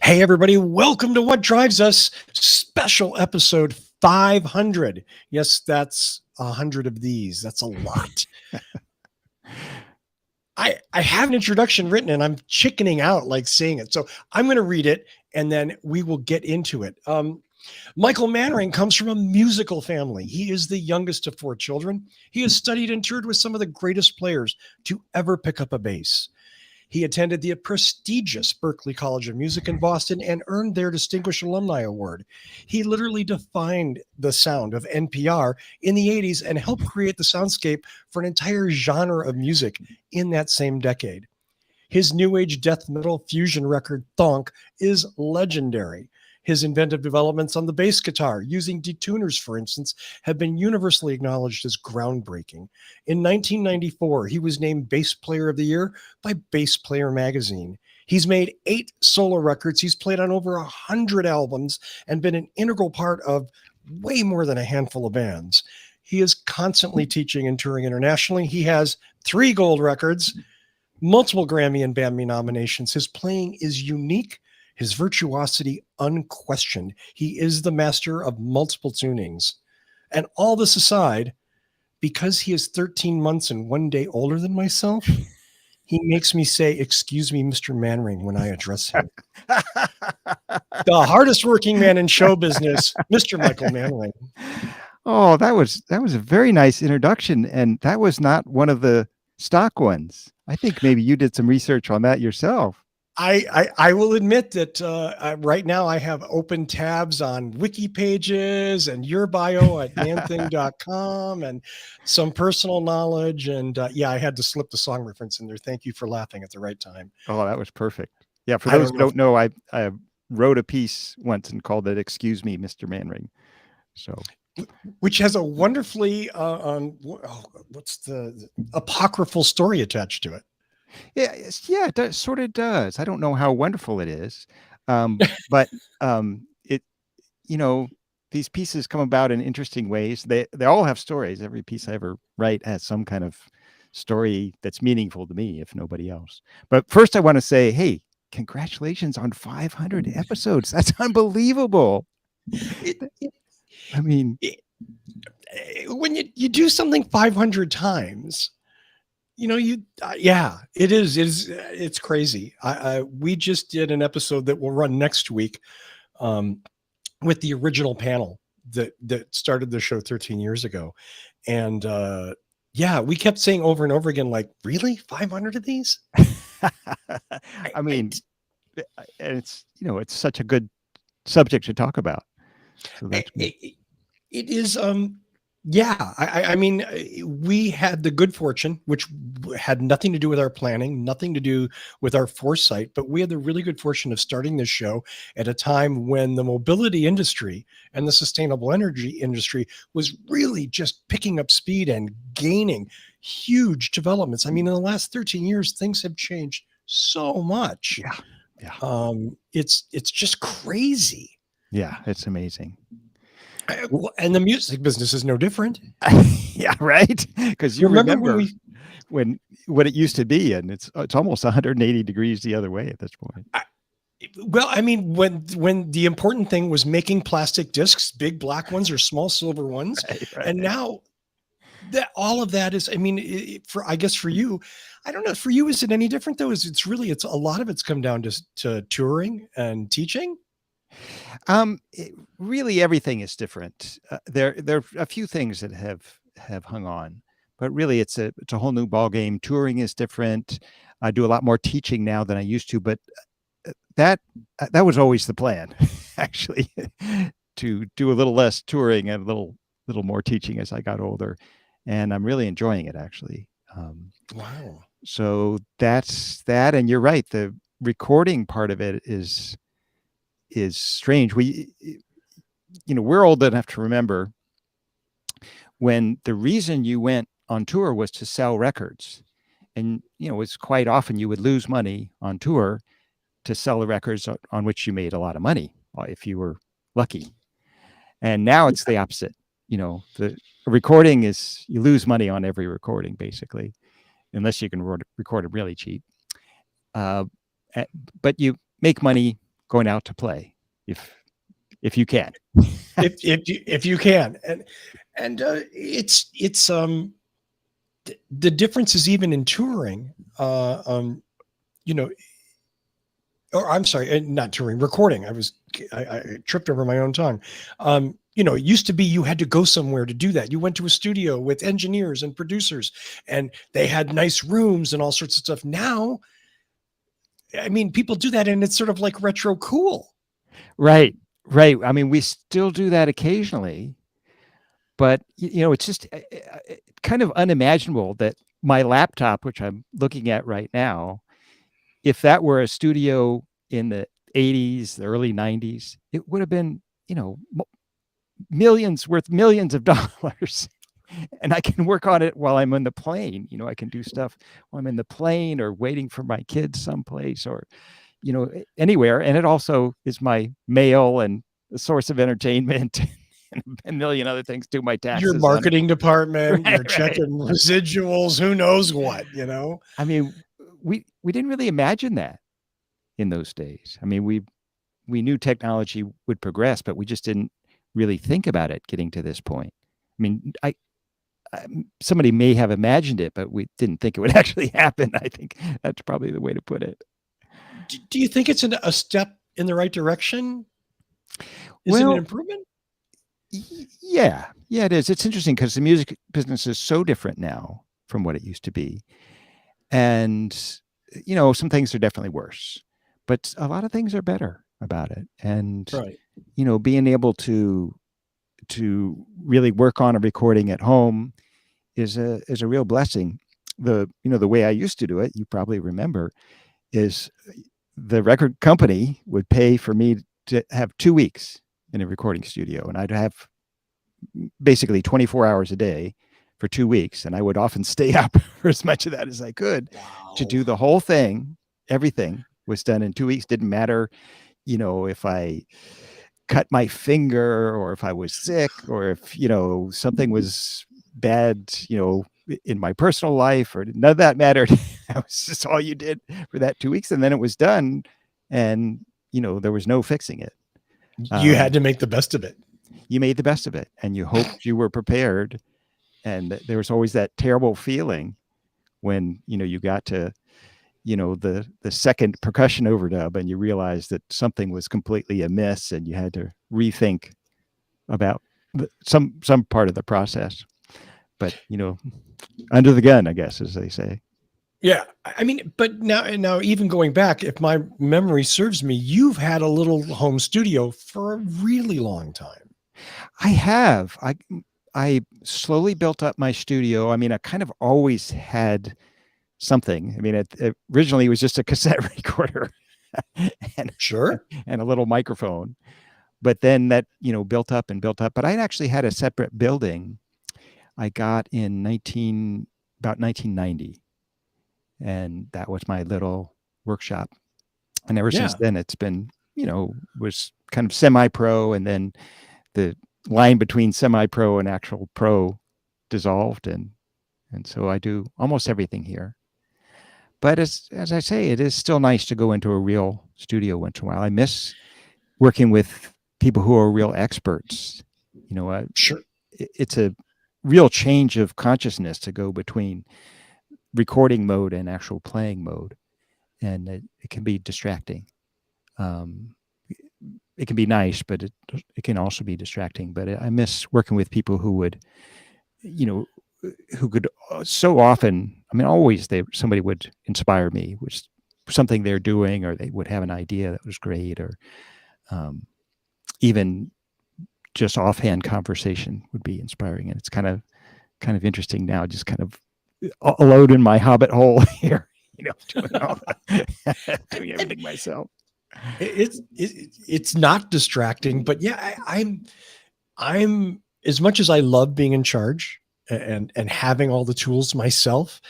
Hey, everybody, welcome to What Drives Us, special episode 500. Yes, that's 100 of these. That's a lot. I have an introduction written and I'm chickening out like saying it. So I'm going to read it and then we will get into it. Michael Manring comes from a musical family. He is the youngest of four children. He has studied and toured with some of the greatest players to ever pick up a bass. He attended the prestigious Berklee College of Music in Boston and earned their Distinguished Alumni Award. He literally defined the sound of NPR in the 80s and helped create the soundscape for an entire genre of music in that same decade. His new age death metal fusion record, Thonk, is legendary. His inventive developments on the bass guitar, using detuners, for instance, have been universally acknowledged as groundbreaking. In 1994, he was named Bass Player of the Year by Bass Player magazine. He's made 8 solo records. He's played on over 100 albums and been an integral part of way more than a handful of bands. He is constantly teaching and touring internationally. He has 3 gold records, multiple Grammy and BAMI nominations. His playing is unique, his virtuosity unquestioned. He is the master of multiple tunings. And all this aside, because he is 13 months and 1 day older than myself, he makes me say, "Excuse me, Mr. Manring," when I address him. The hardest working man in show business, Mr. Michael Manring. Oh, that was a very nice introduction, and that was not one of the stock ones. I think maybe you did some research on that yourself. I will admit that right now I have open tabs on wiki pages and your bio at manthing.com and some personal knowledge. And yeah, I had to slip the song reference in there. Thank you for laughing at the right time. Oh, that was perfect. Yeah, for those who don't know, I wrote a piece once and called it "Excuse Me, Mr. Manring." So, which has a wonderfully what's the apocryphal story attached to it. Yeah, it sort of does. I don't know how wonderful it is, but it, these pieces come about in interesting ways. They all have stories. Every piece I ever write has some kind of story that's meaningful to me, if nobody else. But first, I want to say, hey, congratulations on 500 episodes. That's unbelievable. I mean, when you do something 500 times. Yeah, it is. It's crazy. We just did an episode that will run next week with the original panel that started the show 13 years ago. And yeah, we kept saying over and over again, like, really 500 of these? I mean, it's, it's such a good subject to talk about. So that's it is. Yeah, I mean, we had the good fortune, which had nothing to do with our planning, nothing to do with our foresight, but we had the really good fortune of starting this show at a time when the mobility industry and the sustainable energy industry was really just picking up speed and gaining huge developments. I mean, in the last 13 years, things have changed so much. Yeah. It's just crazy. Yeah, it's amazing. And the music business is no different. Yeah, right. Because you remember when what it used to be, and it's almost 180 degrees the other way at this point. Well, I mean, when the important thing was making plastic discs, big black ones or small silver ones, right. And now that all of that is, I mean, I guess for you, I don't know. For you, is it any different though? It's a lot of it's come down to touring and teaching. Really, everything is different. There are a few things that have hung on, but really, it's a whole new ball game. Touring is different. I do a lot more teaching now than I used to, but that was always the plan, actually, to do a little less touring and a little more teaching as I got older, and I'm really enjoying it, actually. Wow. So that's that, and you're right. The recording part of it is strange. We're old enough to remember when the reason you went on tour was to sell records. And, it's quite often you would lose money on tour to sell the records on which you made a lot of money, if you were lucky. And now it's the opposite. The recording is, you lose money on every recording, basically, unless you can record it really cheap. But you make money going out to play if you can. if you can, and it's the difference is even in touring. You know, or I'm sorry, not touring, recording. I tripped over my own tongue. You know, it used to be you had to go somewhere to do that. You went to a studio with engineers and producers, and they had nice rooms and all sorts of stuff. Now, I mean, people do that, and it's sort of like retro cool. Right. Right. I mean, we still do that occasionally, but you know, it's just kind of unimaginable that my laptop, which I'm looking at right now, if that were a studio in the 80s, the early 90s, it would have been, you know, worth millions of dollars. And I can work on it while I'm in the plane. You know, I can do stuff while I'm in the plane or waiting for my kids someplace or, you know, anywhere. And it also is my mail and a source of entertainment and a million other things. Do my taxes. Your marketing department, Right, you're checking residuals, who knows what, you know? I mean, we didn't really imagine that in those days. I mean, we knew technology would progress, but we just didn't really think about it getting to this point. I mean, somebody may have imagined it, but we didn't think it would actually happen. I think that's probably the way to put it. Do you think it's a step in the right direction? Is it an improvement? Yeah, it is. It's interesting because the music business is so different now from what it used to be. And, you know, some things are definitely worse, but a lot of things are better about it. And, right. You know, being able to really work on a recording at home is a real blessing. The way I used to do it, you probably remember, is the record company would pay for me to have 2 weeks in a recording studio, and I'd have basically 24 hours a day for 2 weeks, and I would often stay up for as much of that as I could to do the whole thing. Everything was done in 2 weeks. Didn't matter, you know, if I cut my finger or if I was sick or if, you know, something was bad, you know, in my personal life, or none of that mattered. That was just all you did for that 2 weeks. And then it was done. And, you know, there was no fixing it. You had to make the best of it. You made the best of it, and you hoped you were prepared. And there was always that terrible feeling when, you know, you got to, you know, the second percussion overdub and you realized that something was completely amiss and you had to rethink about some part of the process. But, you know, under the gun, I guess, as they say. Yeah. I mean, but now even going back, if my memory serves me, you've had a little home studio for a really long time. I have. I slowly built up my studio. I mean, I kind of always had something. I mean, it originally was just a cassette recorder and a little microphone, but then that, you know, built up. But I actually had a separate building I got in about 1990, and that was my little workshop. And ever since then, it's been, you know, was kind of semi-pro, and then the line between semi-pro and actual pro dissolved, and so I do almost everything here. But as I say, it is still nice to go into a real studio once in a while. I miss working with people who are real experts. You know, it's a real change of consciousness to go between recording mode and actual playing mode, and it can be distracting. It can be nice, but it can also be distracting. But I miss working with people who would, you know, who could so often, I mean, always somebody would inspire me with something they're doing, or they would have an idea that was great, or even just offhand conversation would be inspiring. And it's kind of interesting now, just kind of alone in my hobbit hole here, you know, doing everything myself. It's not distracting, but yeah, I'm as much as I love being in charge and having all the tools myself,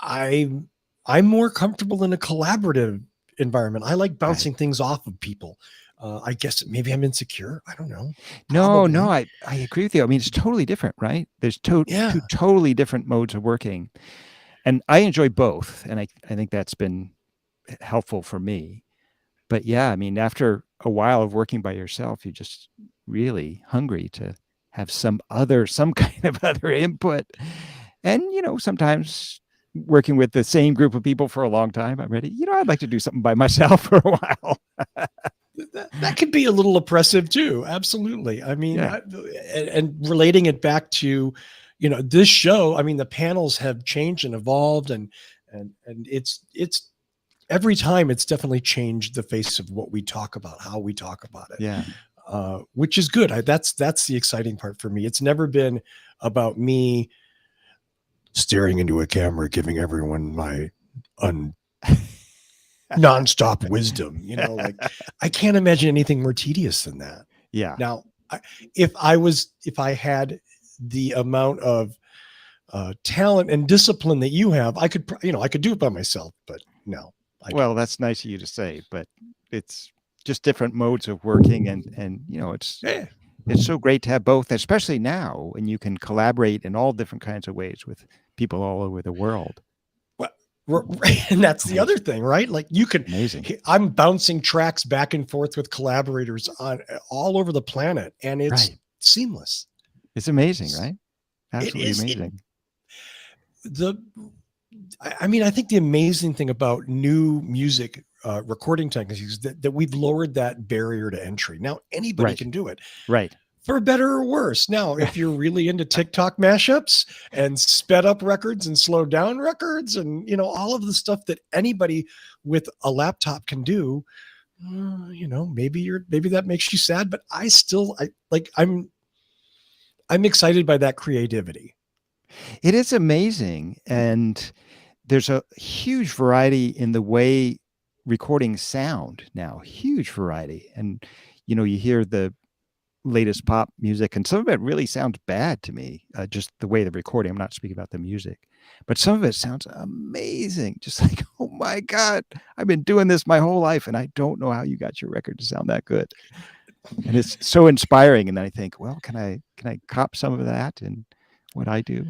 I'm more comfortable in a collaborative environment. I like bouncing things off of people. I guess maybe I'm insecure. I don't know. Probably. No, I agree with you. I mean, it's totally different, right? There's two totally different modes of working, and I enjoy both, and I think that's been helpful for me. But yeah, I mean, after a while of working by yourself, you're just really hungry to have some kind of other input. And, sometimes working with the same group of people for a long time, I'm ready, I'd like to do something by myself for a while. That could be a little oppressive too. Absolutely. I mean, Yeah. and relating it back to, this show, I mean, the panels have changed and evolved, and it's every time it's definitely changed the face of what we talk about, how we talk about it, Yeah. which is good. That's the exciting part for me. It's never been about me staring into a camera, giving everyone my un nonstop wisdom. Like I can't imagine anything more tedious than that. Yeah. Now, if I had the amount of talent and discipline that you have, I could do it by myself. But no, I Well, don't. that's nice of you to say, but it's just different modes of working, and Yeah. it's so great to have both, especially now, and you can collaborate in all different kinds of ways with people all over the world. Well, and that's the other Amazing. thing, right? Like Amazing. I'm bouncing tracks back and forth with collaborators on all over the planet, and it's Right. seamless. It's amazing, right? It Absolutely is amazing. the I mean, I think the amazing thing about new music recording techniques is that we've lowered that barrier to entry. Now anybody Right. can do it, Right. for better or worse. Now, if you're really into TikTok mashups and sped up records and slowed down records, and all of the stuff that anybody with a laptop can do, maybe that makes you sad. But I'm excited by that creativity. It is amazing, and there's a huge variety in the way recordings sound now. Huge variety, and you hear the latest pop music, and some of it really sounds bad to me. Just the way the recording. I'm not speaking about the music, but some of it sounds amazing. Just like, oh my god, I've been doing this my whole life, and I don't know how you got your record to sound that good. And it's so inspiring. And then I think, well, can I cop some of that in what I do?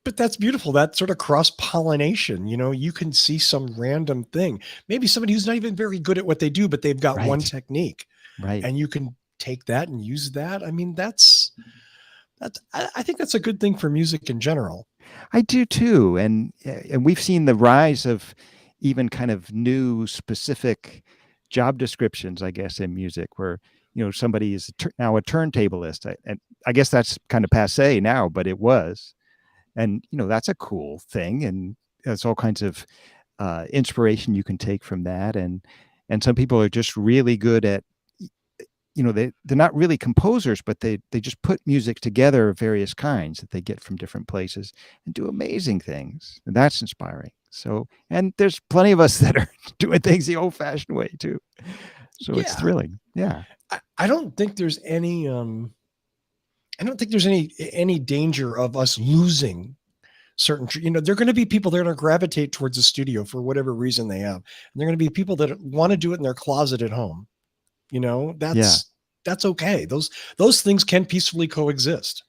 But that's beautiful. That sort of cross pollination. You can see some random thing. Maybe somebody who's not even very good at what they do, but they've got one Right. technique, Right. and you can take that and use that. I mean, I think that's a good thing for music in general. I do too, and we've seen the rise of even kind of new specific job descriptions, I guess, in music, where somebody is now a turntablist, and I guess that's kind of passe now, but it was, and that's a cool thing, and there's all kinds of inspiration you can take from that, and some people are just really good at they're not really composers, but they just put music together of various kinds that they get from different places and do amazing things. And that's inspiring. So, and there's plenty of us that are doing things the old fashioned way too. So it's Yeah. thrilling. Yeah. I don't think there's any danger of us losing certain, there are going to be people that are going to gravitate towards the studio for whatever reason they have. And there are going to be people that want to do it in their closet at home. Yeah. That's okay. Those things can peacefully coexist.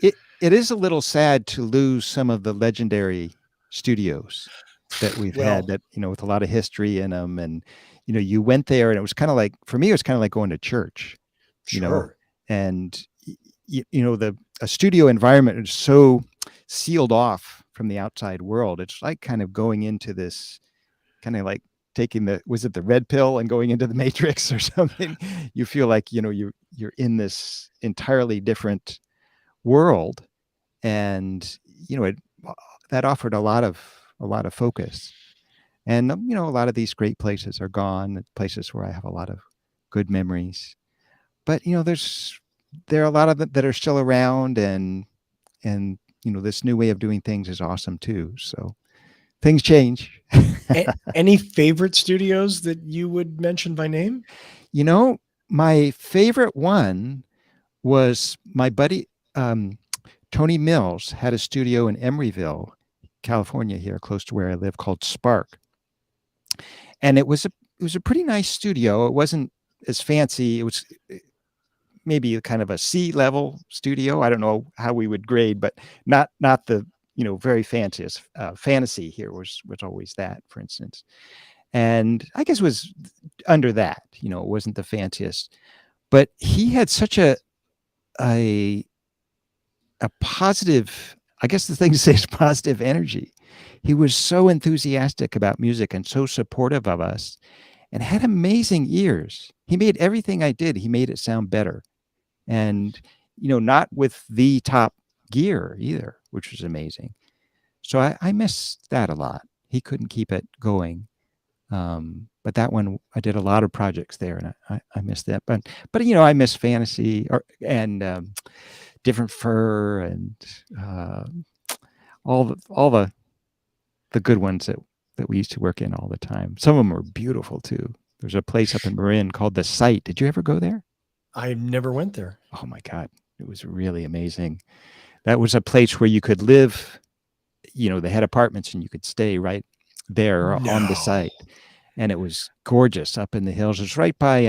It is a little sad to lose some of the legendary studios that we've had Well, that, with a lot of history in them. And, you went there and it was kind of like, for me, it was kind of like going to church, sure. and, a studio environment is so sealed off from the outside world. It's like kind of going into this kind of like taking was it the red pill and going into the matrix or something. You feel like, you're in this entirely different world, and it that offered a lot of focus, and a lot of these great places are gone, places where I have a lot of good memories, but there are a lot of them that are still around, and this new way of doing things is awesome too, so things change. Any favorite studios that you would mention by name? My favorite one was my buddy, Tony Mills had a studio in Emeryville, California, here close to where I live, called Spark. And it was a pretty nice studio. It wasn't as fancy. It was maybe kind of a C-level studio. I don't know how we would grade, but not the very fanciest. Fantasy here was always that, for instance. and I guess it was under that. You know, it wasn't the fanciest, but he had such a a positive. I guess the thing to say is positive energy. He was so enthusiastic about music and so supportive of us, and had amazing ears. He made everything I did. He made it sound better, and not with the top gear either, which was amazing. So I miss that a lot. He couldn't keep it going. But that one, I did a lot of projects there, and I miss that. But I miss Fantasy and Different Fur and all the good ones that we used to work in all the time. Some of them were beautiful too. There's a place up in Marin called The Site. Did you ever go there? I never went there. Oh my God, it was really amazing. That was a place where you could live. They had apartments and you could stay right there on the site, and it was gorgeous up in the hills. It's right by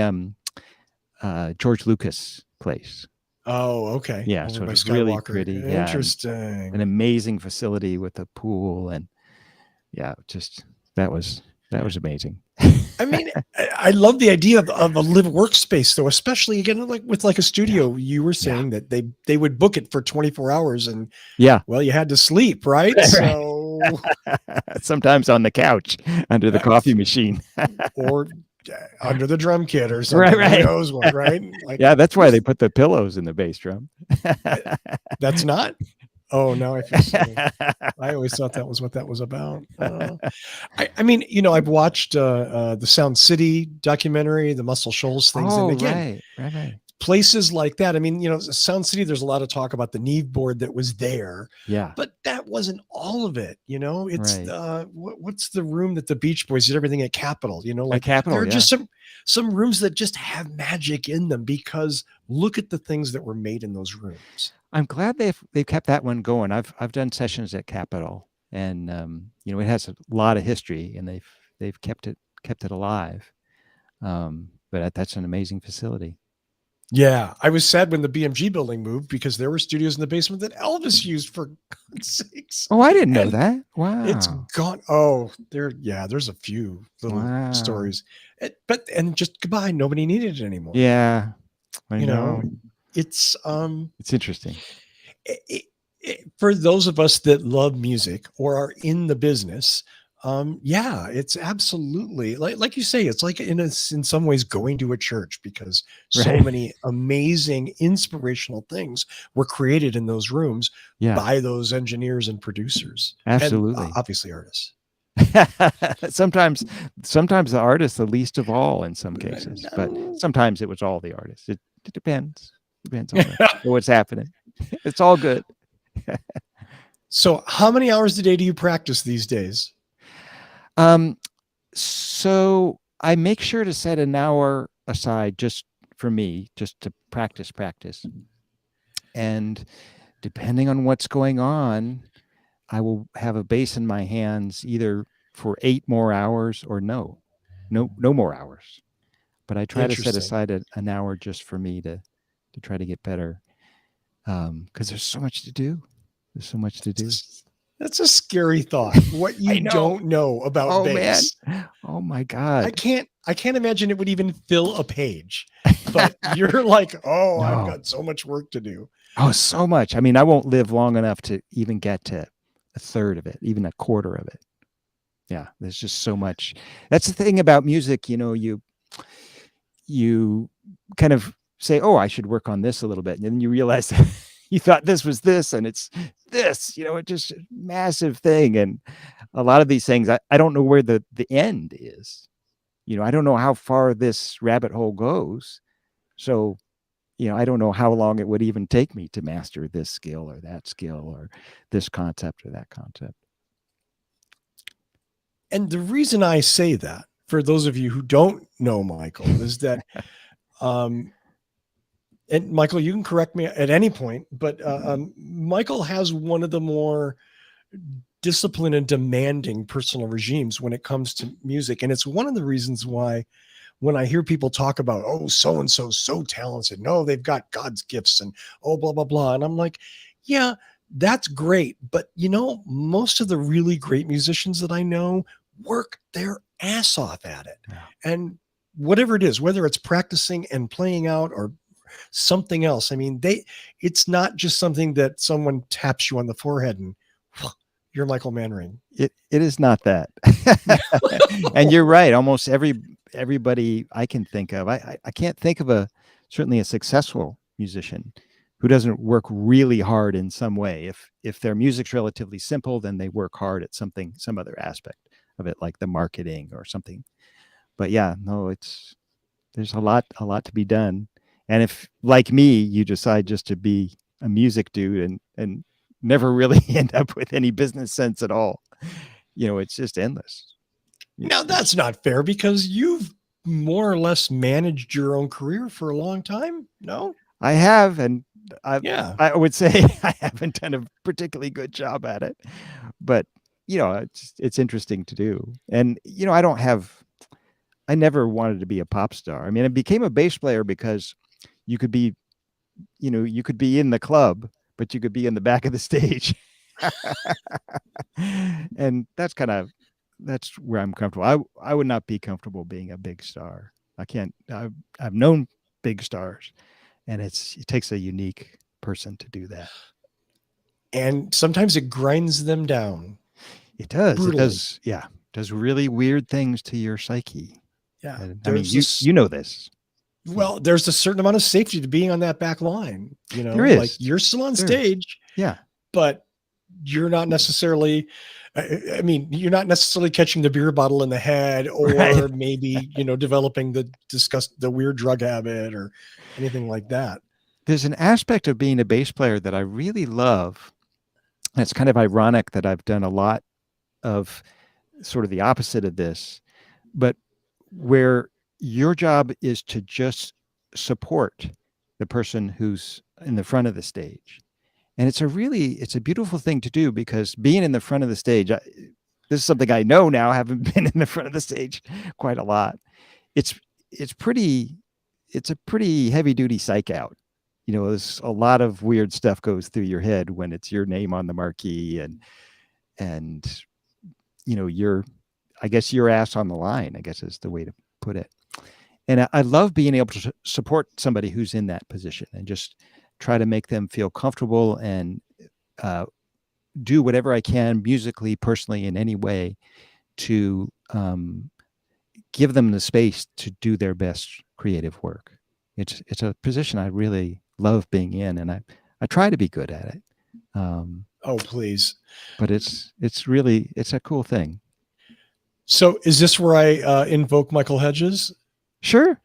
George Lucas place. Oh, okay. Yeah, Over so it by was really Skywalker. pretty. Interesting. Yeah, an amazing facility with a pool, and just that was amazing. I mean, I love the idea of a live workspace, though, especially again with a studio. You were saying that they would book it for 24 hours, and well, you had to sleep, right? So sometimes on the couch under the coffee machine, or under the drum kit or something. Right. Who knows what, right? That's why they put the pillows in the bass drum. That's not. Oh, now I feel silly. I always thought that was what that was about. I mean, I've watched the Sound City documentary, the Muscle Shoals things, and again, right. Places like that. I mean, Sound City. There's a lot of talk about the Neve board that was there. Yeah, but that wasn't all of it. It's right. What's the room that the Beach Boys did everything at Capitol? Like Capitol, there are just some rooms that just have magic in them because look at the things that were made in those rooms. I'm glad they've kept that one going. I've done sessions at Capitol, and it has a lot of history, and they've kept it alive. But that's an amazing facility. Yeah, I was sad when the BMG building moved because there were studios in the basement that Elvis used, for God's sakes. Oh, I didn't know that. Wow, it's gone. Oh, there's a few little stories, and just goodbye. Nobody needed it anymore. Yeah, I know. It's interesting. For those of us that love music or are in the business, it's absolutely like you say, it's like in some ways going to a church because so many amazing inspirational things were created in those rooms by those engineers and producers. Absolutely. And, obviously artists. sometimes the artist the least of all in some cases, but sometimes it was all the artists. It depends on what's happening. It's all good. So how many hours a day do you practice these days? So I make sure to set an hour aside just for me, just to practice. And depending on what's going on, I will have a bass in my hands either for 8 more hours or no more hours. But I try to set aside an hour just for me to try to get better. Because there's so much to do. That's a scary thought. What you don't know about bass. Man. Oh my God. I can't imagine it would even fill a page. But you're like, I've got so much work to do. Oh, so much. I mean, I won't live long enough to even get to a third of it, even a quarter of it. Yeah, there's just so much. That's the thing about music, you kind of say, I should work on this a little bit. And then you realize that you thought this was this and it's this, it's just a massive thing. And a lot of these things, I don't know where the end is. I don't know how far this rabbit hole goes. So, I don't know how long it would even take me to master this skill or that skill or this concept or that concept. And the reason I say that, for those of you who don't know Michael, is that, and Michael, you can correct me at any point, but Michael has one of the more disciplined and demanding personal regimes when it comes to music. And it's one of the reasons why when I hear people talk about, so-and-so so talented, no, they've got God's gifts and blah, blah, blah. And I'm like, yeah, that's great. But most of the really great musicians that I know work their ass off at it. Yeah. And whatever it is, whether it's practicing and playing out or something else, I mean, it's not just something that someone taps you on the forehead and you're Michael Manring. It is not that. And you're right. Almost everybody I can think of, I can't think of certainly a successful musician who doesn't work really hard in some way. If their music's relatively simple, then they work hard at some other aspect of it, like the marketing or something. But yeah, no, there's a lot to be done. And if, like me, you decide just to be a music dude and never really end up with any business sense at all, it's just endless. Now, that's not fair because you've more or less managed your own career for a long time. No, I have, and yeah. I would say I haven't done a particularly good job at it, but it's interesting to do. And I never wanted to be a pop star. I mean, I became a bass player because you could be in the club, but you could be in the back of the stage. And that's where I'm comfortable. I would not be comfortable being a big star. I can't. I've known big stars, and it takes a unique person to do that. And sometimes it grinds them down. It does. Brutally. It does. Yeah, does really weird things to your psyche. Yeah, and, I mean, you know this. Well, there's a certain amount of safety to being on that back line. There is. Like you're still on stage. Yeah, but you're not necessarily. I mean, you're not necessarily catching the beer bottle in the head, or right. Maybe developing the weird drug habit or anything like that. There's an aspect of being a bass player that I really love. And it's kind of ironic that I've done a lot of sort of the opposite of this, but where your job is to just support the person who's in the front of the stage. And it's a beautiful thing to do, because being in the front of the stage, this is something I know now, having been in the front of the stage quite a lot. It's a pretty heavy duty psych out. There's a lot of weird stuff goes through your head when it's your name on the marquee and I guess your ass on the line, I guess is the way to put it. And I love being able to support somebody who's in that position and just try to make them feel comfortable and do whatever I can musically, personally, in any way to give them the space to do their best creative work. It's a position I really love being in, and I try to be good at it. Oh, please. But it's a cool thing. So is this where I invoke Michael Hedges? Sure.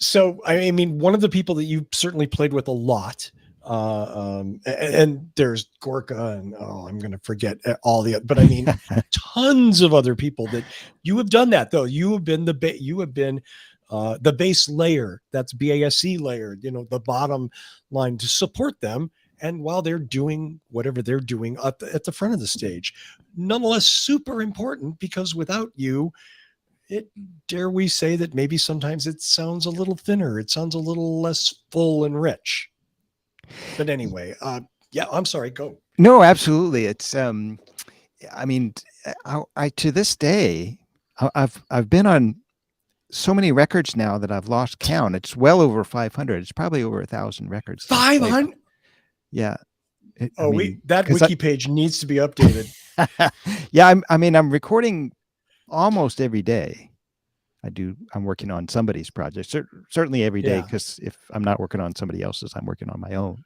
So, I mean, one of the people that you certainly played with a lot, and there's Gorka and, I'm going to forget all but I mean, tons of other people that you have done that, though. You have been the base layer, that's BASE layer, the bottom line to support them. And while they're doing whatever they're doing at the front of the stage, nonetheless, super important, because without you, dare we say that maybe sometimes it sounds a little thinner. It sounds a little less full and rich. But anyway, yeah, I'm sorry. Go. No, absolutely. It's, I mean, I to this day, I've been on so many records now that I've lost count. It's well over 500. It's probably over 1,000 records. 500? Yeah. That wiki page needs to be updated. Yeah. I'm recording almost every day. I'm working on somebody's project, certainly every day, because if I'm not working on somebody else's, I'm working on my own.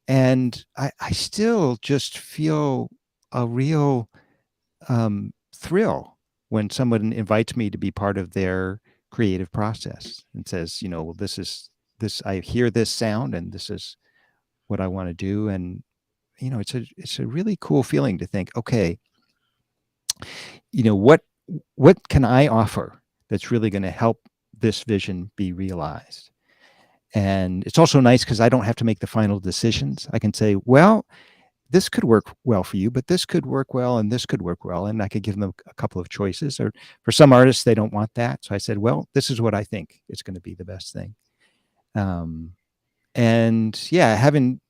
And I still just feel a real thrill when someone invites me to be part of their creative process and says, well, I hear this sound and this is what I want to do. And, it's a really cool feeling to think, okay, what can I offer that's really going to help this vision be realized? And it's also nice because I don't have to make the final decisions. I can say, well, this could work well for you, but this could work well and this could work well. And I could give them a couple of choices. Or for some artists, they don't want that. So I said, well, this is what I think is going to be the best thing. And yeah, having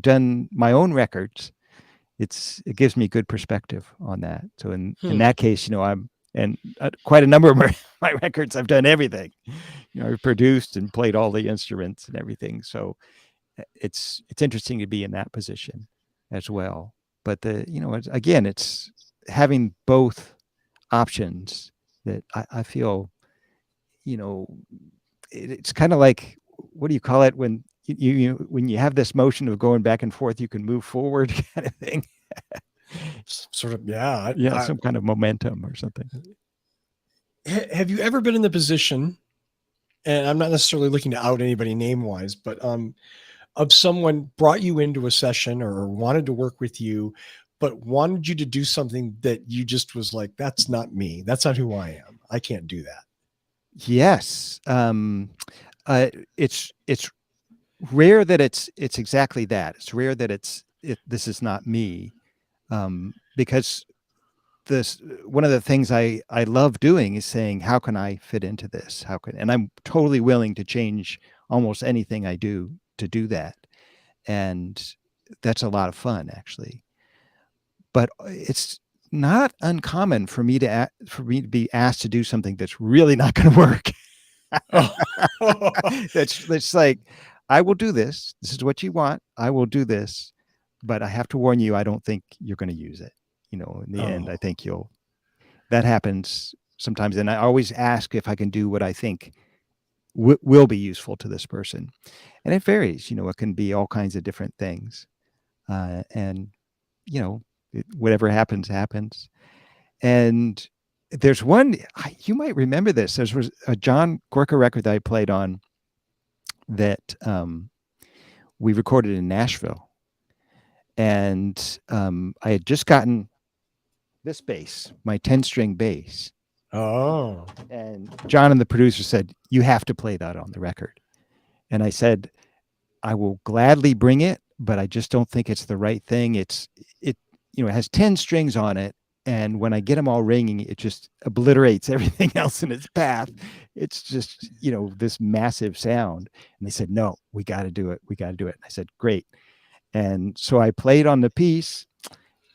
done my own records it gives me good perspective on that. So in Hmm. that case, I'm and quite a number of my records, I've done everything. I've produced and played all the instruments and everything. So it's interesting to be in that position as well. But again, it's having both options that I feel, it's kind of like, what do you call it when when you have this motion of going back and forth, you can move forward kind of thing. Sort of, yeah. Yeah, some kind of momentum or something. Have you ever been in the position, and I'm not necessarily looking to out anybody name wise, but of someone brought you into a session or wanted to work with you, but wanted you to do something that you just was like, that's not me. That's not who I am. I can't do that. Yes. It's rare that it's exactly that. It's rare that this is not me. Because one of the things I love doing is saying, how can I fit into this? And I'm totally willing to change almost anything I do to do that. And that's a lot of fun, actually. But it's not uncommon for me to be asked to do something that's really not going to work. That's like, I will do this. This is what you want. I will do this, but I have to warn you, I don't think you're going to use it. In the end, I think that happens sometimes. And I always ask if I can do what I think will be useful to this person. And it varies, it can be all kinds of different things. And, whatever happens. And there's one, you might remember this. There was a John Gorka record that I played on that we recorded in Nashville. And I had just gotten this bass, my 10-string bass. Oh. And John and the producer said, you have to play that on the record. And I said, I will gladly bring it, but I just don't think it's the right thing. It has 10 strings on it. And when I get them all ringing, it just obliterates everything else in its path. It's just, this massive sound. And they said, no, we got to do it. We got to do it. And I said, great. And so I played on the piece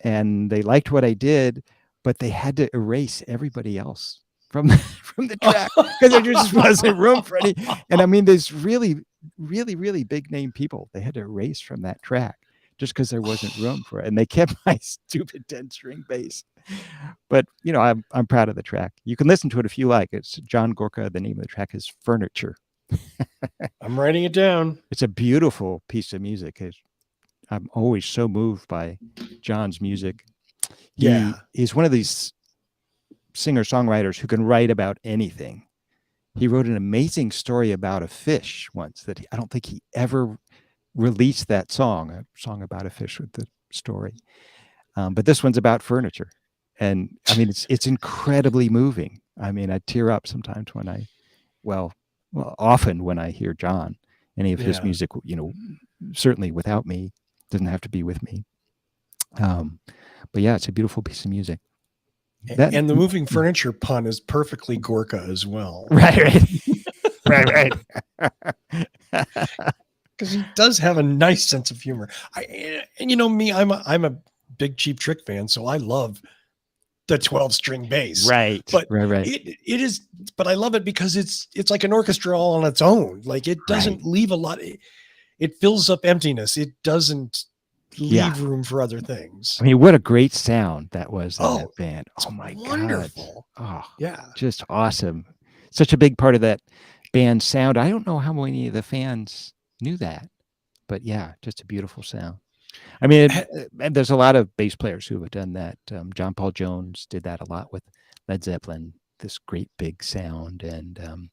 and they liked what I did, but they had to erase everybody else from the track because there just wasn't room for any. And I mean, there's really, really, really big name people they had to erase from that track just because there wasn't room for it. And they kept my stupid 10-string bass. But, I'm proud of the track. You can listen to it if you like. It's John Gorka. The name of the track is Furniture. I'm writing it down. It's a beautiful piece of music. I'm always so moved by John's music. He's one of these singer-songwriters who can write about anything. He wrote an amazing story about a fish once that I don't think he ever released that song, a song about a fish with the story. But this one's about furniture. And I mean, it's incredibly moving. I mean, I tear up sometimes when often when I hear John, any of his music, certainly without me, doesn't have to be with me. But yeah, it's a beautiful piece of music. And the moving furniture pun is perfectly Gorka as well. Right. Right. Because he does have a nice sense of humor. Me, I'm a big Cheap Trick fan, so I love the 12-string bass. Right. But right. It is, but I love it because it's like an orchestra all on its own. Like it doesn't leave a lot. It fills up emptiness. It doesn't leave room for other things. I mean, what a great sound that was in that band. Oh my wonderful. God. Oh, yeah. Just awesome. Such a big part of that band's sound. I don't know how many of the fans knew that, but yeah, just a beautiful sound. I mean, and there's a lot of bass players who have done that. John Paul Jones did that a lot with Led Zeppelin, this great big sound. And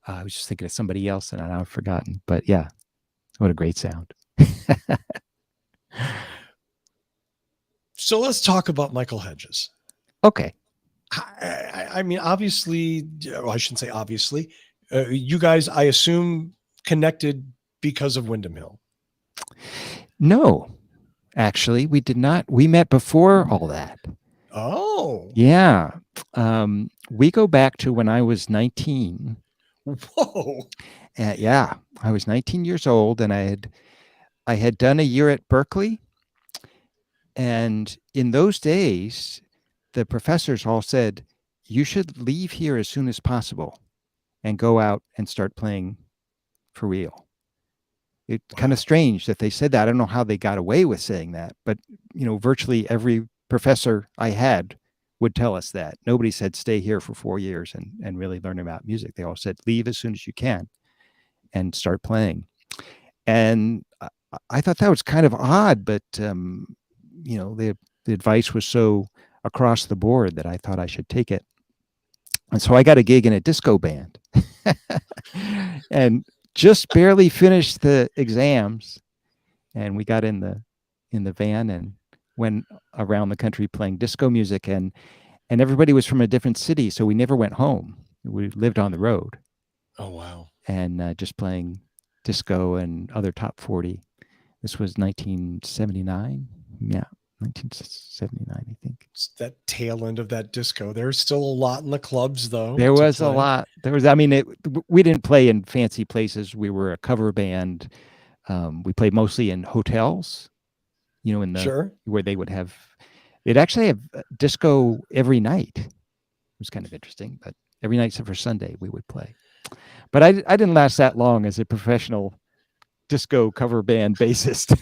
I was just thinking of somebody else and I've forgotten, but yeah, what a great sound. So let's talk about Michael Hedges. Okay. I mean, obviously, I shouldn't say obviously, you guys, I assume, connected because of Windham Hill. No, actually, we did not. We met before all that. Oh. Yeah. We go back to when I was 19. Whoa. Yeah. I was 19 years old and I had done a year at Berkeley. And in those days, the professors all said, you should leave here as soon as possible and go out and start playing for real. It's kind of Wow. strange that they said that. I don't know how they got away with saying that, but virtually every professor I had would tell us that. Nobody said stay here for 4 years and really learn about music. They all said leave as soon as you can and start playing. And I thought that was kind of odd, but the advice was so across the board that I thought I should take it. And so I got a gig in a disco band and just barely finished the exams. And we got in the van and went around the country playing disco music, and everybody was from a different city, so we never went home. We lived on the road Oh, wow. and just playing disco and other top 40. This was 1979. Yeah, 1979, I think. It's that tail end of that disco. There's still a lot in the clubs, though, There to was a play. lot. We didn't play in fancy places. We were a cover band. We played mostly in hotels, in the Sure. where they'd actually have disco every night. It was kind of interesting, but every night except for Sunday we would play. But I didn't last that long as a professional disco cover band bassist.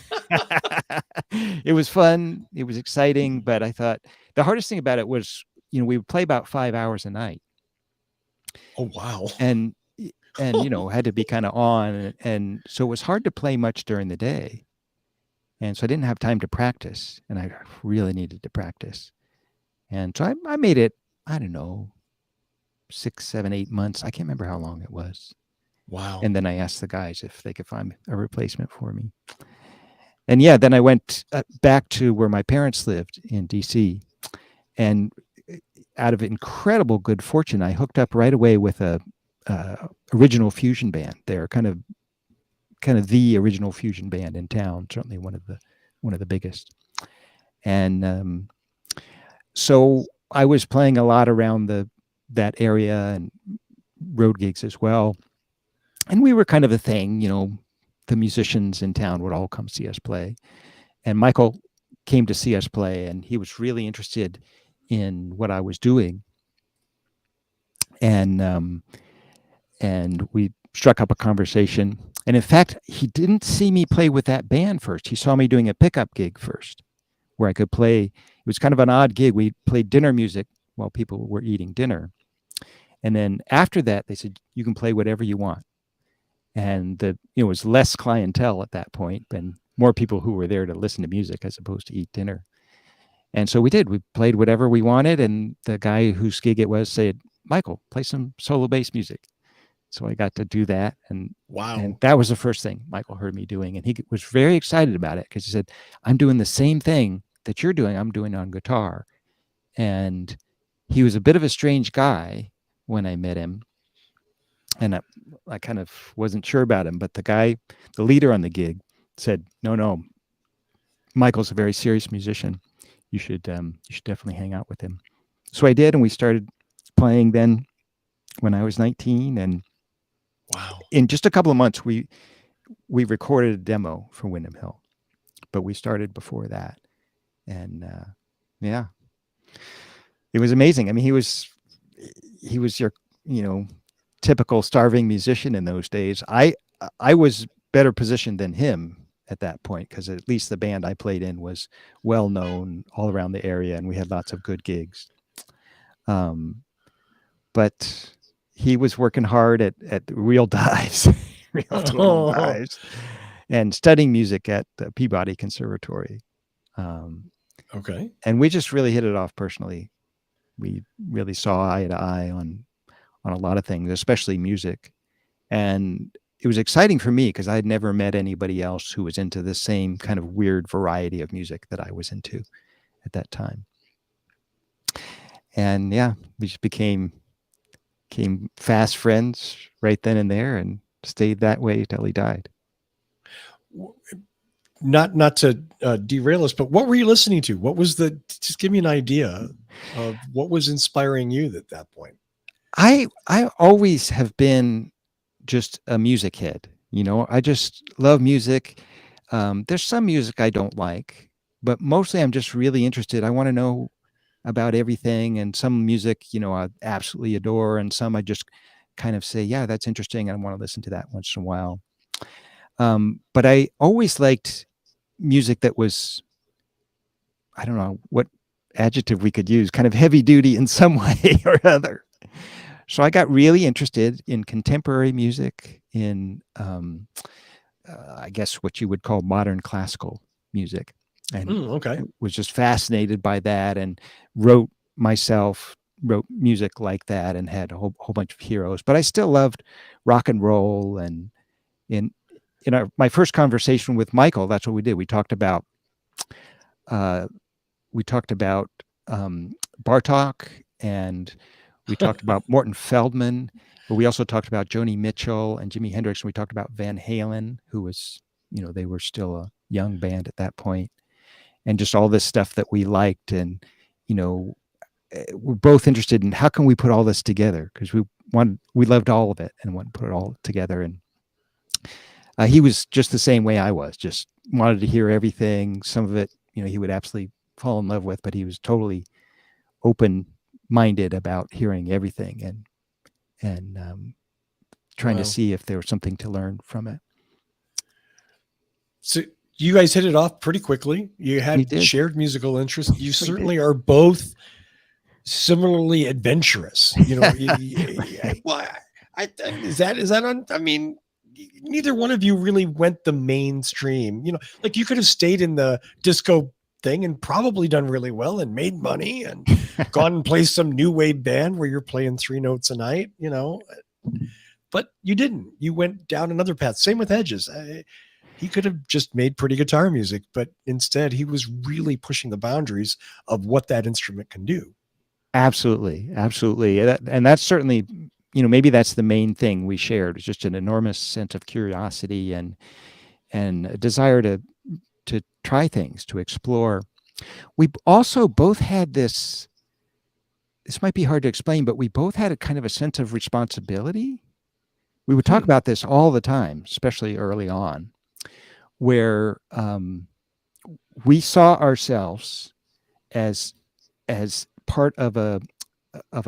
It was fun. It was exciting, but I thought the hardest thing about it was, we would play about 5 hours a night, Oh, wow. and had to be kind of on, and so it was hard to play much during the day, and so I didn't have time to practice, and I really needed to practice, and so I made it. I don't know, 6, 7, 8 months. I can't remember how long it was. Wow. And then I asked the guys if they could find a replacement for me. And yeah, then I went back to where my parents lived in DC, and out of incredible good fortune, I hooked up right away with a original fusion band. They're kind of the original fusion band in town, certainly one of the biggest. And so I was playing a lot around that area and road gigs as well. And we were kind of a thing, the musicians in town would all come see us play. And Michael came to see us play, and he was really interested in what I was doing. And we struck up a conversation. And in fact, he didn't see me play with that band first. He saw me doing a pickup gig first, where I could play. It was kind of an odd gig. We played dinner music while people were eating dinner. And then after that, they said, you can play whatever you want. And it was less clientele at that point, and more people who were there to listen to music as opposed to eat dinner. And so we did. We played whatever we wanted, and the guy whose gig it was said, Michael, play some solo bass music. So I got to do that, and Wow. that was the first thing Michael heard me doing, and he was very excited about it because he said, I'm doing the same thing that you're doing, I'm doing on guitar. And he was a bit of a strange guy when I met him, and I kind of wasn't sure about him, but the leader on the gig said, no, Michael's a very serious musician. You should definitely hang out with him. So I did, and we started playing then when I was 19, and Wow. in just a couple of months we recorded a demo for Windham Hill, but we started before that. And yeah, it was amazing. I mean, he was your typical starving musician in those days. I was better positioned than him at that point because at least the band I played in was well known all around the area, and we had lots of good gigs. But he was working hard at real dives, real total dives, and studying music at the Peabody Conservatory. Okay. And we just really hit it off personally. We really saw eye to eye on a lot of things, especially music. And it was exciting for me because I had never met anybody else who was into the same kind of weird variety of music that I was into at that time. And yeah, we just became fast friends right then and there, and stayed that way till he died. Not to derail us, but what were you listening to? What was just give me an idea of what was inspiring you at that point. I always have been just a music head. I just love music. There's some music I don't like, but mostly I'm just really interested. I want to know about everything, and some music, I absolutely adore, and some I just kind of say, yeah, that's interesting. I want to listen to that once in a while. But I always liked music that was, I don't know what adjective we could use, kind of heavy duty in some way or other. So I got really interested in contemporary music, in I guess what you would call modern classical music, and Okay. was just fascinated by that, and wrote myself wrote music like that, and had a whole bunch of heroes. But I still loved rock and roll, and in my first conversation with Michael, that's what we did. Uh, we talked about Bartok, and we talked about Morton Feldman, but we also talked about Joni Mitchell and Jimi Hendrix, and we talked about Van Halen, who was, they were still a young band at that point, and just all this stuff that we liked. And, we're both interested in how can we put all this together, because we loved all of it and wanted to put it all together. And he was just the same way I was, just wanted to hear everything. Some of it, he would absolutely fall in love with, but he was totally open minded about hearing everything, and trying to Wow. see if there was something to learn from it. So you guys hit it off pretty quickly. You We had did. shared musical interests. You We did. certainly are both similarly adventurous. Well, is that on? I mean, neither one of you really went the mainstream. Like you could have stayed in the disco thing and probably done really well and made money and gone and played some new wave band where you're playing 3 notes a night. But you didn't. You went down another path. Same with Hedges. He could have just made pretty guitar music, but instead he was really pushing the boundaries of what that instrument can do. Absolutely, absolutely, and that's certainly, maybe that's the main thing we shared, is just an enormous sense of curiosity, and a desire to try things, to explore. We also both had this. This might be hard to explain, but we both had a kind of a sense of responsibility. We would talk about this all the time, especially early on, where we saw ourselves as part of a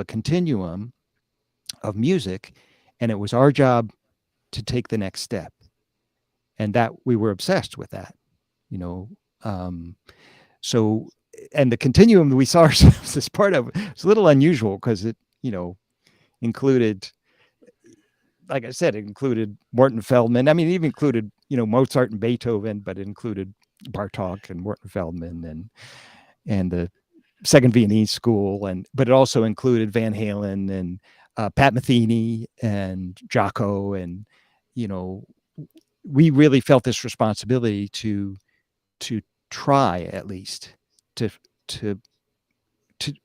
continuum of music, and it was our job to take the next step, and that we were obsessed with that, so, and the continuum we saw ourselves as part of, it's a little unusual, because it included, like I said, it included Morton Feldman. I mean, it even included, Mozart and Beethoven, but it included Bartok and Morton Feldman, and the Second Viennese School, but it also included Van Halen and Pat Metheny and Jocko, and we really felt this responsibility to try, at least, to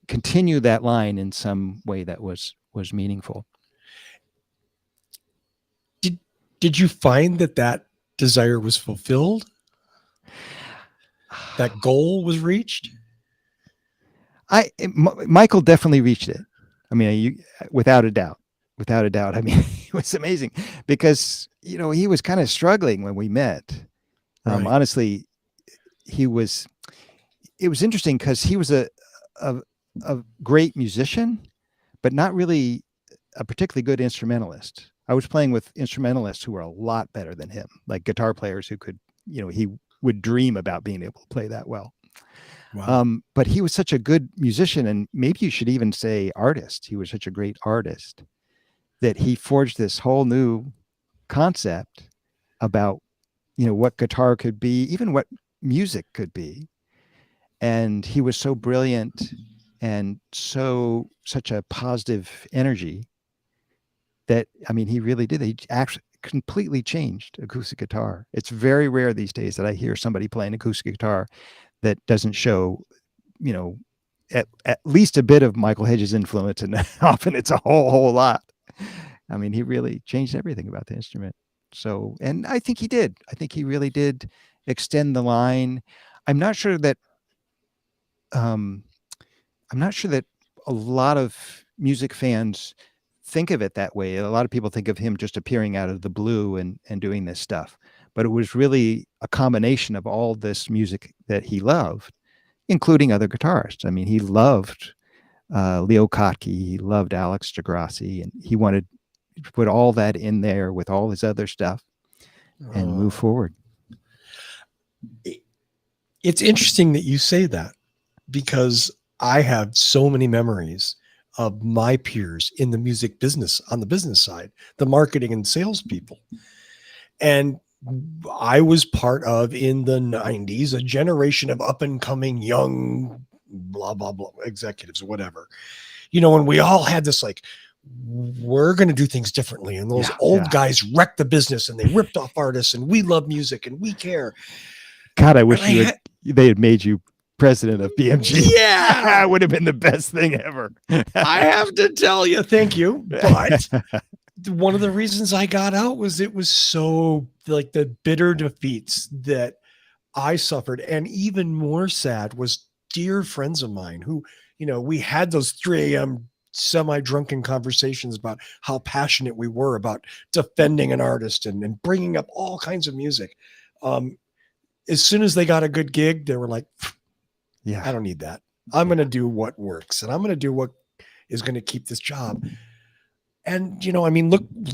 continue that line in some way that was meaningful. Did you find that desire was fulfilled? That goal was reached? Michael definitely reached it. I mean, without a doubt. I mean, it was amazing, because he was kind of struggling when we met. Right. Honestly, it was interesting, because he was a great musician, but not really a particularly good instrumentalist. I was playing with instrumentalists who were a lot better than him, like guitar players who could, he would dream about being able to play that well. Wow. But he was such a good musician, and maybe you should even say artist. He was such a great artist that he forged this whole new concept about, what guitar could be, even what music could be. And he was so brilliant, and such a positive energy, that, I mean, he really did. He actually completely changed acoustic guitar. It's very rare these days that I hear somebody playing acoustic guitar that doesn't show, at least a bit of Michael Hedges' influence, and often it's a whole lot. I mean, he really changed everything about the instrument. So, and I think he did. I think he really did extend the line. I'm not sure that um, a lot of music fans think of it that way. A lot of people think of him just appearing out of the blue and doing this stuff. but it was really a combination of all this music that he loved, including other guitarists. I mean, he loved Leo Kottke, he loved Alex Degrassi, and he wanted to put all that in there with all his other stuff and move forward. It's interesting that you say that, because I have so many memories of my peers in the music business, on the business side, the marketing and sales people. And I was part of, in the 90s, a generation of up and coming young blah, blah, blah executives, whatever, and we all had this, like, we're going to do things differently. And those old guys wrecked the business, and they ripped off artists, and we love music and we care. God, I wish they had made you president of BMG. Yeah. That would have been the best thing ever. I have to tell you, thank you. But one of the reasons I got out was it was so, like, the bitter defeats that I suffered. And even more sad was dear friends of mine who, we had those 3 a.m. semi-drunken conversations about how passionate we were about defending an artist and bringing up all kinds of music. As soon as they got a good gig, they were like, I don't need that. I'm going to do what works, and I'm going to do what is going to keep this job. And,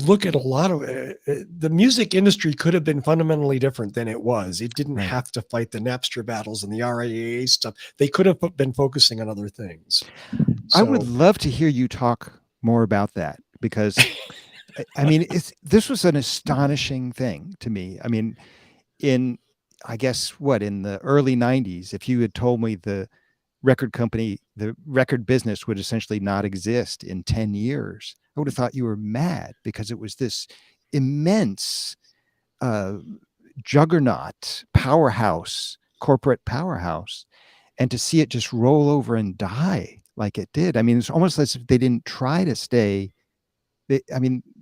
look at a lot of the music industry could have been fundamentally different than it was. It didn't have to fight the Napster battles and the RIAA stuff. They could have been focusing on other things. I would love to hear you talk more about that, because this was an astonishing thing to me. I mean, in the early 90s, if you had told me the record company, the record business would essentially not exist in 10 years, I would have thought you were mad, because it was this immense juggernaut, corporate powerhouse. And to see it just roll over and die like it did. I mean, it's almost as if they didn't try to stay. There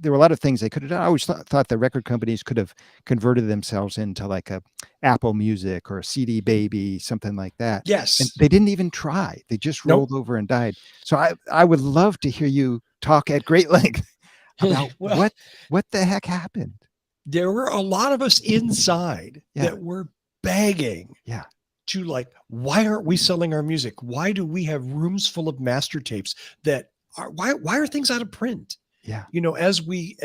were a lot of things they could have done. I always thought the record companies could have converted themselves into like a Apple Music or a CD Baby, something like that. Yes. And they didn't even try. They just rolled over and died. So I would love to hear you talk at great length about what the heck happened. There were a lot of us inside that were begging to, like, why aren't we selling our music? Why do we have rooms full of master tapes that are, why are things out of print? Yeah. As we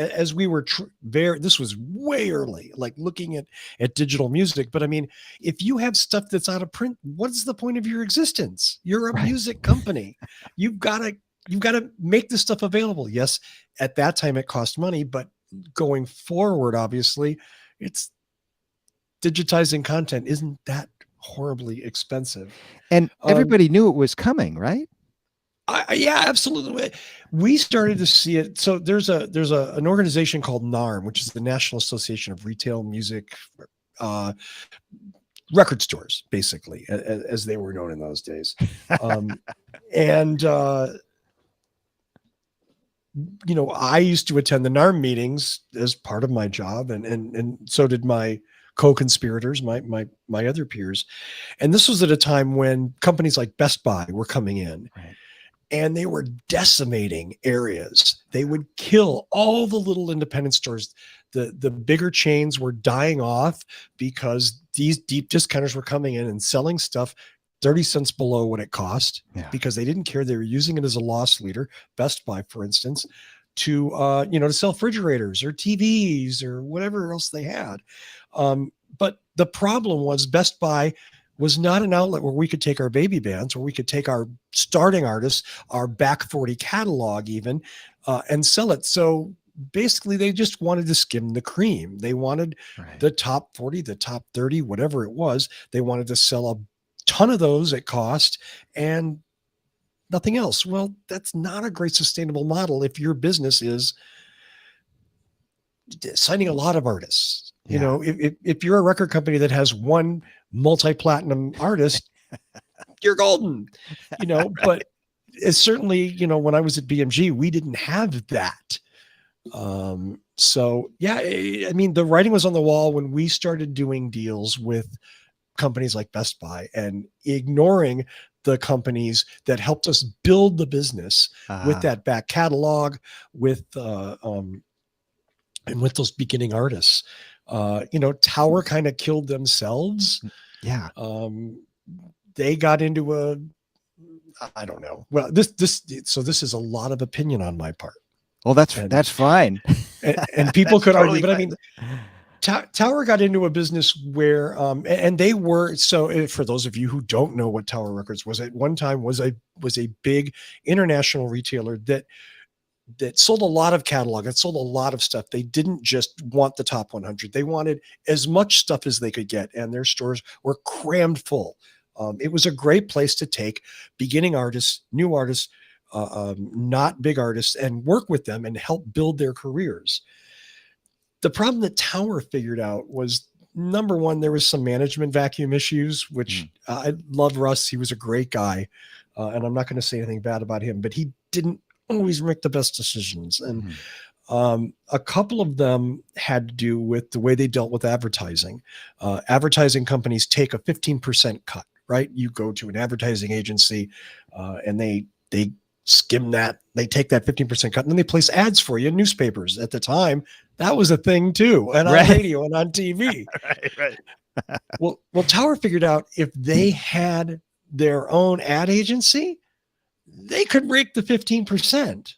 were this was way early, like looking at digital music. But I mean, if you have stuff that's out of print, what's the point of your existence? You're a music company. You've got to make this stuff available. Yes. At that time it cost money, but going forward, obviously it's digitizing content isn't that horribly expensive. And everybody knew it was coming, right? Yeah, absolutely. We started to see it. So there's an organization called NARM, which is the National Association of Retail Music Record Stores, basically, as they were known in those days. I used to attend the NARM meetings as part of my job, and so did my co-conspirators, my other peers. And this was at a time when companies like Best Buy were coming in. Right. And they were decimating areas. They would kill all the little independent stores. The bigger chains were dying off because these deep discounters were coming in and selling stuff 30 cents below what it cost, because they didn't care. They were using it as a loss leader. Best Buy, for instance, to sell refrigerators or TVs or whatever else they had. But the problem was Best Buy was not an outlet where we could take our baby bands, where we could take our starting artists, our back 40 catalog even, and sell it. So basically they just wanted to skim the cream. They wanted the top 40, the top 30, whatever it was. They wanted to sell a ton of those at cost and nothing else. Well, that's not a great sustainable model if your business is signing a lot of artists. If you're a record company that has one multi-platinum artist, you're golden, but it's certainly, when I was at BMG, we didn't have that. So yeah, I mean, the writing was on the wall when we started doing deals with companies like Best Buy and ignoring the companies that helped us build the business with that back catalog, with, and with those beginning artists. Tower kind of killed themselves. Yeah. They got into I don't know. Well, so this is a lot of opinion on my part. Well, that's fine. And people That's could argue, totally but I fine. mean, Tower got into a business where, and they were, so for those of you who don't know what Tower Records was, at one time was a big international retailer that sold a lot of catalog and sold a lot of stuff. They didn't just want the top 100. They wanted as much stuff as they could get, and their stores were crammed full. It was a great place to take beginning artists, new artists, not big artists, and work with them and help build their careers. The problem that Tower figured out was, number one, there was some management vacuum issues, which I love Russ. He was a great guy. And I'm not going to say anything bad about him, but he didn't always make the best decisions. And a couple of them had to do with the way they dealt with advertising. Advertising companies take a 15% cut, right? You go to an advertising agency and they skim that, they take that 15% cut, and then they place ads for you in newspapers. At the time, that was a thing too, and on radio and on TV. Right. Well, Tower figured out if they had their own ad agency, they could rake the 15%.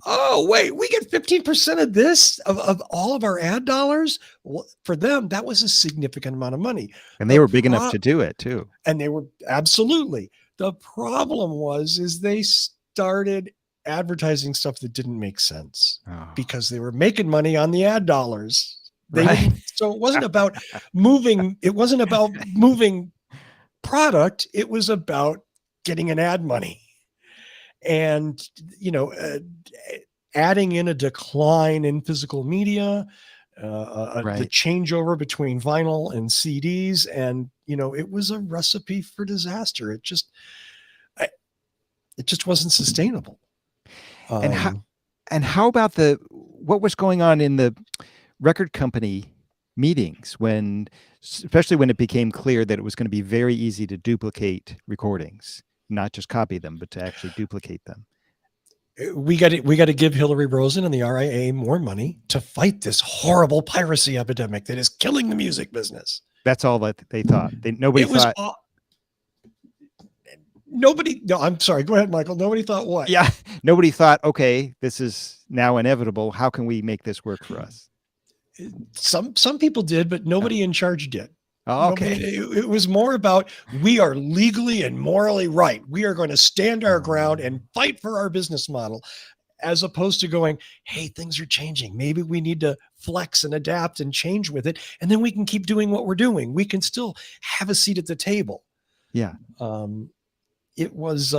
Oh, wait, we get 15% of this, of all of our ad dollars? Well, for them, that was a significant amount of money. And they were big enough to do it too. And they were, absolutely. The problem is they started advertising stuff that didn't make sense because they were making money on the ad dollars. So it wasn't about moving. It wasn't about moving product. It was about getting an ad money. And, adding in a decline in physical media, the changeover between vinyl and CDs. And, it was a recipe for disaster. It just wasn't sustainable. And how about what was going on in the record company meetings especially when it became clear that it was going to be very easy to duplicate recordings, not just copy them, but to actually duplicate them? We got to give Hillary Rosen and the RIA more money to fight this horrible piracy epidemic that is killing the music business. That's all that they thought. Nobody thought. No, I'm sorry. Go ahead, Michael. Nobody thought what? Yeah. Nobody thought, okay, this is now inevitable. How can we make this work for us? Some people did, but nobody in charge did. Oh, okay. It was more about, we are legally and morally right. We are going to stand our ground and fight for our business model, as opposed to going, hey, things are changing. Maybe we need to flex and adapt and change with it. And then we can keep doing what we're doing. We can still have a seat at the table. Yeah. It was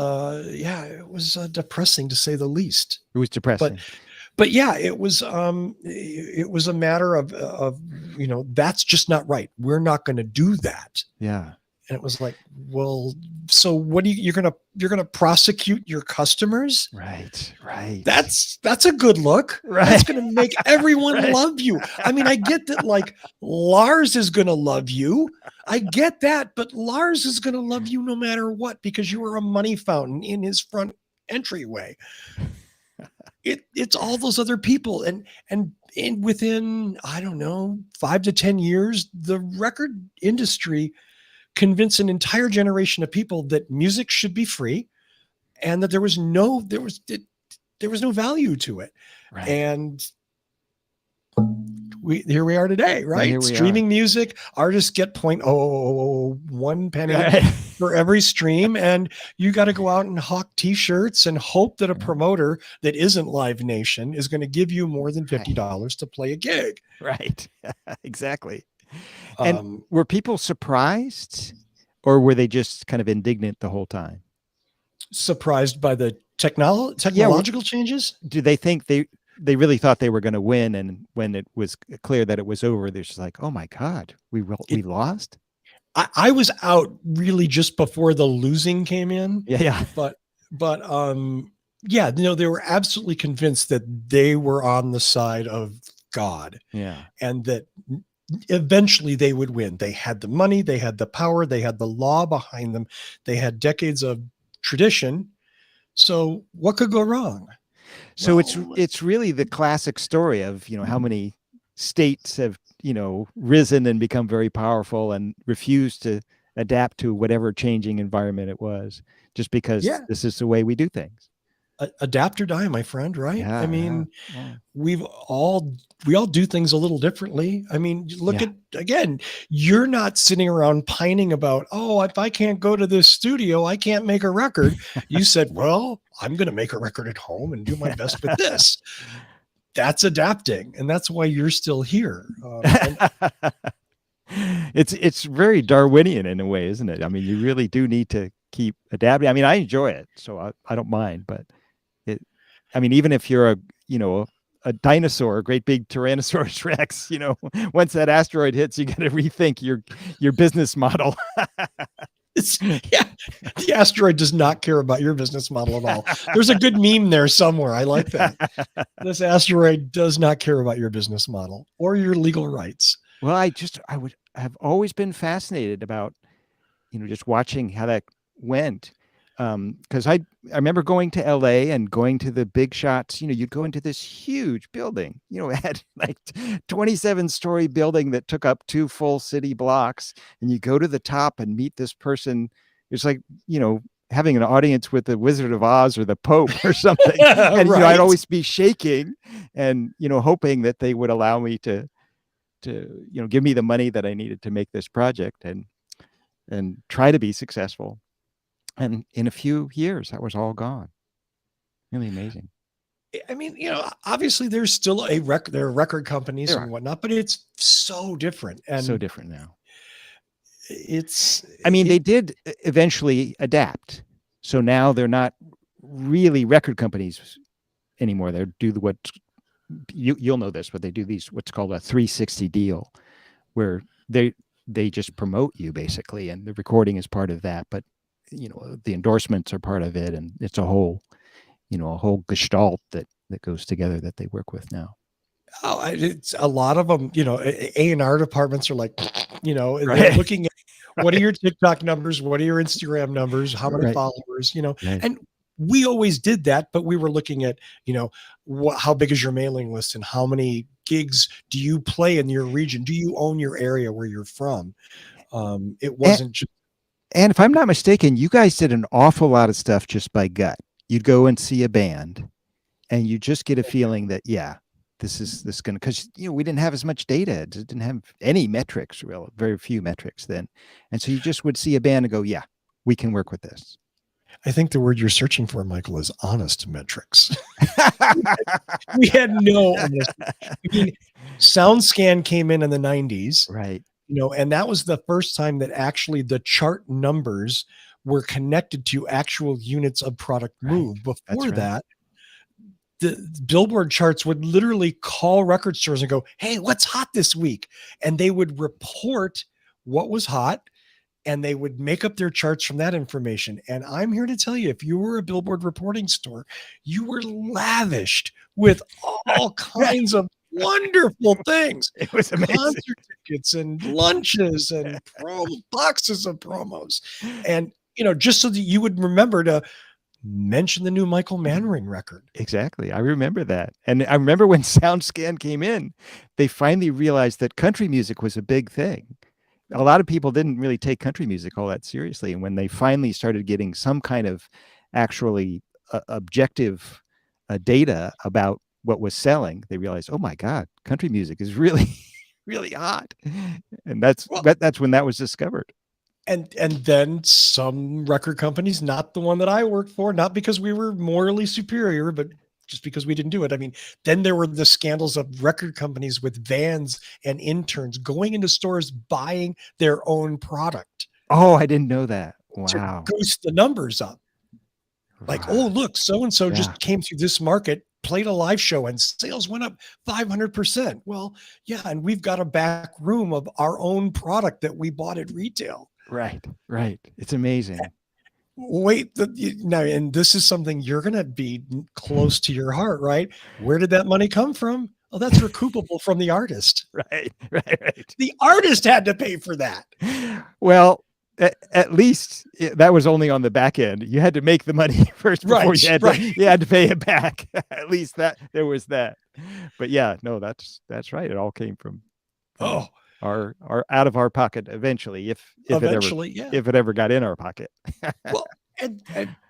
depressing, to say the least. It was depressing. But yeah, it was a matter of that's just not right. We're not going to do that. Yeah. And it was like, well, so what you're going to prosecute your customers? Right. That's a good look. Right. That's going to make everyone love you. I mean, I get that, like, Lars is going to love you. I get that, but Lars is going to love you no matter what, because you are a money fountain in his front entryway. It's all those other people, and within, I don't know, 5 to 10 years, the record industry convinced an entire generation of people that music should be free, and that there was no value to it. Right. And here we are today, right? Streaming music, artists get 0.001 penny for every stream, and you got to go out and hawk t-shirts and hope that a promoter that isn't Live Nation is going to give you more than $50 to play a gig. Right. Exactly. And were people surprised, or were they just kind of indignant the whole time? Surprised by the technological changes? Do they think they really thought they were going to win, and when it was clear that it was over, they're just like, oh my God, we lost? I was out really just before the losing came in. Yeah. But they were absolutely convinced that they were on the side of God. Yeah. And that eventually they would win. They had the money, they had the power, they had the law behind them. They had decades of tradition. So what could go wrong? So it's really the classic story of, how many states have, risen and become very powerful and refused to adapt to whatever changing environment it was, just because Yeah. this is the way we do things. Adapt or die, my friend, right? I Yeah. mean, we all do things a little differently. I mean, look Yeah. at, again, you're not sitting around pining about, oh, if I can't go to this studio, I can't make a record. You said, well, I'm going to make a record at home and do my best with this. That's adapting, and that's why you're still here. And It's very Darwinian in a way, isn't it? I mean, you really do need to keep adapting. I mean, I enjoy it, so I don't mind, but even if you're a dinosaur, a great big Tyrannosaurus Rex, once that asteroid hits, you got to rethink your business model. yeah, the asteroid does not care about your business model at all. There's a good meme there somewhere. I like that. This asteroid does not care about your business model or your legal rights. Well, I have always been fascinated about, just watching how that went. Because I remember going to LA and going to the big shots. You'd go into this huge building, it had like 27-story building that took up 2 full city blocks. And you go to the top and meet this person. It's like, having an audience with the Wizard of Oz or the Pope or something. And, Right. I'd always be shaking and, hoping that they would allow me to give me the money that I needed to make this project and try to be successful. And in a few years, that was all gone. Really amazing. I mean, obviously there's still there are record companies and whatnot, but it's so different. And so different now. They did eventually adapt. So now they're not really record companies anymore. They do what you'll know this, but they do what's called a 360 deal, where they just promote you basically, and the recording is part of that. But the endorsements are part of it, and it's a whole gestalt that goes together that they work with now. Oh, it's a lot of them. A&R departments are like, Right. they're looking at what are your TikTok numbers, what are your Instagram numbers, how many followers, Right. And we always did that, but we were looking at, how big is your mailing list and how many gigs do you play in your region? Do you own your area where you're from? It wasn't just. And if I'm not mistaken, you guys did an awful lot of stuff just by gut. You'd go and see a band and you just get a feeling that, this is going to, because, we didn't have as much data. It didn't have any metrics, very few metrics then. And so you just would see a band and go, yeah, we can work with this. I think the word you're searching for, Michael, is honest metrics. We had no honest. SoundScan came in the 90s. Right. And that was the first time that actually the chart numbers were connected to actual units of product moved. Before that, the Billboard charts would literally call record stores and go, hey, what's hot this week? And they would report what was hot, and they would make up their charts from that information. And I'm here to tell you, if you were a Billboard reporting store, you were lavished with all kinds of wonderful things. It was amazing. Concert tickets and lunches and boxes of promos. And, just so that you would remember to mention the new Michael Manring record. Exactly. I remember that. And I remember when SoundScan came in, they finally realized that country music was a big thing. A lot of people didn't really take country music all that seriously. And when they finally started getting some kind of actually objective data about what was selling, they realized, oh my God, country music is really, really hot. And that's when that was discovered. And then some record companies, not the one that I worked for, not because we were morally superior, but just because we didn't do it. Then there were the scandals of record companies with vans and interns going into stores buying their own product. Oh, I didn't know that. Wow. To boost the numbers up. Like, oh, look, so-and-so just came through this market, played a live show, and sales went up 500%. Well, yeah, and we've got a back room of our own product that we bought at retail. Right. It's amazing. Wait, now, and this is something you're going to be close to your heart, right? Where did that money come from? Oh, that's recoupable from the artist. Right. The artist had to pay for that. Well, at least that was only on the back end. You had to make the money first before Right, right. you had to pay it back. At least that there was that. But yeah, no, that's right. It all came from Oh, our out of our pocket eventually, eventually, yeah. if it ever got in our pocket. Well, and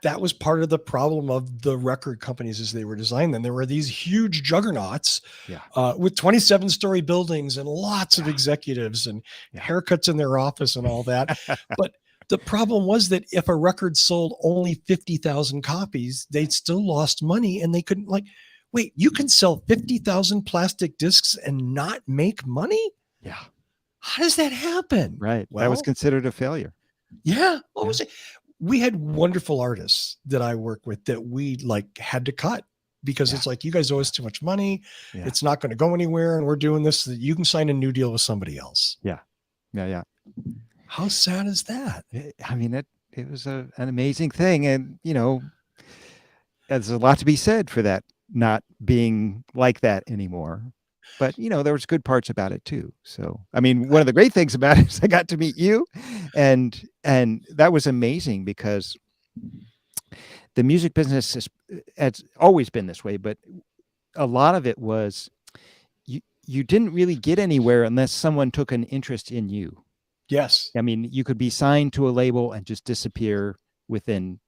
that was part of the problem of the record companies as they were designed. Then there were these huge juggernauts Yeah. with 27-story buildings and lots of executives and haircuts in their office and all that. But the problem was that if a record sold only 50,000 copies, they'd still lost money and they couldn't wait, you can sell 50,000 plastic discs and not make money? Yeah. How does that happen? Right. Well, that was considered a failure. Yeah. What was it? We had wonderful artists that I work with that we had to cut because it's like, you guys owe us too much money. Yeah. It's not going to go anywhere. And we're doing this so that you can sign a new deal with somebody else. Yeah. Yeah. Yeah. How sad is that? I mean, it was an amazing thing. And, there's a lot to be said for that not being like that anymore. But, there was good parts about it too. So, I mean, one of the great things about it is I got to meet you, and that was amazing because the music business has always been this way, but a lot of it was you didn't really get anywhere unless someone took an interest in you. Yes. I mean, you could be signed to a label and just disappear within,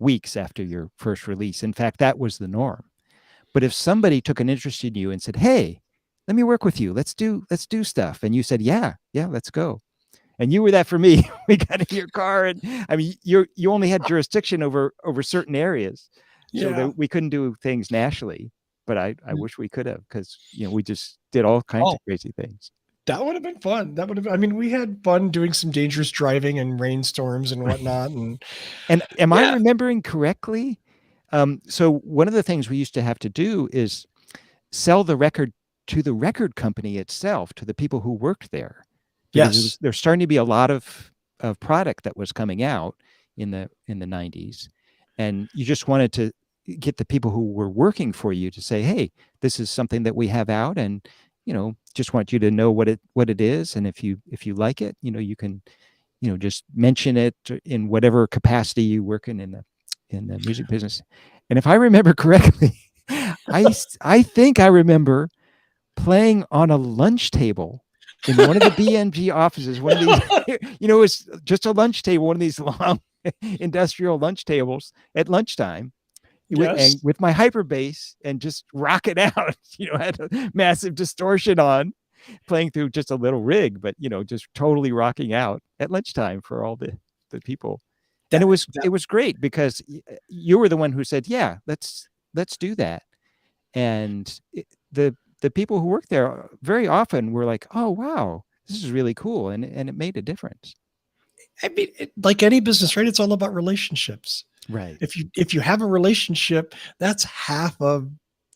weeks after your first release. In fact, that was the norm. But if somebody took an interest in you and said, "Hey, let me work with you. Let's do stuff." And you said, yeah, let's go. And you were that for me. We got in your car, and I mean, you only had jurisdiction over certain areas, so that we couldn't do things nationally. But I wish we could have, because we just did all kinds of crazy things. That would have been fun. I mean, we had fun doing some dangerous driving and rainstorms and whatnot. And am I remembering correctly? So one of the things we used to have to do is sell the record to the record company itself, to the people who worked there. Because there's starting to be a lot of product that was coming out in the 90s. And you just wanted to get the people who were working for you to say, "Hey, this is something that we have out, and just want you to know what it is. And if you like it, you can, just mention it in whatever capacity you work in the music business." And if I remember correctly, I think I remember playing on a lunch table in one of the BMG offices. One of these, it was just a lunch table, one of these long industrial lunch tables at lunchtime. With my hyper bass and just rock it out. Had a massive distortion on, playing through just a little rig, but just totally rocking out at lunchtime for all the people. And it was great because you were the one who said, "Yeah, let's do that." And the people who work there very often were like, "Oh, wow, this is really cool," and it made a difference. I mean, like any business, right? It's all about relationships. Right. If you have a relationship, that's half of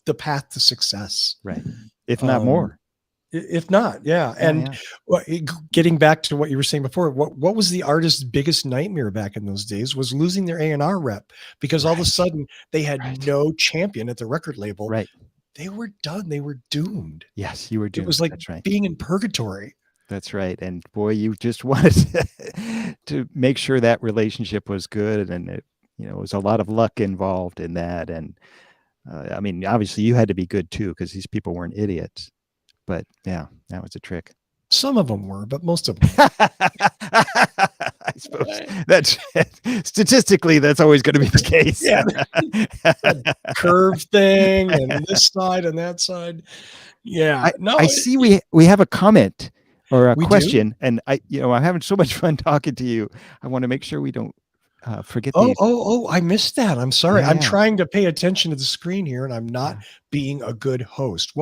the path to success. Right. If not more. If not, yeah. And getting back to what you were saying before, what was the artist's biggest nightmare back in those days was losing their A&R rep, because all of a sudden they had no champion at the record label. Right. They were done. They were doomed. Yes, you were doomed. It was like being in purgatory. That's right. And boy, you just wanted to make sure that relationship was good. And it was a lot of luck involved in that. And I mean, obviously you had to be good too, because these people weren't idiots. But yeah, that was a trick. Some of them were, but most of them. I suppose that's statistically, that's always going to be the case. Yeah. Curve thing and this side and that side. Yeah. I see we have a comment or a question, do? and I'm having so much fun talking to you. I want to make sure we don't forget these. I missed that. I'm sorry. Yeah. I'm trying to pay attention to the screen here, and I'm not being a good host.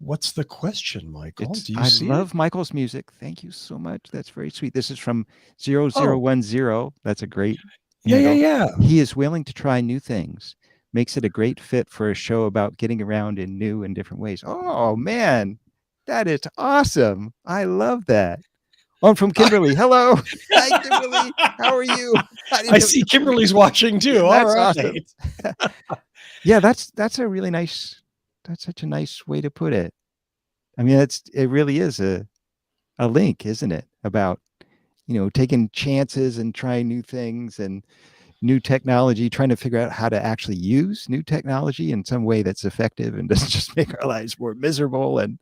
What's the question, Michael? Do you see? I love Michael's music. Thank you so much. That's very sweet. This is from 0010. That's a great handle. Yeah. He is willing to try new things. Makes it a great fit for a show about getting around in new and different ways. Oh, man. That is awesome. I love that. I'm from Kimberly. Hello. Hi, Kimberly. How are you? I see Kimberly's watching too. All right. Awesome. Yeah, that's a really nice. That's such a nice way to put it. I mean, it really is a link, isn't it? About taking chances and trying new things and new technology, trying to figure out how to actually use new technology in some way that's effective and doesn't just make our lives more miserable and,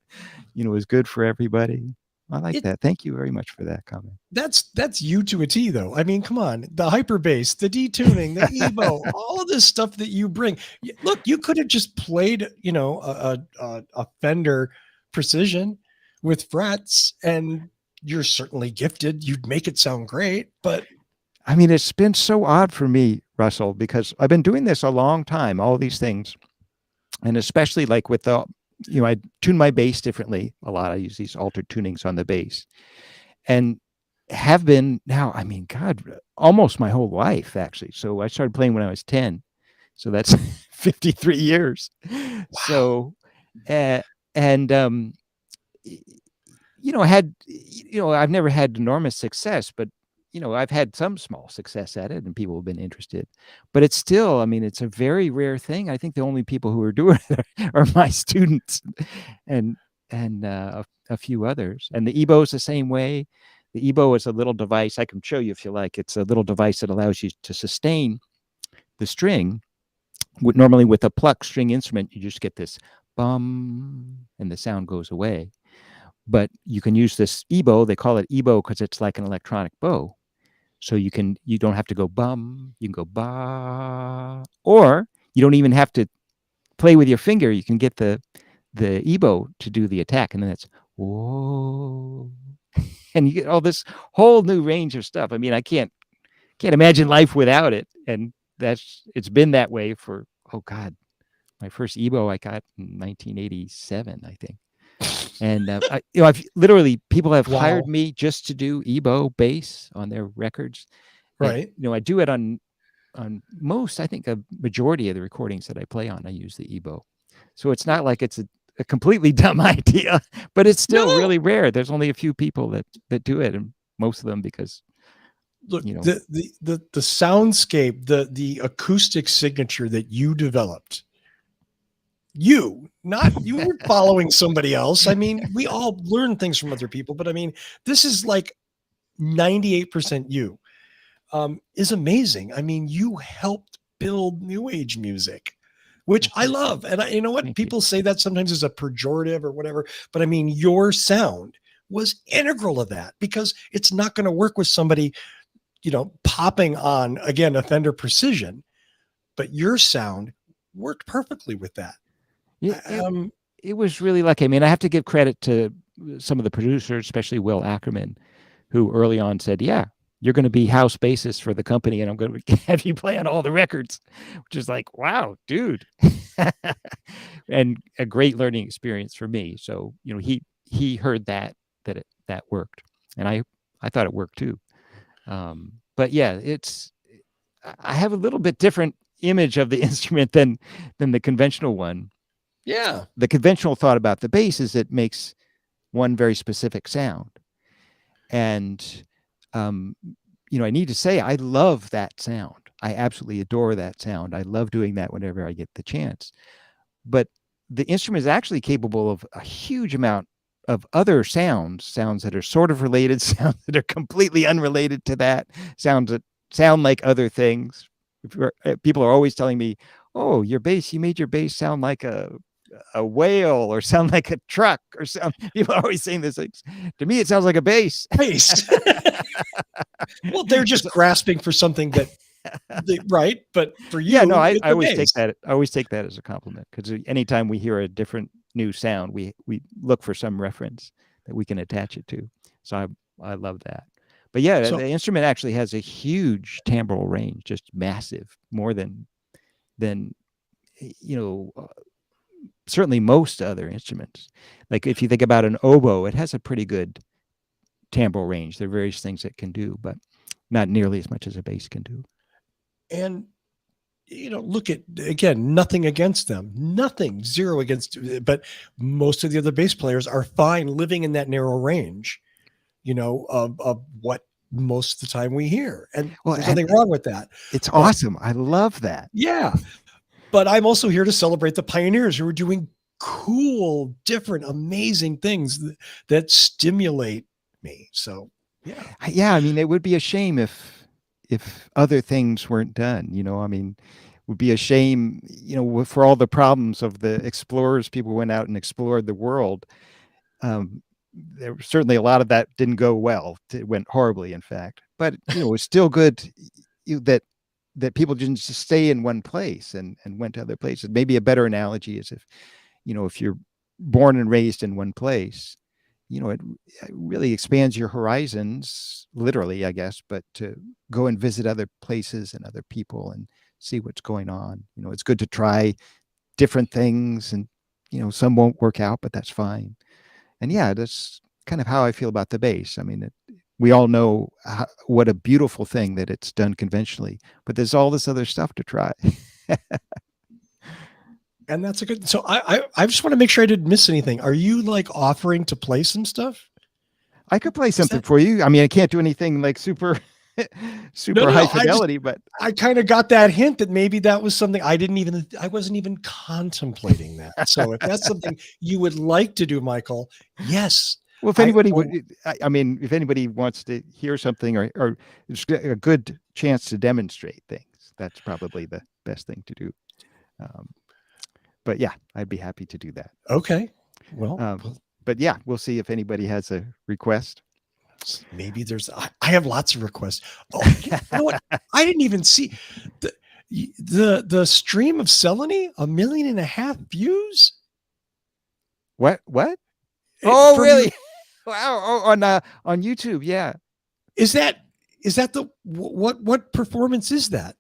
is good for everybody. I like It that. Thank you very much for that comment. that's you to a T though. I mean, come on, the hyperbase, the detuning, the Evo, all of this stuff that you bring. Look, you could have just played, a Fender Precision with frets, and you're certainly gifted. You'd make it sound great, but I mean, it's been so odd for me, Russell, because I've been doing this a long time, all these things. And especially like with I tune my bass differently a lot. I use these altered tunings on the bass and have been now, I mean, God, almost my whole life, actually. So I started playing when I was 10. So that's 53 years. wow. So, uh, and, I had, I've never had enormous success, but, I've had some small success at it and people have been interested. But it's still, I mean, it's a very rare thing. I think the only people who are doing it are my students and a few others. And the EBO is the same way. The EBO is a little device. I can show you if you like. It's a little device that allows you to sustain the string. Normally with a plucked string instrument, you just get this bum and the sound goes away. But you can use this EBO. They call it EBO because it's like an electronic bow. So you don't have to go bum, you can go ba, or you don't even have to play with your finger. You can get the EBO to do the attack, and then it's whoa, and you get all this whole new range of stuff. I mean, I can't imagine life without it, and it's been that way for, oh God, my first EBO I got in 1987, I think. And I've literally, people have hired Wow. me just to do EBO bass on their records, and Right. I do it on most, I think a majority of the recordings that I play on, I use the EBO. So it's not like it's a completely dumb idea, but it's No, still really rare. There's only a few people that do it, and most of them because look, the soundscape, the acoustic signature that you developed, you weren't following somebody else. I mean, we all learn things from other people, but I mean, this is like 98% you. Is amazing. I mean, you helped build new age music, which well, I love. And you know what? thank you. People say that sometimes as a pejorative or whatever, but I mean, your sound was integral to that, because it's not going to work with somebody, popping on, again, a Fender Precision, but your sound worked perfectly with that. It, it Um, it was really lucky. I mean, I have to give credit to some of the producers, especially Will Ackerman, who early on said, "Yeah, you're going to be house bassist for the company, and I'm going to have you play on all the records," which is like, wow, dude, and a great learning experience for me. So he heard that worked, and I thought it worked too. But yeah, I have a little bit different image of the instrument than the conventional one. yeah. The conventional thought about the bass is it makes one very specific sound. And, um, I need to say, I love that sound. I absolutely adore that sound. I love doing that whenever I get the chance. But the instrument is actually capable of a huge amount of other sounds that are sort of related, sounds that are completely unrelated to that, sounds that sound like other things. People are always telling me, "Oh, you made your bass sound like a whale or sound like a truck or something." People are always saying this. Like, to me, it sounds like a bass. Bass. Well, they're just grasping for something that right. But for Yeah, no, you, it's I a always take bass. that. I always take that as a compliment because anytime we hear a different new sound, we look for some reference that we can attach it to. So I love that. But yeah, So the instrument actually has a huge timbral range, just massive, more than you know certainly most other instruments. Like if you think about an oboe, it has a pretty good timbral range. There are various things it can do, but not nearly as much as a bass can do. and look at, again, nothing against them, nothing, zero against, but most of the other bass players are fine living in that narrow range, of what most of the time we hear. And Well, there's nothing wrong with that. it's But awesome. I love that. yeah, but I'm also here to celebrate the pioneers who are doing cool, different, amazing things that stimulate me. So Yeah. Yeah, I mean, it would be a shame if other things weren't done. I mean, it would be a shame, for all the problems of the explorers, people went out and explored the world. There was certainly a lot of that didn't go well. It went horribly, in fact. But it was still good that people didn't just stay in one place and went to other places. Maybe a better analogy is if you're born and raised in one place, it really expands your horizons, literally, I guess, but to go and visit other places and other people and see what's going on. It's good to try different things, and some won't work out, but that's fine. And yeah, that's kind of how I feel about the bass. I mean, we all know what a beautiful thing that it's done conventionally, but there's all this other stuff to try. And that's a good. So I just want to make sure I didn't miss anything. Are you like offering to play some stuff? I could play Is something that for you. I mean, I can't do anything like super no, super no, high no. fidelity, but I kind of got that hint that maybe that was something I wasn't even contemplating that. So if that's something you would like to do, Michael, yes, well, if I anybody would, oh, I mean, if anybody wants to hear something, or it's a good chance to demonstrate things, that's probably the best thing to do. Um, but yeah, I'd be happy to do that. okay. Well, Um, but yeah, we'll see if anybody has a request. maybe I have lots of requests. Oh, you know what? I didn't even see the the stream of Selene, 1.5 million views. What? What? It, Oh, from your really? Wow. Oh, on YouTube. Yeah. is that is that the what performance is that?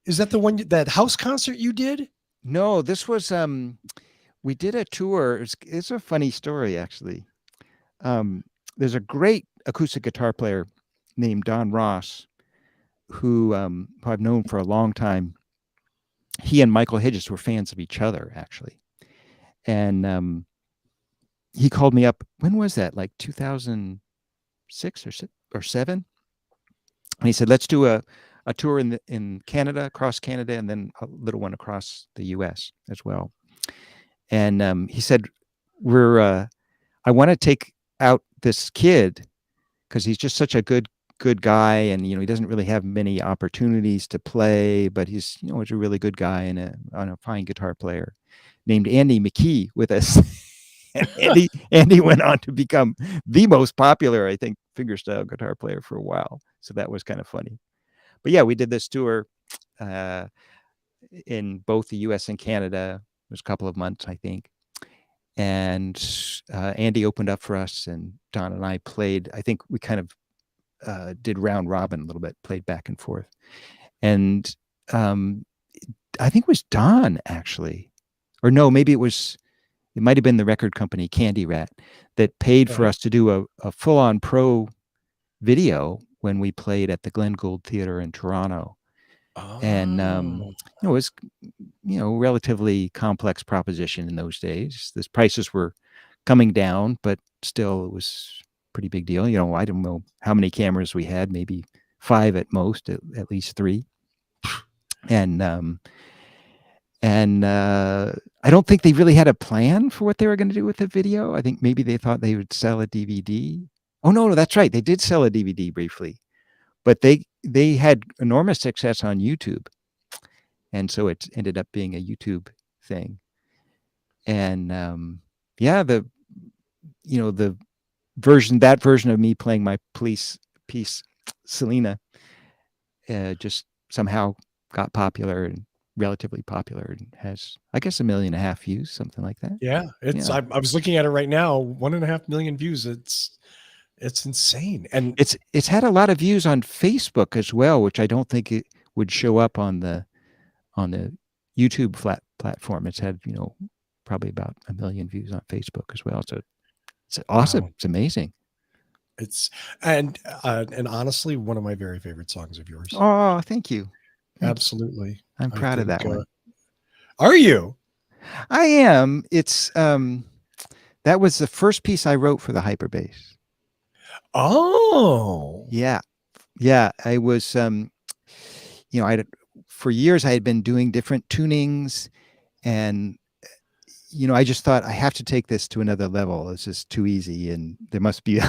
Is that the one that house concert you did? No, this was we did a tour. It's a funny story, actually. Um, there's a great acoustic guitar player named Don Ross who I've known for a long time. He and Michael Hedges were fans of each other, actually, and he called me up. When was that? Like 2006 or seven? And he said, "Let's do a tour in Canada, across Canada, and then a little one across the U.S. as well." And he said, I want to take out this kid because he's just such a good guy, and he doesn't really have many opportunities to play, but he's a really good guy and a fine guitar player named Andy McKee with us. And Andy went on to become the most popular, I think, fingerstyle guitar player for a while. So that was kind of funny. But yeah, we did this tour uh, in both the U.S. and Canada. It was a couple of months, I think. And Andy opened up for us, and Don and I played. I think we kind of did round robin a little bit, played back and forth. And I think it was Don, actually, or no, maybe it might have been the record company Candy Rat that paid for Okay. us to do a full-on pro video when we played at the Glen Gould Theater in Toronto. And Oh, it was relatively complex proposition in those days. The prices were coming down, but still it was a pretty big deal. I don't know how many cameras we had, maybe 5 at most, at least 3. And I don't think they really had a plan for what they were going to do with the video. I think maybe they thought they would sell a DVD. Oh no, that's right. They did sell a DVD briefly, but they had enormous success on YouTube, and so it ended up being a YouTube thing. And yeah, the version of me playing my police piece, Selena, just somehow got popular and relatively popular, and has, I guess, 1.5 million views, something like that. yeah. It's Yeah, I was looking at it right now. 1.5 million views. It's insane. And it's had a lot of views on Facebook as well, which I don't think it would show up on the YouTube platform. It's had probably about 1 million views on Facebook as well. So it's awesome. wow, It's amazing. it's and honestly, one of my very favorite songs of yours. Oh, thank you. Thank you. Absolutely. I'm I proud of think. that one. Are you? I am. It's that was the first piece I wrote for the hyperbass. Oh, Yeah. Yeah, I was I for years I had been doing different tunings, and I just thought I have to take this to another level. It's just too easy, and there must be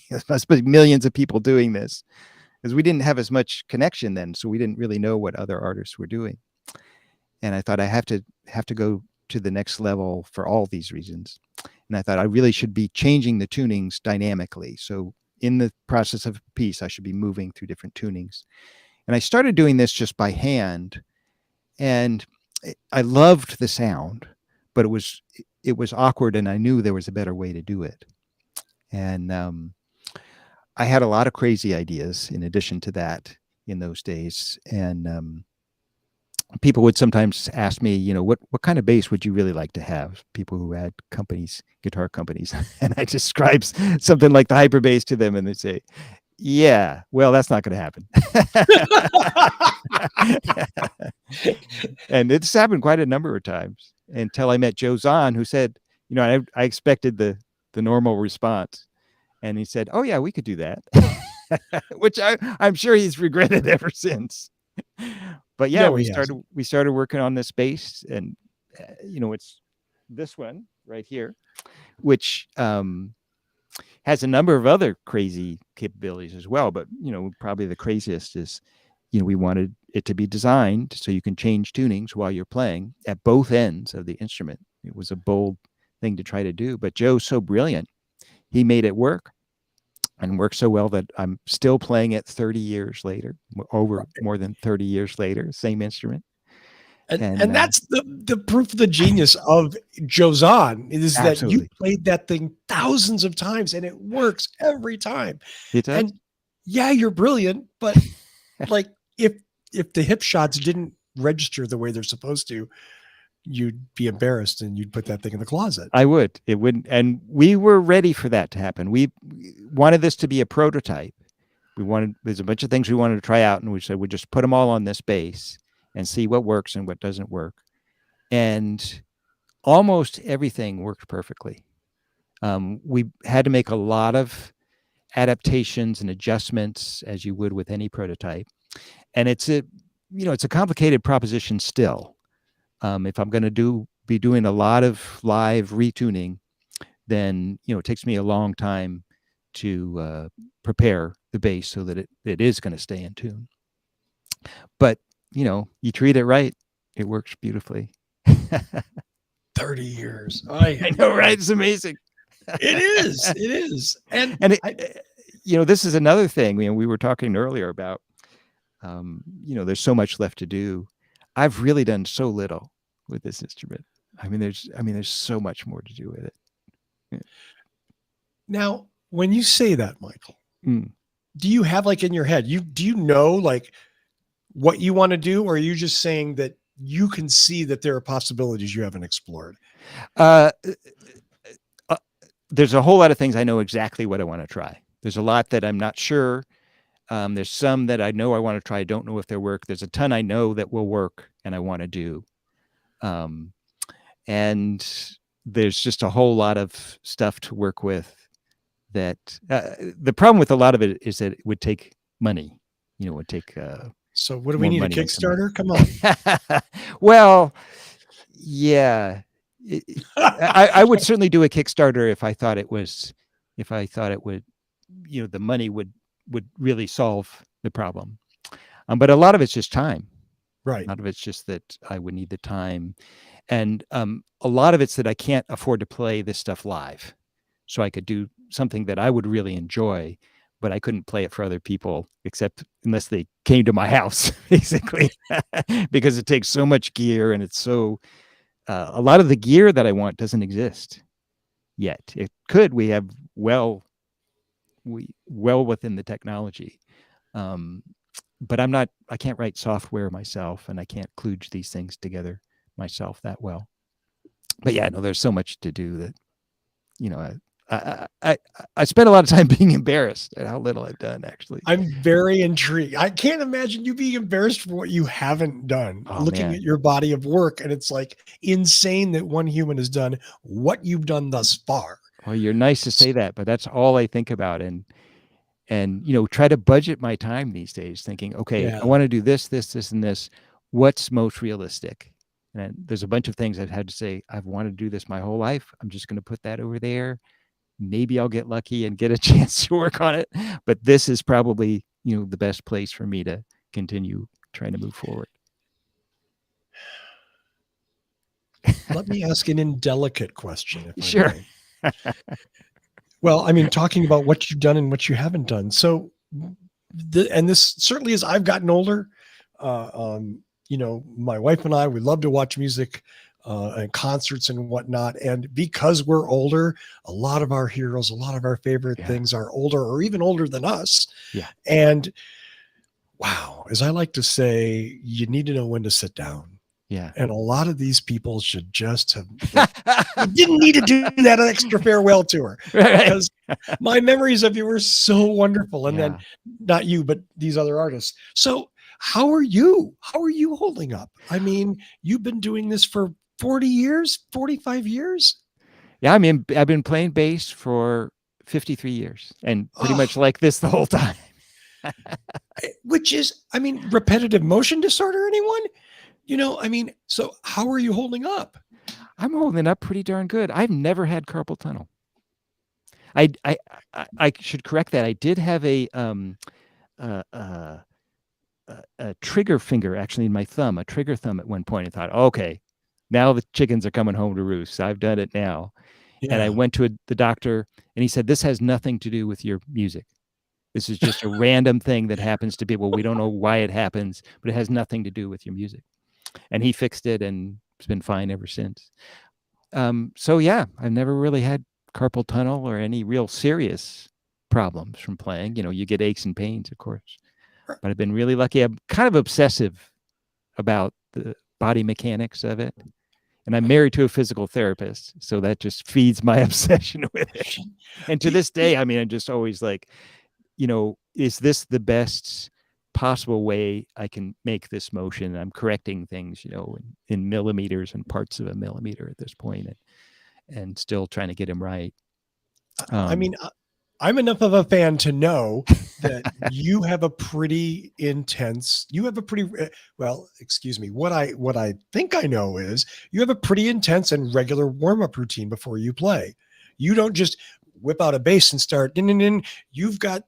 There must be millions of people doing this, because we didn't have as much connection then, so we didn't really know what other artists were doing. And I thought I have to go to the next level for all these reasons. And I thought I really should be changing the tunings dynamically. So in the process of a piece, I should be moving through different tunings. And I started doing this just by hand, and I loved the sound, but it was awkward, and I knew there was a better way to do it. And I had a lot of crazy ideas in addition to that in those days. And people would sometimes ask me, what kind of bass would you really like to have? People who had companies, guitar companies, and I describe something like the hyper bass to them, and they say, "Yeah, well, that's not going to happen." And it's happened quite a number of times until I met Joe Zahn, who said, I expected the normal response, and he said, "Oh yeah, we could do that," which I'm sure he's regretted ever since. But yeah, No, we he has. started working on this bass, and it's this one right here, which has a number of other crazy capabilities as well. But probably the craziest is, we wanted it to be designed so you can change tunings while you're playing at both ends of the instrument. It was a bold thing to try to do, but Joe's so brilliant, he made it work. And works so well that I'm still playing it 30 years later, over more than 30 years later, same instrument. And that's the proof of the genius of Jozan is that you Absolutely. played that thing thousands of times and it works every time. It does. And yeah, you're brilliant, but like if the hip shots didn't register the way they're supposed to, you'd be embarrassed and you'd put that thing in the closet. I would. It wouldn't. And we were ready for that to happen. We wanted this to be a prototype. There's a bunch of things we wanted to try out, and we said we'd just put them all on this bass and see what works and what doesn't work. And almost everything worked perfectly. We had to make a lot of adaptations and adjustments, as you would with any prototype. And it's a complicated proposition still. If I'm going to be doing a lot of live retuning, then it takes me a long time to prepare the bass so that it is going to stay in tune. But you treat it right, it works beautifully. 30 years. I know, right? It's amazing. It is. It is. And this is another thing. We were talking earlier about, there's so much left to do. I've really done so little with this instrument. There's so much more to do with it. Yeah. Now, when you say that, Michael, Mm. do you have like in your head, do you know like what you want to do, or are you just saying that you can see that there are possibilities you haven't explored? There's a whole lot of things I know exactly what I want to try. There's a lot that I'm not sure. There's some that I know I want to try. I don't know if they work. There's a ton I know that will work and I want to do. And there's just a whole lot of stuff to work with that the problem with a lot of it is that it would take money, it would take, so what do we need? A Kickstarter? Come on. Well, yeah, I would certainly do a Kickstarter if I thought it would, the money would really solve the problem. But a lot of it's just time. Right. A lot of it's just that I would need the time. And a lot of it's that I can't afford to play this stuff live. So I could do something that I would really enjoy, but I couldn't play it for other people except unless they came to my house, basically, because it takes so much gear, and it's so, a lot of the gear that I want doesn't exist yet. It could. We have well within the technology. But I can't write software myself, and I can't kludge these things together myself that well. But yeah, no, there's so much to do that, I spent a lot of time being embarrassed at how little I've done, actually. I'm very intrigued. I can't imagine you being embarrassed for what you haven't done, looking at your body of work. And it's like insane that one human has done what you've done thus far. Well, you're nice to say that, but that's all I think about. And try to budget my time these days, thinking, okay, I want to do this, and this. What's most realistic? And there's a bunch of things I've had to say, I've wanted to do this my whole life. I'm just going to put that over there. maybe I'll get lucky and get a chance to work on it. But this is probably, the best place for me to continue trying to move forward. Let me ask an indelicate question, if I Sure. may. Well, I mean, talking about what you've done and what you haven't done. So, and this certainly as I've gotten older, my wife and I, we love to watch music and concerts and whatnot. And because we're older, a lot of our heroes, a lot of our favorite things are older or even older than us. Yeah. And wow, as I like to say, you need to know when to sit down. Yeah. And a lot of these people should just have, you didn't need to do that extra farewell tour, because my memories of you were so wonderful. And then not you, but these other artists. So how are you? How are you holding up? I mean, you've been doing this for 40 years, 45 years. Yeah. I mean, I've been playing bass for 53 years and pretty much like this the whole time. Which is, I mean, repetitive motion disorder, anyone? So how are you holding up? I'm holding up pretty darn good. I've never had carpal tunnel. I should correct that. I did have a trigger finger actually in my thumb, a trigger thumb at one point. I thought, okay, now the chickens are coming home to roost. I've done it now. Yeah. And I went to the doctor and he said, this has nothing to do with your music. This is just a random thing that happens to people. We don't know why it happens, but it has nothing to do with your music. And he fixed it and it's been fine ever since. So yeah, I've never really had carpal tunnel or any real serious problems from playing. You get aches and pains, of course, but I've been really lucky. I'm kind of obsessive about the body mechanics of it. And I'm married to a physical therapist, so that just feeds my obsession with it. And to this day, I mean, I'm just always like, is this the best possible way I can make this motion? I'm correcting things, in millimeters and parts of a millimeter at this point, and still trying to get him right. I mean, I'm enough of a fan to know that you have a pretty well, excuse me. What I think I know is you have a pretty intense and regular warm-up routine before you play. You don't just whip out a bass and start. You've got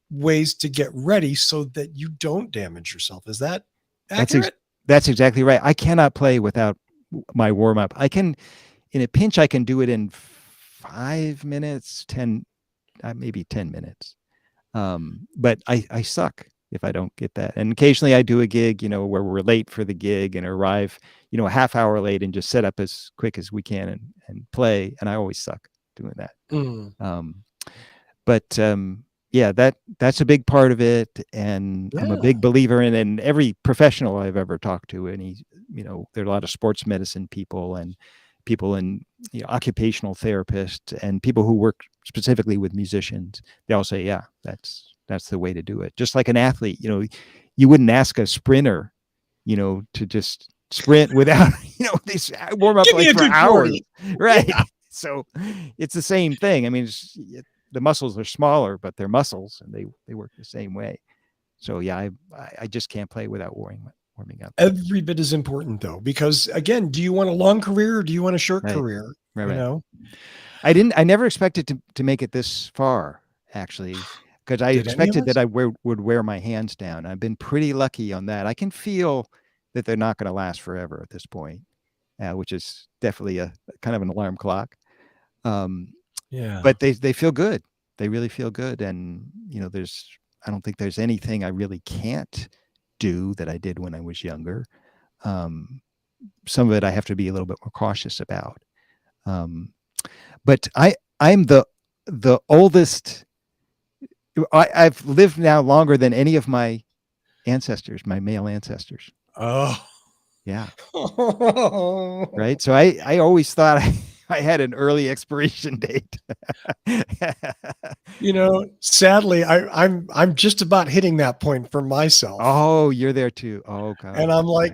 ways to get ready so that you don't damage yourself. Is that accurate? That's exactly right. I cannot play without my warm-up. I can, in a pinch, I can do it in 5 minutes, 10, maybe 10 minutes. But I suck if I don't get that. And occasionally I do a gig, where we're late for the gig and arrive, a half hour late and just set up as quick as we can and play. And I always suck doing that. Yeah, that's a big part of it. And I'm a big believer in, and every professional I've ever talked to, and there are a lot of sports medicine people and people in occupational therapists and people who work specifically with musicians. They all say, yeah, that's the way to do it. Just like an athlete, you wouldn't ask a sprinter, to just sprint without, these warm up like for hours. Right. Yeah. So it's the same thing. I mean, the muscles are smaller, but they're muscles and they work the same way. So yeah, I just can't play without warming up. Every bit as important though, because again, do you want a long career or do you want a short career? Right. I never expected to make it this far, actually, because I expected that I would wear my hands down. I've been pretty lucky on that. I can feel that they're not going to last forever at this point, which is definitely a kind of an alarm clock. But they feel good. They really feel good. And, I don't think there's anything I really can't do that I did when I was younger. Some of it I have to be a little bit more cautious about. But I'm the oldest. I've lived now longer than any of my ancestors, my male ancestors. Oh, yeah. Right. So I always thought I had an early expiration date. Sadly, I'm just about hitting that point for myself. Oh, you're there too. Oh God. And I'm like,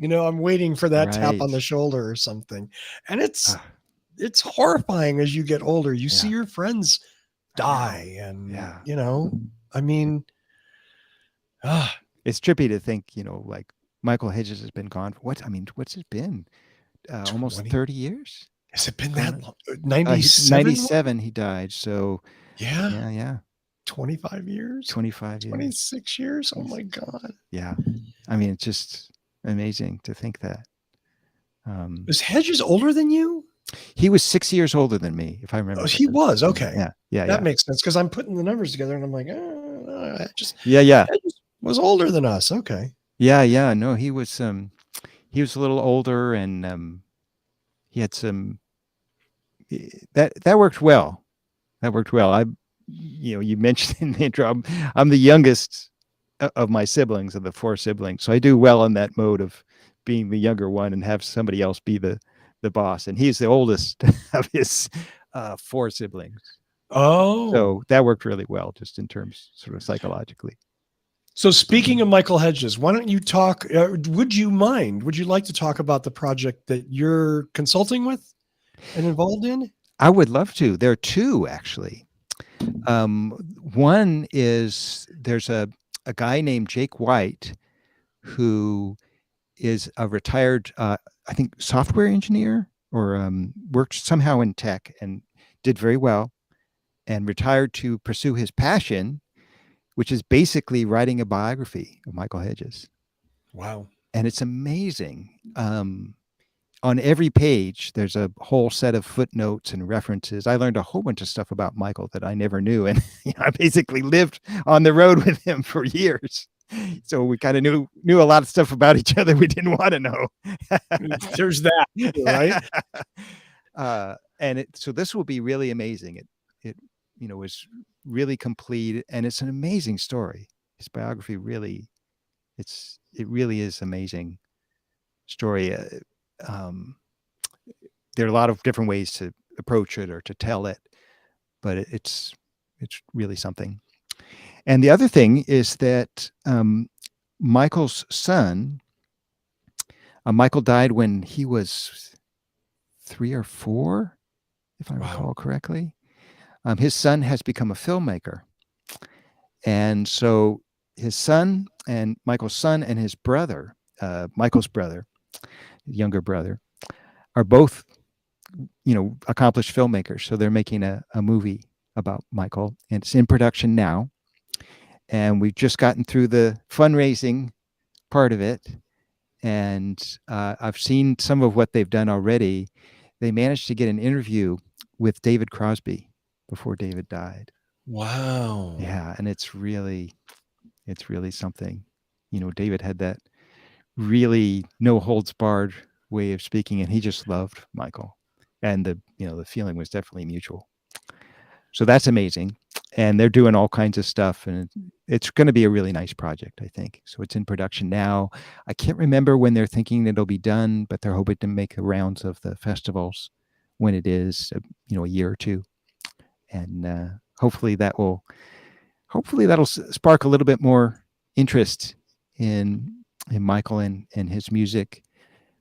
I'm waiting for that tap on the shoulder or something. And it's horrifying as you get older. You see your friends die and, I mean, it's trippy to think, like Michael Hedges has been gone for what's it been? Almost 30 years. Has it been going that on. long? 97? 97 he died. So Yeah. yeah, 25 years, 25 years. 26 years. Oh He's- my God. Yeah. I mean, it's just amazing to think that. Was Hedges older than you? He was 6 years older than me, if I Oh, remember he correctly. was. Okay. Yeah, yeah, That yeah, makes sense because I'm putting the numbers together and I'm like, yeah, yeah, Hedges was older than us. Okay. yeah, yeah. No, he was a little older, and he had some that worked well. That worked well. You mentioned in the intro, I'm the youngest of my siblings, of the four siblings, so I do well in that mode of being the younger one and have somebody else be the boss. And he's the oldest of his four siblings, Oh. so that worked really well, just in terms sort of psychologically. So speaking of Michael Hedges, why don't you talk? Would you mind? Would you like to talk about the project that you're consulting with and involved in? I would love to. There are two, actually. One is there's a guy named Jake White who is a retired, I think, software engineer, or worked somehow in tech and did very well, and retired to pursue his passion, which is basically writing a biography of Michael Hedges. Wow. And it's amazing. On every page, there's a whole set of footnotes and references. I learned a whole bunch of stuff about Michael that I never knew. And I basically lived on the road with him for years. So we kind of knew a lot of stuff about each other we didn't want to know. There's that, right? So this will be really amazing. It was really complete, and it's an amazing story. His biography it really is amazing story. There are a lot of different ways to approach it or to tell it, but it's really something. And the other thing is that Michael's son, Michael died when he was 3 or 4, if I recall correctly. His son has become a filmmaker. And so his son and Michael's son and his brother, Michael's brother, younger brother, are both, accomplished filmmakers. So they're making a movie about Michael, and it's in production now. And we've just gotten through the fundraising part of it. And I've seen some of what they've done already. They managed to get an interview with David Crosby before David died. Wow. Yeah. And it's really something. David had that really no holds barred way of speaking, and he just loved Michael. And the feeling was definitely mutual. So that's amazing. And they're doing all kinds of stuff, and it's going to be a really nice project, I think. So it's in production now. I can't remember when they're thinking it'll be done, but they're hoping to make the rounds of the festivals when it is, a year or two. And hopefully that'll spark a little bit more interest in Michael and his music,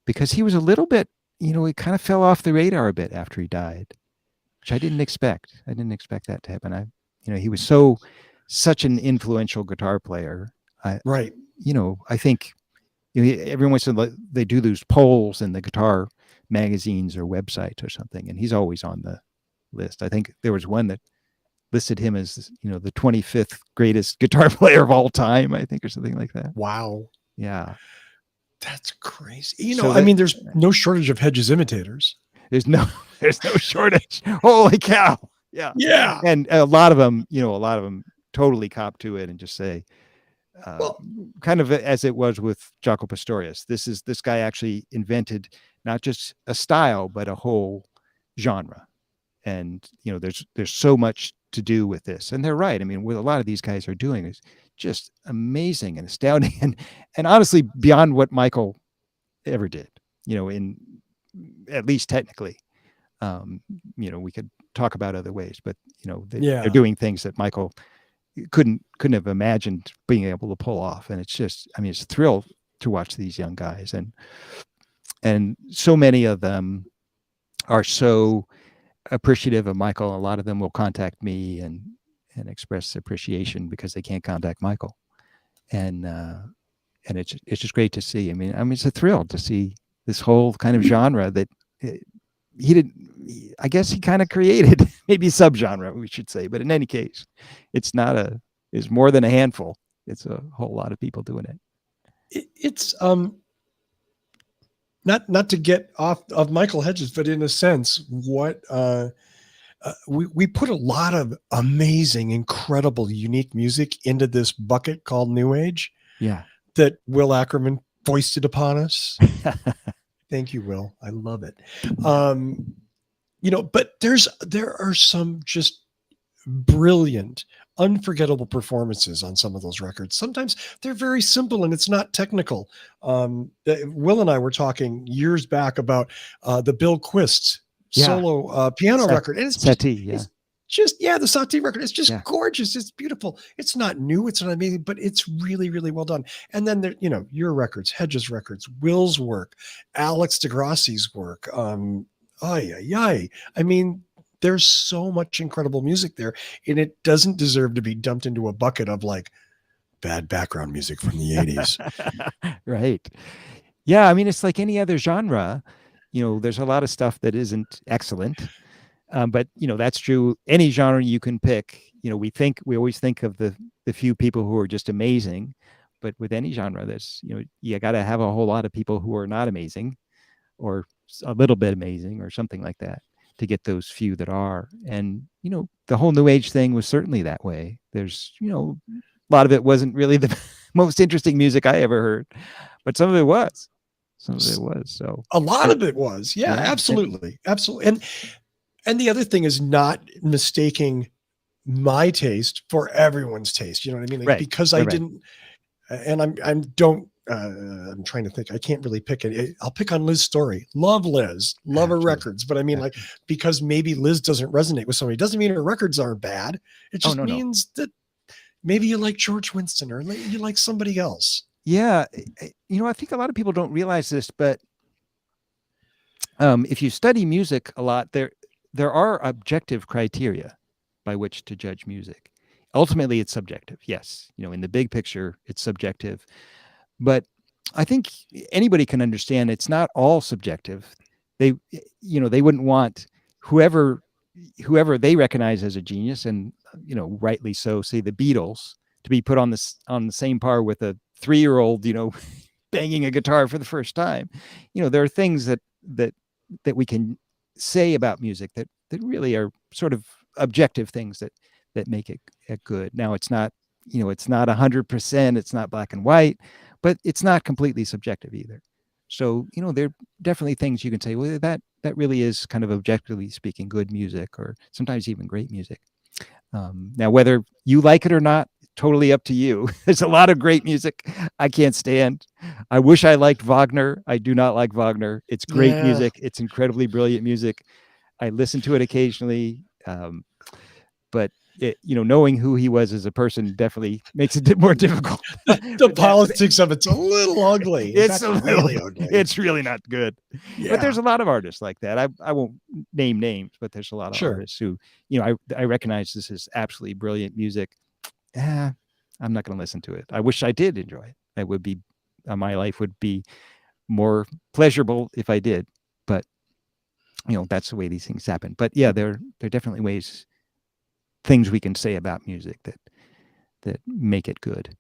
because he was a little bit, he kind of fell off the radar a bit after he died, which I didn't expect. I didn't expect that to happen. He was such an influential guitar player. Right. I think every once in a while they do those polls in the guitar magazines or websites or something, and he's always on the list. I think there was one that listed him as, the 25th greatest guitar player of all time, I think, or something like that. Wow. Yeah. That's crazy. So there's no shortage of Hedges imitators. There's no shortage. Holy cow. Yeah. Yeah. And a lot of them totally cop to it and just say, kind of as it was with Jaco Pastorius. This guy actually invented not just a style, but a whole genre. And, there's so much to do with this. And they're right. I mean, what a lot of these guys are doing is just amazing and astounding, and honestly beyond what Michael ever did, in at least technically. We could talk about other ways, but they're doing things that Michael couldn't have imagined being able to pull off. And it's just, it's a thrill to watch these young guys, and so many of them are so appreciative of Michael. A lot of them will contact me and express appreciation because they can't contact Michael. And it's just great to see. It's a thrill to see this whole kind of genre that he didn't. I guess he kind of created maybe subgenre, we should say. But in any case, it's not a. It's more than a handful. It's a whole lot of people doing it. It's not to get off of Michael Hedges, but in a sense, what we put a lot of amazing, incredible, unique music into this bucket called New Age Yeah. that Will Ackerman foisted upon us. Thank you, Will. I love it. But there are some just brilliant, unforgettable performances on some of those records. Sometimes they're very simple and it's not technical. Will and I were talking years back about the Bill Quist solo piano record, and it's just the Satie record. It's just gorgeous. It's beautiful. It's not new. It's not amazing, but it's really, really well done. And then there, your records, Hedges records, Will's work, Alex DeGrassi's work. I mean, there's so much incredible music there, and it doesn't deserve to be dumped into a bucket of like bad background music from the 80s. Right. Yeah. I mean, it's like any other genre. There's a lot of stuff that isn't excellent. But that's true. Any genre you can pick. We always think of the few people who are just amazing, but with any genre, there's you got to have a whole lot of people who are not amazing, or a little bit amazing, or something like that, to get those few that are. And the whole New Age thing was certainly that way. There's a lot of it wasn't really the most interesting music I ever heard, but some of it was. So a lot of it was. Yeah. Absolutely. And the other thing is not mistaking my taste for everyone's taste. You know what I mean? Like, because I didn't, and I'm trying to think. I can't really pick it. I'll pick on Liz's story. Love Liz, love her records. But I mean, like, because maybe Liz doesn't resonate with somebody, doesn't mean her records aren't bad. It just means that maybe you like George Winston or you like somebody else. Yeah. I think a lot of people don't realize this, but if you study music a lot, there are objective criteria by which to judge music. Ultimately, it's subjective. Yes. In the big picture, it's subjective. But I think anybody can understand it's not all subjective. They wouldn't want whoever they recognize as a genius, and rightly so, say the Beatles, to be put on the same par with a 3-year-old, banging a guitar for the first time. There are things that we can say about music that really are sort of objective things that make it good. Now, it's not 100%, it's not black and white, but it's not completely subjective either. So, there are definitely things you can say, well, that really is kind of objectively speaking good music, or sometimes even great music. Now, whether you like it or not, totally up to you. There's a lot of great music I can't stand. I wish I liked Wagner. I do not like Wagner. It's great music. It's incredibly brilliant music. I listen to it occasionally. But knowing who he was as a person definitely makes it more difficult. The politics of it's a little ugly. It's really ugly. It's really not good. Yeah. But there's a lot of artists like that. I won't name names, but there's a lot of artists who, I recognize this is absolutely brilliant music. I'm not going to listen to it. I wish I did enjoy it. It would be, my life would be more pleasurable if I did. But that's the way these things happen. But yeah, there are definitely things we can say about music that make it good.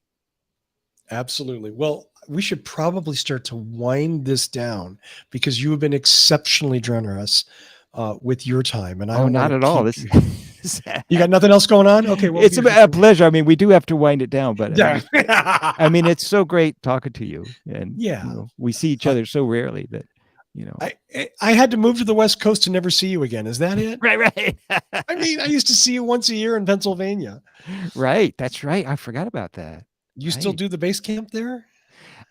Absolutely. Well, we should probably start to wind this down, because you have been exceptionally generous with your time, and I don't not at all. This you got nothing else going on? Okay, well, it's a pleasure. I mean, we do have to wind it down, but yeah. I mean, it's so great talking to you, and we see each other so rarely that I had to move to the West Coast to never see you again. Is that it? Right. I mean, I used to see you once a year in Pennsylvania. Right. That's right. I forgot about that. You still do the base camp there?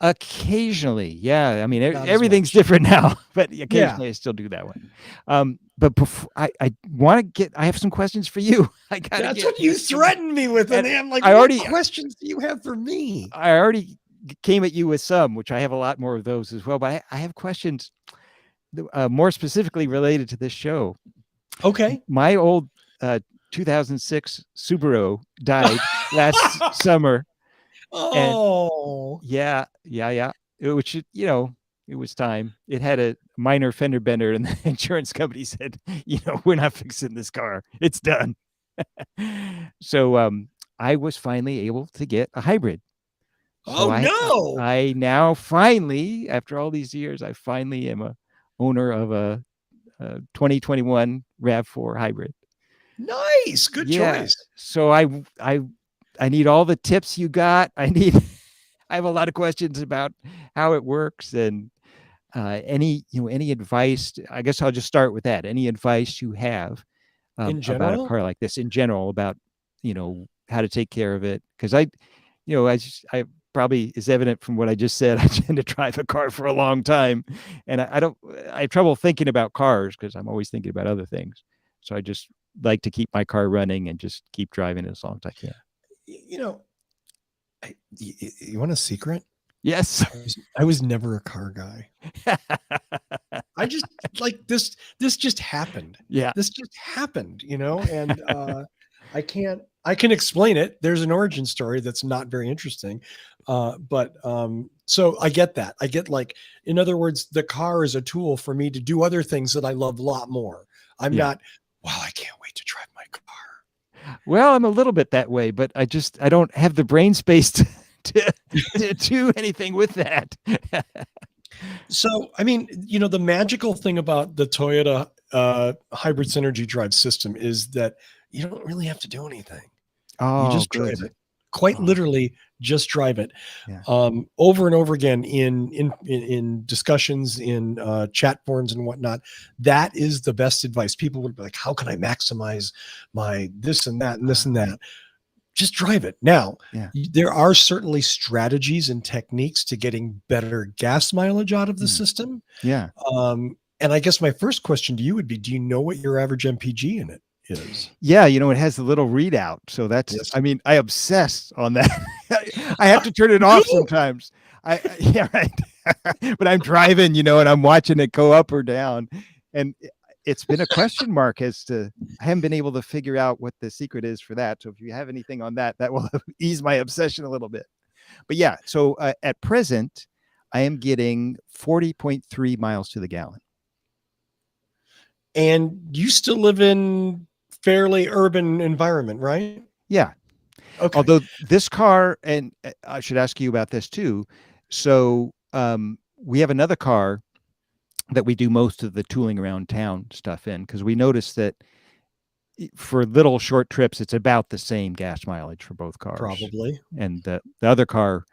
Occasionally, yeah. I mean, everything's different now, but occasionally I still do that one. But before I want to get, I have some questions for you. That's what you threatened me with, and I'm like, what questions do you have for me? I already came at you with some, which I have a lot more of those as well. But I have questions more specifically related to this show. Okay. My old 2006 Subaru died last summer. Oh, and yeah. Which, it was time. It had a minor fender bender, and the insurance company said, we're not fixing this car. It's done. So I was finally able to get a hybrid. So Oh no. I now finally, after all these years, I finally am a owner of a 2021 RAV4 hybrid. Nice. Good Yeah. choice. So I need all the tips you got. I have a lot of questions about how it works, and any advice. I guess I'll just start with that. Any advice you have In about a general? car like this in general, about how to take care of it? Because I probably is evident from what I just said. I tend to drive a car for a long time, and I have trouble thinking about cars because I'm always thinking about other things. So I just like to keep my car running and just keep driving as long as I can. You know, you want a secret? Yes. I was never a car guy. I just like this. This just happened. Yeah. This just happened, and I can explain it. There's an origin story that's not very interesting. But so I get that. I get, like, in other words, the car is a tool for me to do other things that I love a lot more. I'm Yeah. not, wow, I can't wait to drive my car. Well, I'm a little bit that way, but I don't have the brain space to do anything with that. So, I mean, the magical thing about the Toyota hybrid synergy drive system is that you don't really have to do anything. You Oh, just good. drive it. Quite literally, just drive it. Yeah. Over and over again in discussions, in chat forums and whatnot. That is the best advice. People would be like, "How can I maximize my this and that and this and that?" Just drive it. Now, Yeah. there are certainly strategies and techniques to getting better gas mileage out of the system. Yeah. And I guess my first question to you would be, do you know what your average MPG in it is? Yeah, it has a little readout. So that's, Yes. I mean, I obsess on that. I have to turn it off sometimes. Yeah, right. But I'm driving, and I'm watching it go up or down. And it's been a question mark as to, I haven't been able to figure out what the secret is for that. So if you have anything on that, that will ease my obsession a little bit. But yeah, so at present, I am getting 40.3 miles to the gallon. And you still live in fairly urban environment, right? Yeah. Okay. Although this car, and I should ask you about this too. So we have another car that we do most of the tooling around town stuff in, because we noticed that for little short trips, it's about the same gas mileage for both cars. Probably. And the other car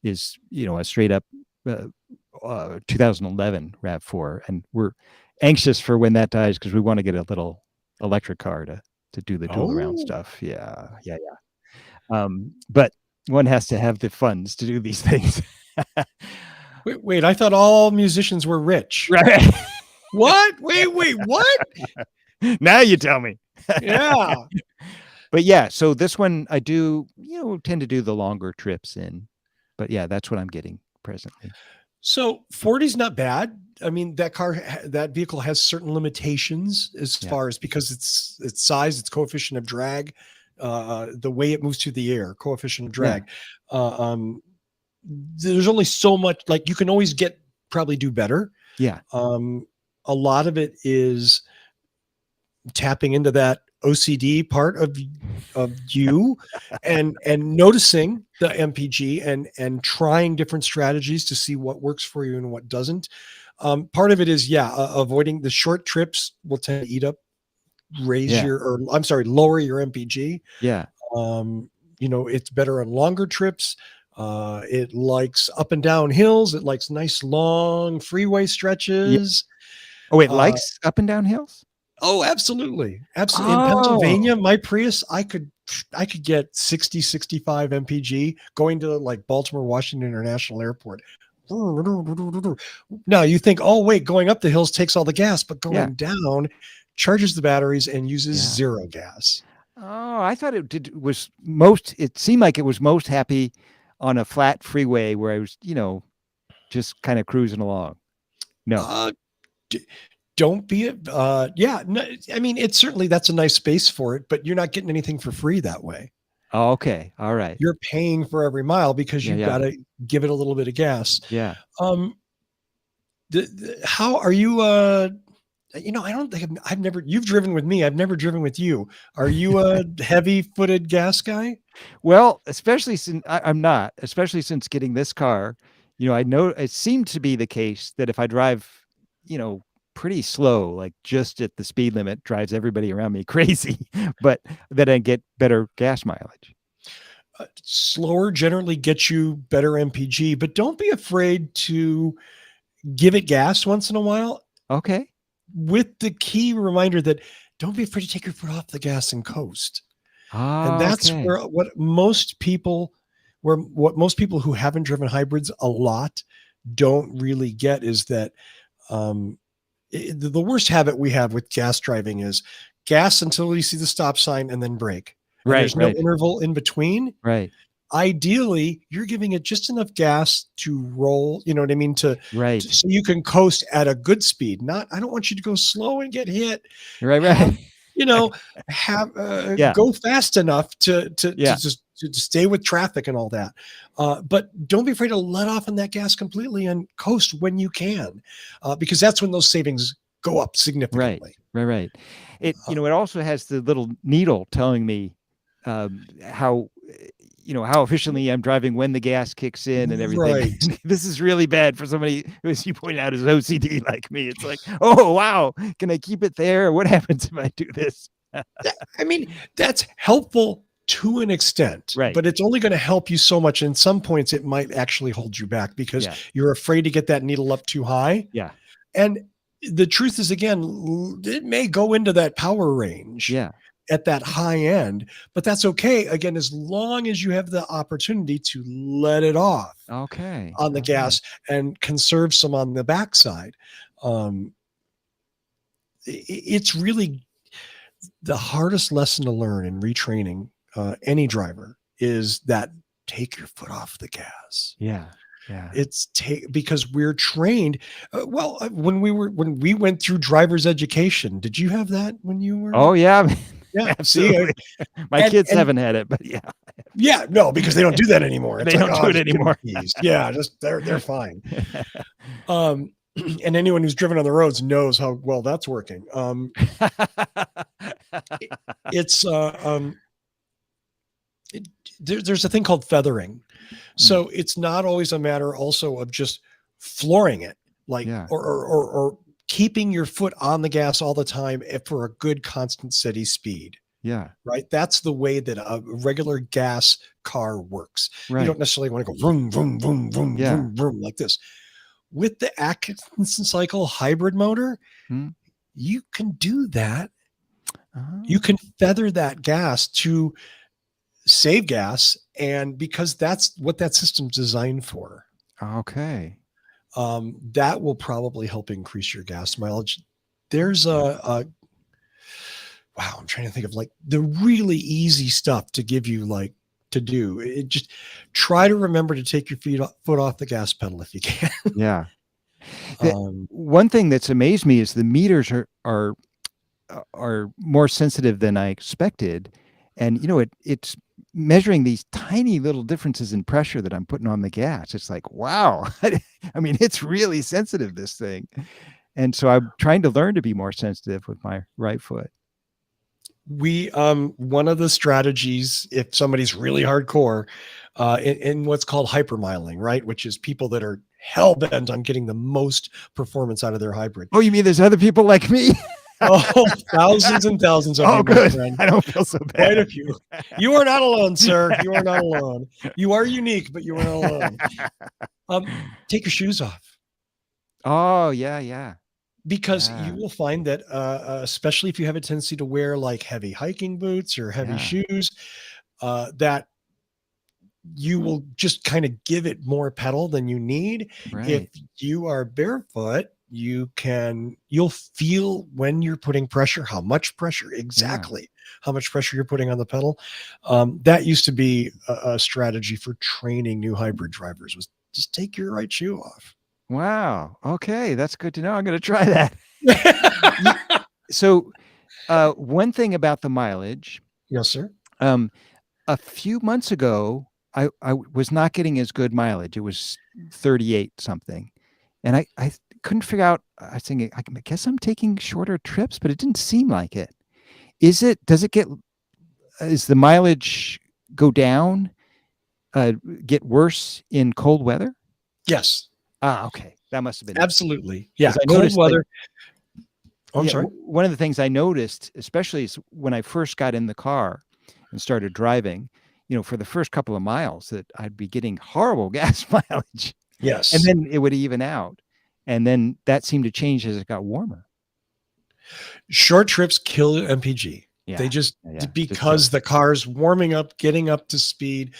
is, a straight up 2011 RAV4. And we're anxious for when that dies because we want to get a little electric car to do the tool around stuff. Yeah. But one has to have the funds to do these things. Wait, I thought all musicians were rich. Right. What? Wait, what? Now you tell me. Yeah. But yeah, so this one I do, tend to do the longer trips in. But yeah, that's what I'm getting presently. So 40 is not bad. I mean, that vehicle has certain limitations as far as, because its size, its coefficient of drag, the way it moves through the air, coefficient of drag. There's only so much, like, you can always probably do better. Yeah. A lot of it is tapping into that OCD part of you and noticing the MPG and trying different strategies to see what works for you and what doesn't. Part of it is, avoiding the short trips will tend to eat up, lower your MPG. Yeah. It's better on longer trips. It likes up and down hills. It likes nice long freeway stretches. Yeah. Oh, it likes up and down hills? Oh, absolutely. Absolutely. In Pennsylvania, my Prius, I could get 60, 65 MPG going to, like, Baltimore, Washington International Airport. Now you think, oh, wait, going up the hills takes all the gas, but going down charges the batteries and uses zero gas. Oh, I thought it seemed like it was most happy on a flat freeway where I was, just kind of cruising along. No. Don't be it. No, I mean, it's certainly, that's a nice space for it, but you're not getting anything for free that way. Oh, okay. All right. You're paying for every mile because you've got to give it a little bit of gas. Yeah. How are you? I don't think I've never. You've driven with me. I've never driven with you. Are you a heavy-footed gas guy? Well, especially since I'm not, especially since getting this car, I know it seemed to be the case that if I drive, you know, pretty slow, like just at the speed limit, drives everybody around me crazy, but that I get better gas mileage. Slower generally gets you better MPG, but don't be afraid to give it gas once in a while, Okay. with the key reminder that don't be afraid to take your foot off the gas and coast. And that's Okay. where what most people who haven't driven hybrids a lot don't really get is that um, the worst habit we have with gas driving is gas until you see the stop sign and then brake. And Right, there's no right, interval in between. right, Ideally, you're giving it just enough gas to roll, you know what I mean, right, so you can coast at a good speed. Not, I don't want you to go slow and get hit. right, Have, right. you know, have Yeah, go fast enough to yeah, just to stay with traffic and all that. But don't be afraid to let off on that gas completely and coast when you can, because that's when those savings go up right, significantly. right, right. Uh, It also has the little needle telling me how, how efficiently I'm driving when the gas kicks in and everything. right. This is really bad for somebody who, as you point out, is OCD like me. It's like, oh, wow, can I keep it there? What happens if I do this? I mean, that's helpful to an extent, Right. but it's only going to help you so much. In some points, it might actually hold you back because Yeah. you're afraid to get that needle up too high. Yeah. And the truth is, again, it may go into that power range Yeah. at that high end, but that's okay. Again, as long as you have the opportunity to let it off Okay. on the Okay. gas and conserve some on the backside. Um, it's really the hardest lesson to learn in retraining any driver is that take your foot off the gas. Yeah. Yeah. It's take because we're trained. When we went through driver's education, did you have that when you were? Oh, yeah. Yeah. See, Absolutely. My and kids and haven't had it, but yeah, yeah, no, because they don't do that anymore. It's they like, don't oh, do it just give them anymore. keys. Yeah, just they're fine. Um, and anyone who's driven on the roads knows how well that's working. It, it's it, there's a thing called feathering. Mm, So it's not always a matter also of just flooring it, like yeah. or keeping your foot on the gas all the time for a good constant steady speed. Yeah. Right. That's the way that a regular gas car works. You Right. don't necessarily want to go vroom, vroom, vroom, vroom, Yeah. vroom, vroom like this. With the Atkinson cycle hybrid motor, Mm. you can do that. You Oh, can feather that gas to save gas. And because that's what that system's designed for, okay. that will probably help increase your gas mileage. There's a wow, I'm trying to think of like the really easy stuff to give you like to do. It just try to remember to take your foot off the gas pedal if you can. Yeah. The Um, one thing that's amazed me is the meters are more sensitive than I expected, and it's measuring these tiny little differences in pressure that I'm putting on the gas. It's like, wow. I mean, it's really sensitive, this thing. And so I'm trying to learn to be more sensitive with my right foot. one of the strategies, if somebody's really hardcore, in what's called hypermiling, right, which is people that are hell bent on getting the most performance out of their hybrid. Oh, you mean there's other people like me? Oh, thousands and thousands of Oh, you, my good. friend. I don't feel so Quite a bad. few. You are not alone, sir. You are not alone. You are unique, but you are not alone. Take your shoes off Oh, yeah, yeah. because you Yeah. will find that, especially if you have a tendency to wear like heavy hiking boots or heavy Yeah. shoes, that you will just kind of give it more pedal than you need. If Right. you are barefoot, you'll feel when you're putting pressure, how much pressure Yeah. exactly, how much pressure you're putting on the pedal. That used to be a strategy for training new hybrid drivers was just take your right shoe off. Wow. Okay, that's good to know. I'm gonna try that. Ye so, one thing about the mileage, Yes, sir. um, a few months ago, I was not getting as good mileage. It was 38 something, and I couldn't figure out. I was thinking, I guess I'm taking shorter trips, but it didn't seem like it. Does it is the mileage go down, get worse in cold weather? Yes, Ah, okay. That must have been it. absolutely. Because Yeah, I cold noticed, like, weather. Oh, I'm yeah, sorry. one of the things I noticed, especially is when I first got in the car and started driving, for the first couple of miles, that I'd be getting horrible gas mileage, and Yes. then it would even out. And then that seemed to change as it got warmer. Short trips kill MPG. They Yeah. just, Yeah. Just because silly. the car's warming up, getting up to speed.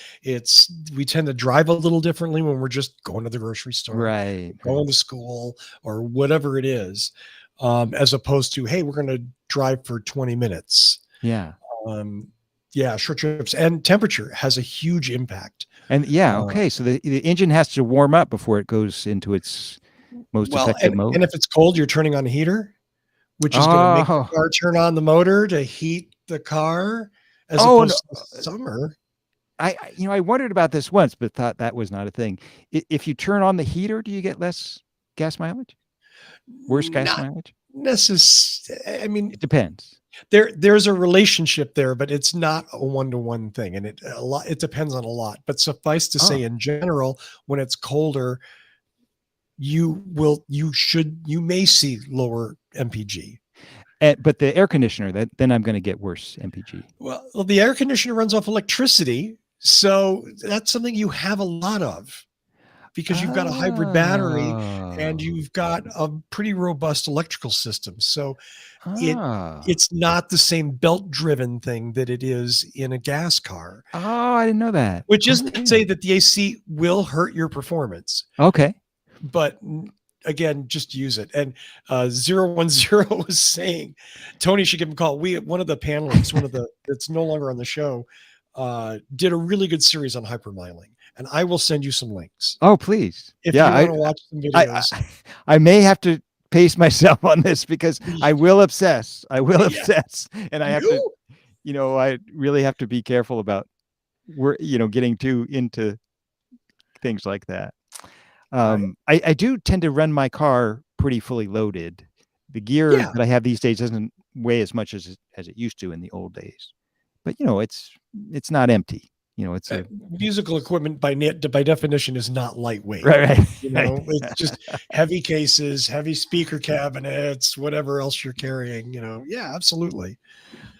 We tend to drive a little differently when we're just going to the grocery store, Right. going to school, or whatever it is, as opposed to, hey, we're going to drive for 20 minutes. Yeah. Um, yeah, short trips, and temperature has a huge impact. And yeah, Uh, okay. So the engine has to warm up before it goes into its most well, effective and mode. if it's cold, you're turning on the heater, which is going to make the Oh, car turn on the motor to heat the car, as oh no. opposed to summer. I wondered about this once, but thought that was not a thing. If you turn on the heater, do you get less gas mileage? Worse gas Not mileage? necessarily. I mean, It depends. there's a relationship there, but it's not a one-to-one thing, and it depends on a lot. But suffice to say, Oh, in general, when it's colder, you may see lower MPG. but the air conditioner, then I'm going to get worse MPG. Well, the air conditioner runs off electricity, so that's something you have a lot of, because you've got a hybrid battery and Oh, you've got a pretty robust electrical system. So it oh, it's not the same belt driven thing that it is in a gas car, oh! I didn't know that. which isn't to say Okay, that the AC will hurt your performance, okay. but again, just use it. And 010 was saying Tony should give him a call. One of the panelists, that's no longer on the show, did a really good series on hypermiling, and I will send you some links Oh, please. if Yeah, you want to watch some I, videos. I, I may have to pace myself on this because I will obsess. I will Yeah, obsess, and I have to. you. I really have to be careful about getting too into things like that. Right. I do tend to run my car pretty fully loaded. The gear Yeah. that I have these days doesn't weigh as much as it used to in the old days, but it's not empty. It's a Musical equipment by definition is not lightweight. right, right, It's just heavy cases, heavy speaker cabinets, whatever else you're carrying. Yeah, absolutely.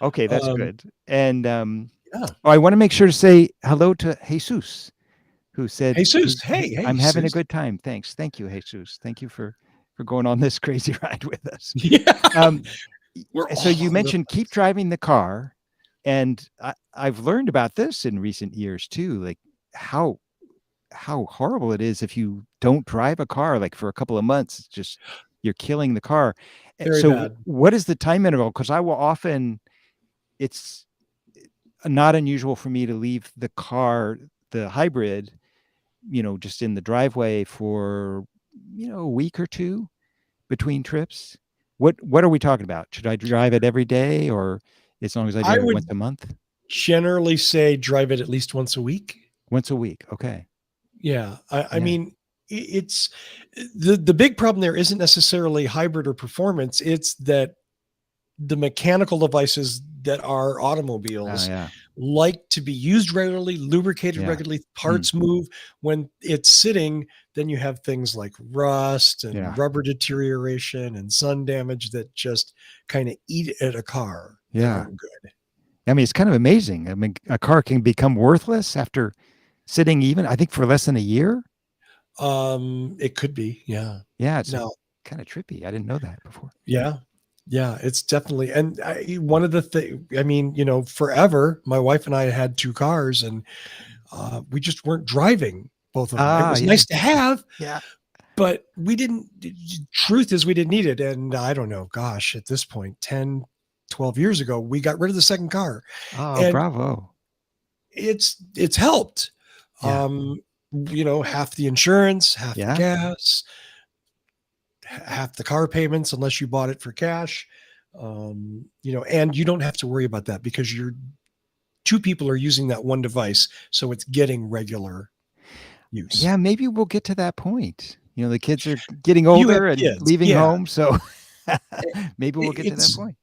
Okay, that's Um, good. And yeah. I want to make sure to say hello to Jesus, who said Jesus, hey, I'm having a Jesus. good time. Thank you, Jesus. Thank you for going on this crazy ride with us. Yeah, Um, we're so all you over the mentioned keep place. driving the car, and I've learned about this in recent years too, like how horrible it is if you don't drive a car like for a couple of months. It's just you're killing the car. Very So bad. what is the time interval? Because I will often it's not unusual for me to leave the car, the hybrid, just in the driveway for a week or two between trips. What are we talking about? Should I drive it every day, or as long as I I drive it once would a month? generally say drive it at least once a week. Once a week. Okay. Yeah, I Yeah. mean, it's the big problem there isn't necessarily hybrid or performance. It's that the mechanical devices that are Oh automobiles yeah. like to be used regularly, lubricated Yeah. regularly, Mm, parts move. When it's sitting, then you have things like rust and yeah. rubber deterioration and sun damage that just kind of eat at a car that Yeah. aren't good. I mean, it's kind of amazing. I mean, a car can become worthless after sitting even, I think, for less than a year. It could be, yeah. Yeah, it's No, kind of trippy. I didn't know that before. yeah. Yeah, it's definitely, and one of the things, I mean, forever, my wife and I had two cars, and we just weren't driving both of them. It Ah, was yeah. nice to have, Yeah. but we didn't, truth is we didn't need it. And I don't know, gosh, at this point, 10, 12 years ago, we got rid of the second car, Oh, and bravo. it's helped. Yeah. Half the insurance, half the Yeah. gas, half the car payments, unless you bought it for cash. And you don't have to worry about that because two people are using that one device. So it's getting regular. use. Yeah, maybe we'll get to that point. The kids are getting You have older and kids. leaving Yeah. home, so maybe we'll get to that It's point.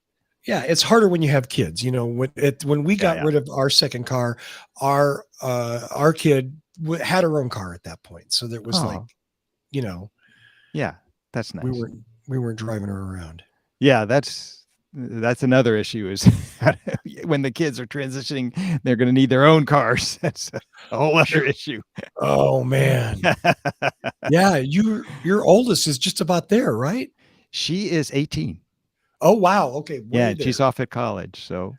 yeah, it's harder when you have kids. When we Yeah, got yeah. rid of our second car, our kid had her own car at that point. So there was like, Oh, you know, yeah, that's we nice. weren't we weren't driving her around. Yeah, that's another issue is when the kids are transitioning, they're going to need their own cars. That's a whole other Phew. issue. Oh man. Yeah, your oldest is just about there, right? She is 18. Oh wow. Okay, Yeah, way she's there. off at college. So,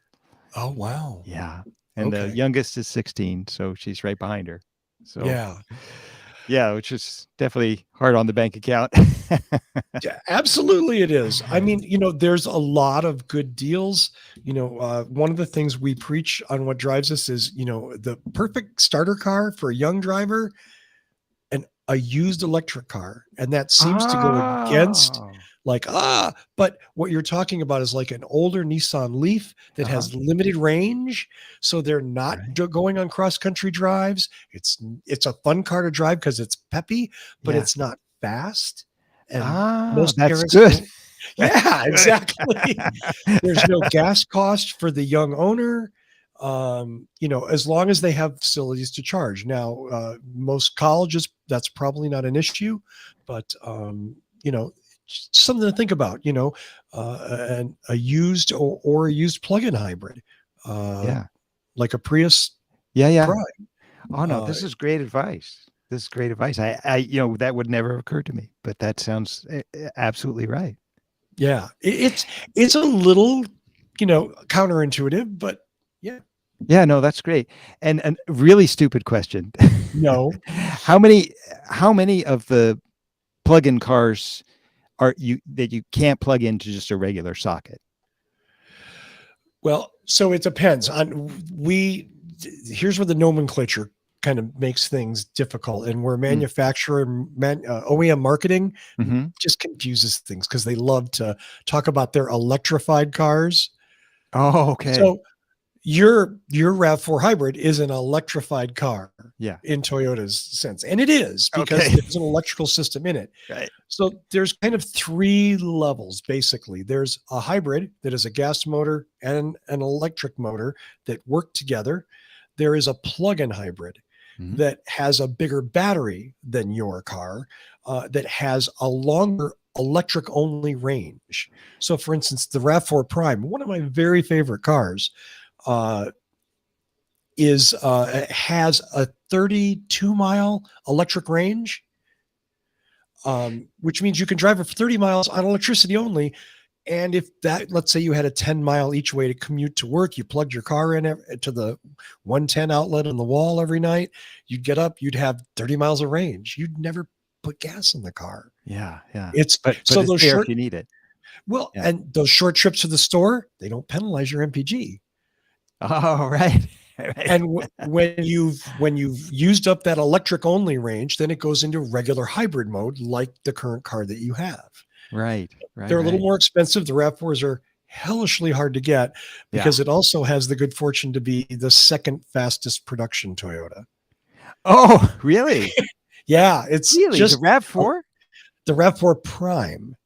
Oh wow. yeah. And the Okay. youngest is 16. So she's right behind her. So, Yeah. yeah, which is definitely hard on the bank account. Yeah, absolutely it is. I mean, there's a lot of good deals. One of the things we preach on What Drives Us is, the perfect starter car for a young driver and a used electric car. And that seems to go against Oh, like, but what you're talking about is like an older Nissan Leaf that uh-huh. has limited range. So they're not Right. going on cross country drives. It's a fun car to drive because it's peppy, but Yeah. it's not fast. And Ah, most that's parents good. don't. That's Yeah, good. exactly. There's no gas cost for the young owner. As long as they have facilities to charge. Now, most colleges, that's probably not an issue, but something to think about. And a used or a used plug-in hybrid, uh, Yeah. like a Prius Yeah, yeah. Prime. Oh no, Uh, this is great advice. This is great advice. That would never occur to me, but that sounds absolutely right. yeah, it's a little, counterintuitive, but yeah, Yeah, no, that's great. And a really stupid question. no. How many of the plug-in cars are you that you can't plug into just a regular socket? Well, so it depends on here's where the nomenclature kind of makes things difficult, and where Mm. manufacturer OEM marketing Hmm. just confuses things because they love to talk about their electrified cars. Oh, okay. So your RAV4 hybrid is an electrified car Yeah. in Toyota's sense, and it is because Okay. there's an electrical system in it. Right. So there's kind of three levels, basically. There's a hybrid that is a gas motor and an electric motor that work together. There is a plug-in hybrid Mhm. that has a bigger battery than your car, that has a longer electric-only range. So, for instance, the RAV4 Prime, one of my very favorite cars, uh, has a 32-mile electric range, which means you can drive it for 30 miles on electricity only. And if that, let's say you had a 10-mile each way to commute to work, you plugged your car in to the 110 outlet on the wall every night, you'd get up, you'd have 30 miles of range. You'd never put gas in the car. Yeah, yeah. It's But so it's those there if short, you need it. well, Yeah. and those short trips to the store, they don't penalize your MPG. Oh, right. Right. And when you've used up that electric only range, then it goes into regular hybrid mode, like the current car that you have. Right. Right. They're a little Right. more expensive. The RAV4s are hellishly hard to get Yeah. because it also has the good fortune to be the second fastest production Toyota. Oh, really? Yeah, it's Really? The just RAV4? the RAV4 Prime.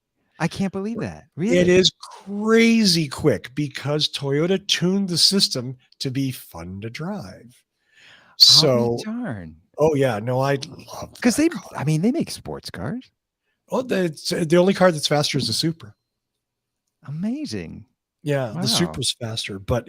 I can't believe that. It Really? is crazy quick because Toyota tuned the system to be fun to drive. I'll be So, darned. oh yeah, no, I love Because that car. they make sports cars. Oh, the only car that's faster is the Supra. Amazing. Yeah, the Wow. Supra's faster, but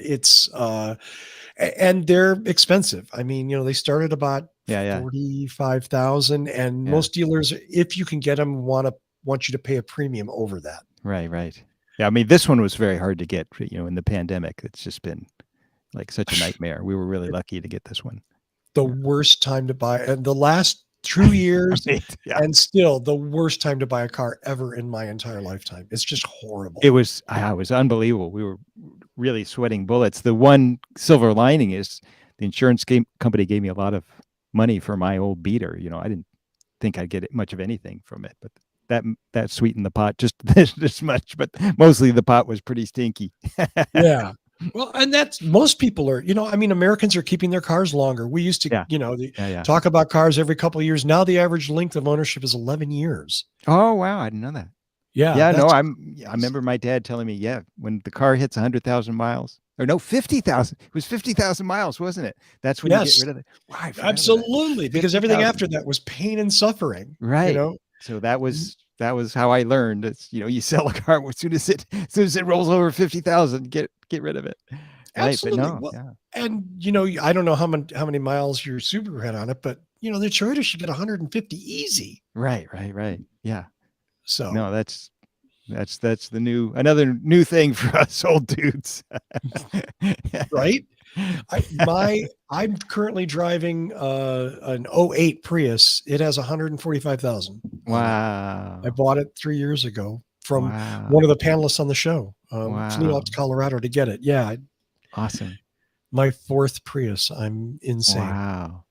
and they're expensive. I mean, they start at about Yeah, yeah, 45,000, and yeah. most dealers, if you can get them, want you to pay a premium over that. Right, right. Yeah, I mean, this one was very hard to get, in the pandemic. It's just been like such a nightmare. We were really lucky to get this one. The Yeah. worst time to buy, and the last 2 years, Right. Yeah. and still the worst time to buy a car ever in my entire lifetime. It's just horrible. It was unbelievable. We were really sweating bullets. The one silver lining is the insurance company gave me a lot of money for my old beater. I didn't think I'd get much of anything from it, but that sweetened the pot just this much. But mostly the pot was pretty stinky. Yeah. Well, and that's most people are, I mean, Americans are keeping their cars longer. We used to, Yeah. Yeah. talk about cars every couple of years. Now the average length of ownership is 11 years. Oh, wow. I didn't know that. Yeah, Yeah, no, that's I remember my dad telling me, yeah, when the car hits 100,000 miles, or no, 50,000. It was 50,000 miles, wasn't it? That's when you get yes, rid of it. Wow, I forgot about that. absolutely. Because everything 50,000. after that was pain and suffering, Right. So that was how I learned. It's, you sell a car as soon as it rolls over 50,000, get rid of it. Right. But Absolutely. no, Well, yeah. and I don't know how many miles your Subaru had on it, but the Toyota should get 150 easy. Right. Yeah. So, No, that's another new thing for us old dudes. right? I'm currently driving an '08 Prius. It has 145,000 on it. I Wow. bought it 3 years ago from one of Wow. the panelists on the show. Flew out Wow. to Colorado to get it. Yeah, Awesome. my fourth Prius. I'm insane. Wow.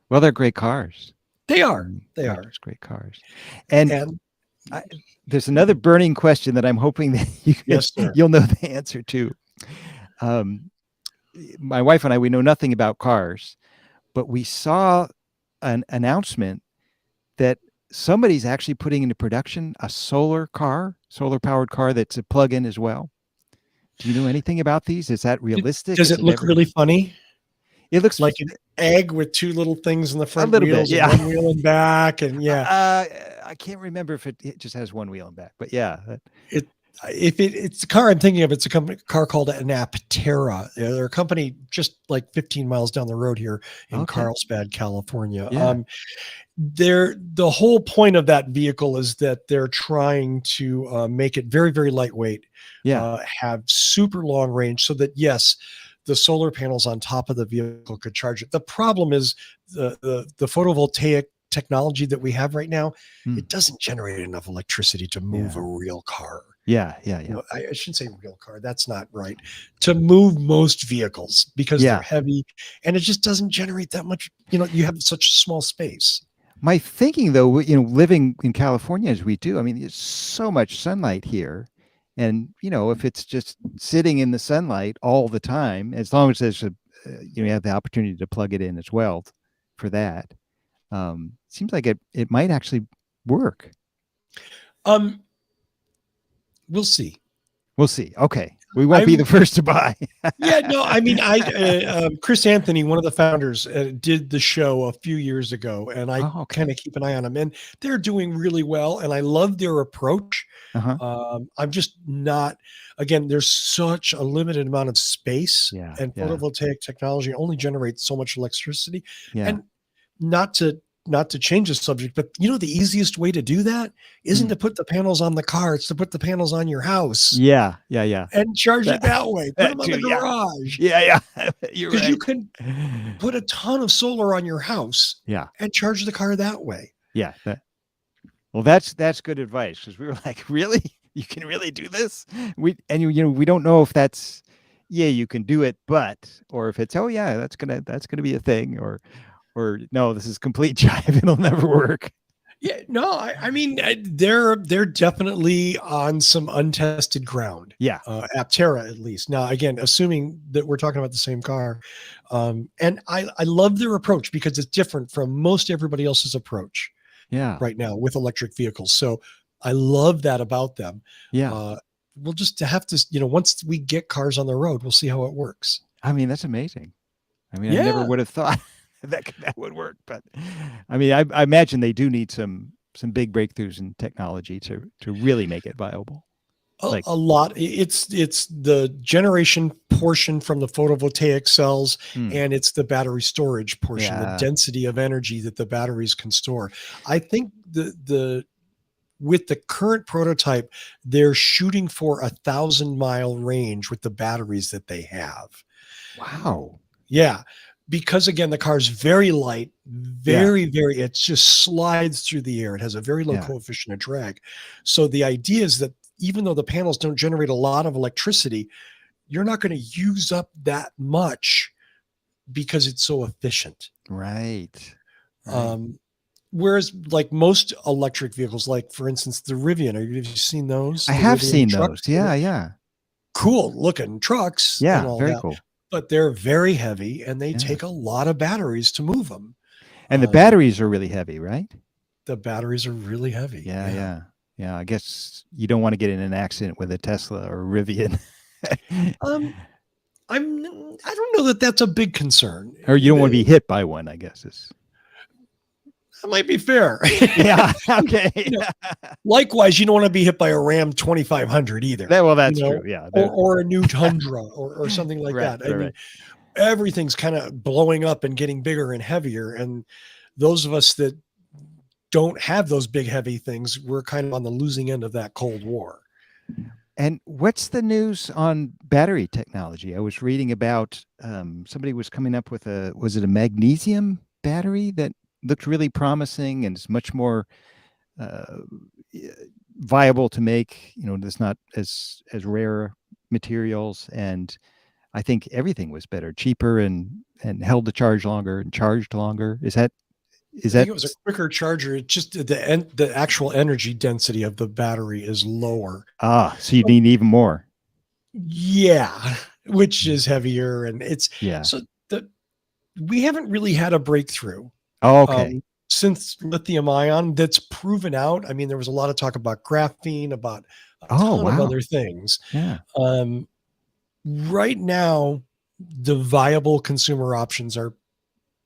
Well, they're great cars. They are. They They're are. just great cars. And And I, there's another burning question that I'm hoping that yes, sir. you'll know the answer to. Um, my wife and I, we know nothing about cars, but we saw an announcement that somebody's actually putting into production a solar powered car that's a plug-in as well. Do you know anything about these? Is that realistic? Does Is it it look ever? really funny? It looks Like an egg with two little things in the a front little bit, wheels and yeah. one wheel in back, and yeah, I can't remember if it just has one wheel in back, but yeah. it it's the car I'm thinking of. It's a car called an Aptera. They're a company just like 15 miles down the road here in Okay. Carlsbad, California. Yeah. The whole point of that vehicle is that they're trying to make it very, very lightweight, Yeah. have super long range, so that yes, the solar panels on top of the vehicle could charge it. The problem is the photovoltaic technology that we have right now. Hmm. It doesn't generate enough electricity to move a real car. Yeah. Well, I shouldn't say real car. That's not right. To move most vehicles because they're Yeah. heavy, and it just doesn't generate that much. You have such small space. My thinking, though, living in California as we do, I mean, there's so much sunlight here. And, if it's just sitting in the sunlight all the time, as long as there's you have the opportunity to plug it in as well for that, seems like it might actually work. We'll see. We'll see. Okay. We won't be the first to buy. Yeah, no, I mean, Chris Anthony, one of the founders, did the show a few years ago, and I kind of keep an eye on them, and they're doing really well, and I love their approach. I'm just not, again, there's such a limited amount of space, and photovoltaic technology only generates so much electricity. And not to change the subject, but the easiest way to do that isn't to put the panels on the car. It's to put the panels on your house. Yeah. And charge it that way. Put them on the garage. Yeah. You're right. Because you can put a ton of solar on your house. Yeah. And charge the car that way. Yeah. Well, that's good advice, because we were like, really? You can really do this? We don't know if that's, you can do it, or if it's, that's gonna be a thing, or no, this is complete jive. It'll never work. Yeah, no, I mean, they're definitely on some untested ground. Yeah. Aptera, at least. Now, again, assuming that we're talking about the same car. And I love their approach because it's different from most everybody else's approach. Yeah. Right now with electric vehicles. So I love that about them. Yeah. We'll just have to, once we get cars on the road, we'll see how it works. I mean, that's amazing. I mean, I never would have thought that would work, but I mean, I imagine they do need some big breakthroughs in technology to really make it viable. A lot. It's the generation portion from the photovoltaic cells, and it's the battery storage portion, the density of energy that the batteries can store. I think with the current prototype, they're shooting for 1,000-mile range with the batteries that they have. Wow. Yeah. Because again, the car is very light, very, it just slides through the air. It has a very low coefficient of drag. So the idea is that even though the panels don't generate a lot of electricity, you're not going to use up that much because it's so efficient. Right. Whereas like most electric vehicles, like for instance, the Rivian, have you seen those? I have seen those. Yeah. cool looking trucks and Yeah, all very that, cool. but they're very heavy and they Yeah. take a lot of batteries to move them. And the batteries are really heavy, right? The batteries are really heavy. Yeah, Yeah. yeah. Yeah, I guess you don't want to get in an accident with a Tesla or a Rivian. Um, I don't know that that's a big concern. Or you don't want to be hit by one, I guess is. That might be fair. Yeah, okay. You know, likewise, you don't want to be hit by a Ram 2500 either. Well, that's You know, true. Yeah. or a new Tundra or something like Right, that. I right, mean, right. everything's kind of blowing up and getting bigger and heavier. And those of us that don't have those big, heavy things, we're kind of on the losing end of that Cold War. And what's the news on battery technology? I was reading about somebody was coming up with was it a magnesium battery that looked really promising and is much more uh, viable to make. There's not as rare materials, and I think everything was better, cheaper, and held the charge longer and charged longer. Is I that think it was a quicker charger. It's just the actual energy density of the battery is lower. so you need even more? Yeah, which is heavier, and it's Yeah. so we haven't really had a breakthrough. Oh, okay. Since lithium ion that's proven out. I mean, there was a lot of talk about graphene, about a ton of other things. Yeah. Right now, the viable consumer options are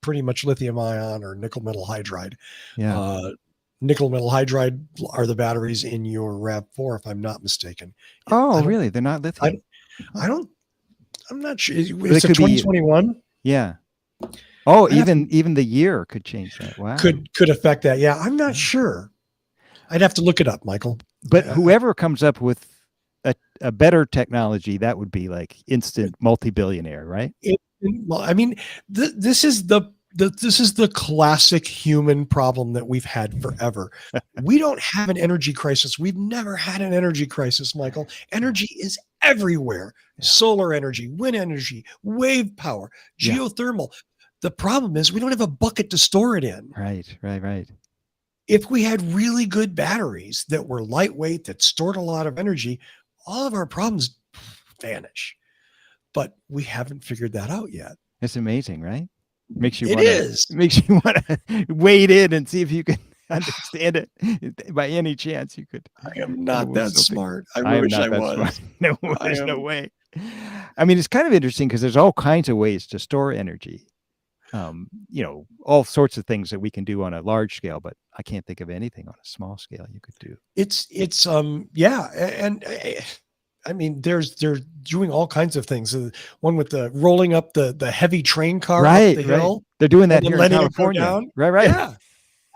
pretty much lithium ion or nickel metal hydride. Yeah. Nickel metal hydride are the batteries in your RAV4, if I'm not mistaken. Oh, really? They're not lithium? I'm not sure. It's a a 2021. Yeah. Oh, even the year could change that. Wow. Could affect that. Yeah, I'm not sure. I'd have to look it up, Michael. But whoever comes up with a better technology, that would be like instant multi-billionaire, right? Well, I mean, this is the classic human problem that we've had forever. We don't have an energy crisis. We've never had an energy crisis, Michael. Energy is everywhere. Yeah. Solar energy, wind energy, wave power, geothermal. Yeah. The problem is we don't have a bucket to store it in. Right. If we had really good batteries that were lightweight, that stored a lot of energy, all of our problems vanish. But we haven't figured that out yet. It's amazing, right? Makes you want to wade in and see if you can understand it. By any chance you could. I am not that smart. I wish I was. No, there's no way. I mean, it's kind of interesting because there's all kinds of ways to store energy. All sorts of things that we can do on a large scale, but I can't think of anything on a small scale you could do. Yeah. And I mean, they're doing all kinds of things. One with the rolling up the heavy train car up the hill. They're doing that here in California. Right. Yeah,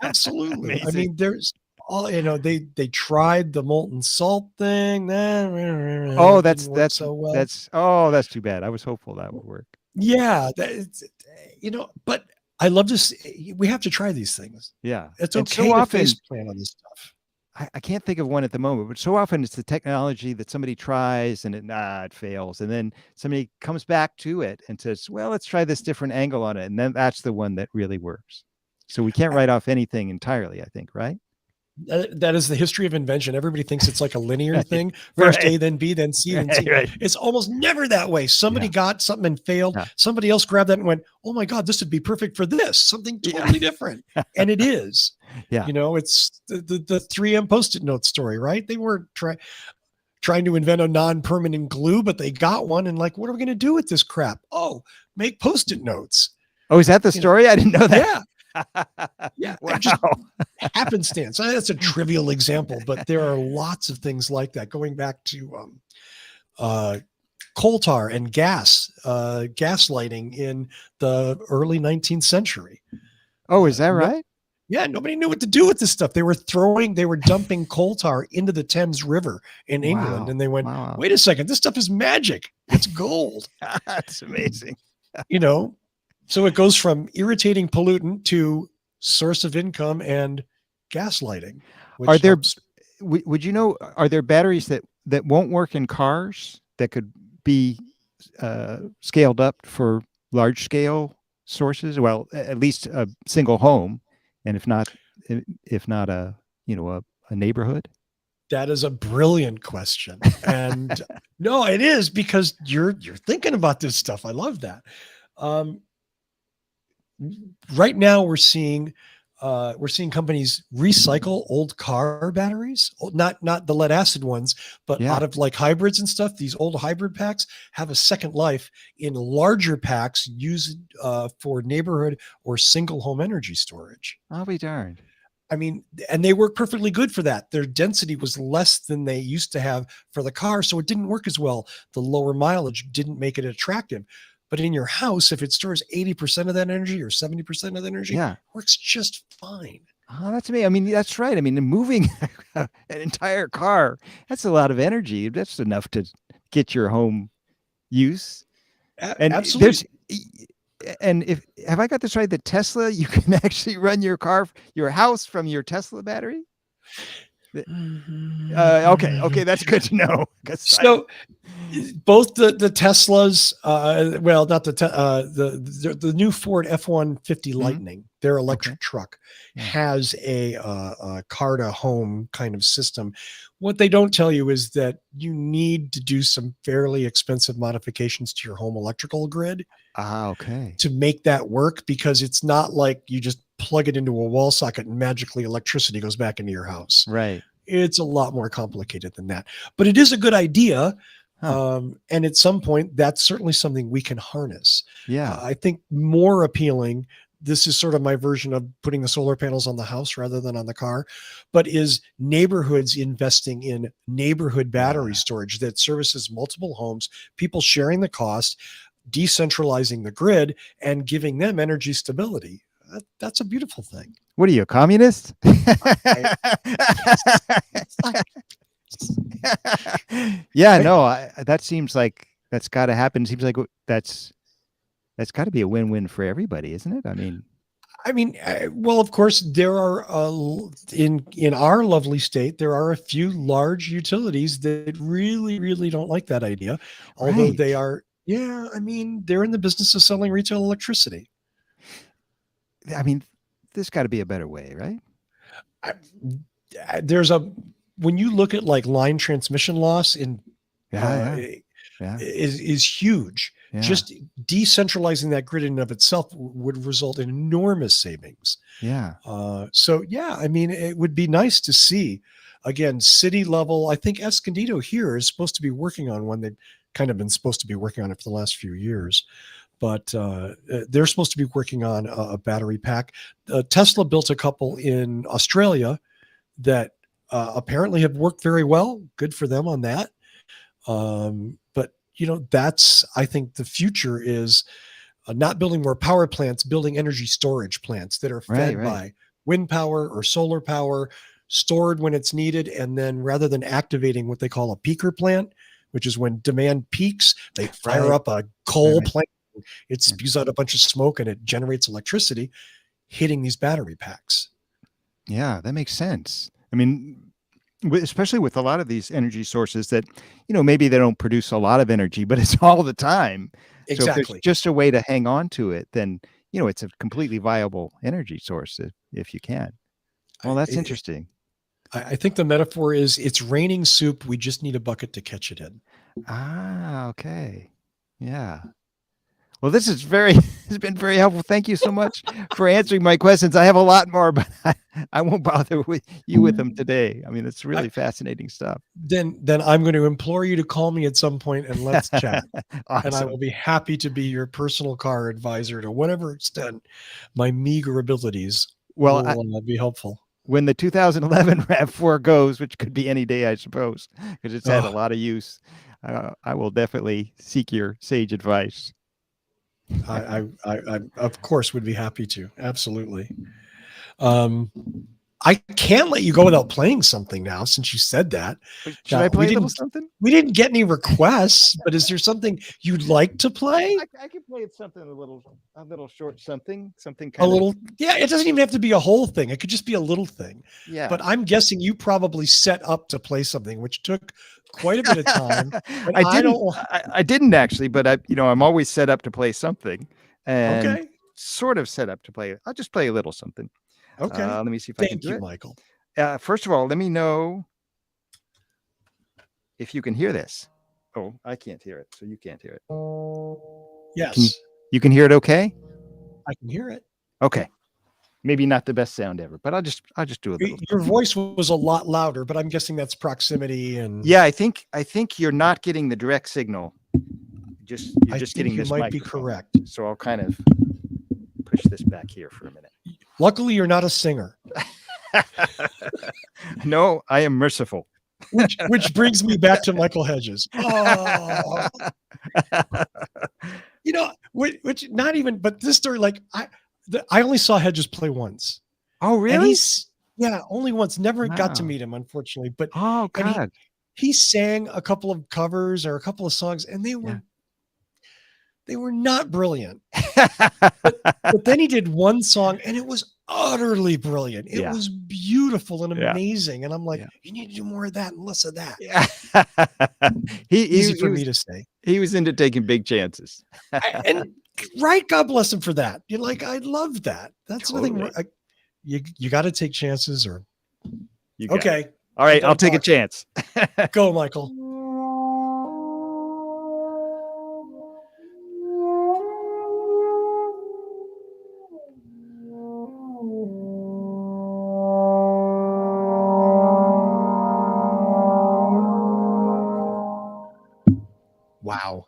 absolutely. I mean, there's all, they tried the molten salt thing. Oh, that's too bad. I was hopeful that would work. Yeah, but I love to see, we have to try these things. Yeah. It's okay to face plan on this stuff. I can't think of one at the moment, but so often it's the technology that somebody tries and it fails. And then somebody comes back to it and says, well, let's try this different angle on it. And then that's the one that really works. So we can't write off anything entirely, I think, right? That is the history of invention. Everybody thinks it's like a linear thing. First A, then B, then C, then C. Right. It's almost never that way. Somebody got something and failed. Yeah. Somebody else grabbed that and went, oh my God, this would be perfect for this. Something totally different. And it is. Yeah. It's the 3M Post-it note story, right? They weren't trying to invent a non-permanent glue, but they got one and like, what are we going to do with this crap? Oh, make Post-it notes. Oh, is that the story? I didn't know that. Yeah. Yeah, wow. Just happenstance. That's a trivial example, but there are lots of things like that. Going back to coal tar and gaslighting in the early 19th century. Oh, is that right? Yeah, nobody knew what to do with this stuff. They were dumping coal tar into the Thames River in England, and they went, wait a second, this stuff is magic. It's gold. That's amazing. So it goes from irritating pollutant to source of income and gaslighting. Are there batteries that won't work in cars that could be scaled up for large scale sources? Well, at least a single home, and if not a neighborhood. That is a brilliant question. And No, it is because you're thinking about this stuff. I love that. Um, right now we're seeing companies recycle old car batteries, not the lead acid ones, but Yeah. out of like hybrids and stuff. These old hybrid packs have a second life in larger packs used for neighborhood or single home energy storage. I'll be darned. I mean, and they work perfectly good for that. Their density was less than they used to have for the car, so it didn't work as well. The lower mileage didn't make it attractive. But in your house, if it stores 80% of that energy or 70% of the energy, it Yeah. works just fine. Oh, that's me. I mean, that's right. I mean, moving an entire car, that's a lot of energy. That's enough to get your home use. And Absolutely. and if have I got this right? That Tesla, you can actually run your house from your Tesla battery. Okay, that's good to know. So both the Teslas, well, not the new Ford F-150 Mhm. Lightning, their Okay, electric truck, yeah. has a car to home kind of system. What they don't tell you is that you need to do some fairly expensive modifications to your home electrical grid Okay. to make that work, because it's not like you just plug it into a wall socket and magically electricity goes back into your house. Right. It's a lot more complicated than that, but it is a good idea. Huh. And at some point, that's certainly something we can harness. Yeah. I think more appealing, this is sort of my version of putting the solar panels on the house rather than on the car, but is neighborhoods investing in neighborhood battery Yeah. storage that services multiple homes, people sharing the cost, decentralizing the grid, and giving them energy stability. That's a beautiful thing. What are you, a communist? I, Yeah, I, no, that seems like that's got to happen. Seems like that's got to be a win-win for everybody, isn't it? I mean, I mean, well, of course, there are in our lovely state, there are a few large utilities that really don't like that idea, although they right. are. Yeah, I mean, they're in the business of selling retail electricity. I mean, there's got to be a better way, right? I, there's a when you look at like line transmission loss in Yeah, uh, yeah, yeah, is huge. yeah, Just decentralizing that grid in and of itself would result in enormous savings. yeah. So yeah, I mean, it would be nice to see again city level. I think Escondido here is supposed to be working on one. They've kind of been supposed to be working on it for the last few years, but they're supposed to be working on a battery pack. Tesla built a couple in Australia that apparently have worked very well. Good for them on that. But that's, I think the future is not building more power plants, building energy storage plants that are Right, fed right, by wind power or solar power, stored when it's needed. And then rather than activating what they call a peaker plant, which is when demand peaks, they fire right, up a right, coal right. plant. It Yeah. spews out a bunch of smoke and it generates electricity hitting these battery packs. Yeah, that makes sense. I mean, especially with a lot of these energy sources that, maybe they don't produce a lot of energy, but it's all the time. So if there's Exactly. just a way to hang on to it, then, it's a completely viable energy source if you can. Well, that's I, interesting. I think the metaphor is it's raining soup. We just need a bucket to catch it in. Ah, okay. Yeah. Well, this is has been very helpful. Thank you so much for answering my questions. I have a lot more, but I won't bother with you with them today. I mean, it's I, really fascinating stuff. then I'm going to implore you to call me at some point and let's chat. And I will Awesome. be happy to be your personal car advisor to whatever extent my meager abilities Well, will be helpful. when the 2011 RAV4 goes, which could be any day, I suppose, because it's had a Oh, lot of use, I will definitely seek your sage advice. I of course would be happy to. Absolutely. Um, I can't let you go without playing something now since you said that. Should I Now play a little something? we didn't get any requests, but is there something you'd like to play? I could play something a little short something A kind of little, yeah, it doesn't even have to be a whole thing. It could just be a little thing. But yeah. I'm guessing you probably set up to play something, which took quite a bit of time. And I I didn't. don't, I didn't actually, but I'm always set up to play something, and okay, sort of set up to play. I'll just play a little something. okay. Let me see if I can Thank do you, it. Michael. First of all, let me know if you can hear this. Oh, I can't hear it, so you can't hear it. Yes, You can hear it okay? I can hear it. Okay. Maybe not the best sound ever, but I'll just do a little. Your voice was a lot louder, but I'm guessing that's proximity and Yeah, I think you're not getting the direct signal. You're I just think getting you this might be microphone. correct. So I'll kind of push this back here for a minute. Luckily, you're not a singer. No, I am merciful. Which brings me back to Michael Hedges. Oh, which not even, but this story, like I only saw Hedges play once. Oh, And really? only once. Never got to Wow. meet him, unfortunately. But Oh, and God. he sang a couple of covers or a couple of songs, and they were not brilliant. But then he did one song, and it was utterly brilliant. It was beautiful and amazing. And I'm like, you need to do more of that and less of that. Yeah. Easy for me to say. He was into taking big chances. And right, God bless him for that. You're like, I love that. That's Totally. nothing. You got to take chances, or okay. All right, I'll take a chance. Go, Michael. Wow.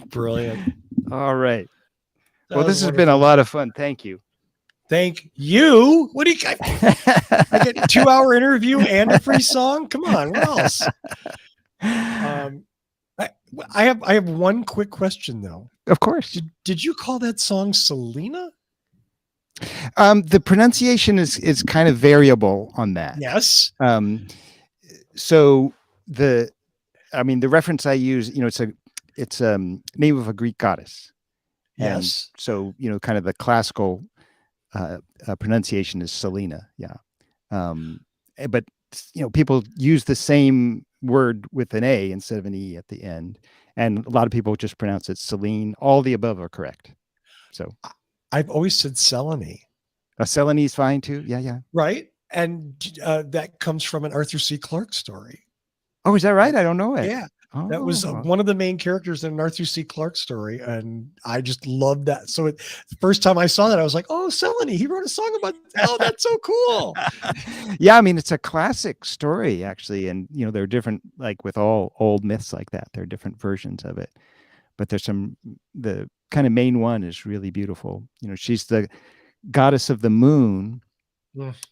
Brilliant. All right. That Well, this has been a wonderful. lot of fun. Thank you. Thank you. What do you got? I get 2-hour interview and a free song. Come on, what else? I have one quick question though. Of course. Did you call that song Selena? The pronunciation is kind of variable on that. Yes. So the reference I use, it's name of a Greek goddess. Yes. And so, kind of the classical pronunciation is Selena. Yeah. But people use the same word with an A instead of an E at the end. And a lot of people just pronounce it Celine. All the above are correct. So I've always said Selene. Selene is fine too. Yeah. Yeah. Right. And that comes from an Arthur C. Clarke story. Oh, is that right? I don't know it. Yeah. That was one of the main characters in an Arthur C. Clarke story. And I just loved that. So the first time I saw that, I was like, oh, Selene, he wrote a song about, oh, that's so cool. Yeah. It's a classic story actually. And, there are different, like with all old myths like that, there are different versions of it, but there's the kind of main one is really beautiful. She's the goddess of the moon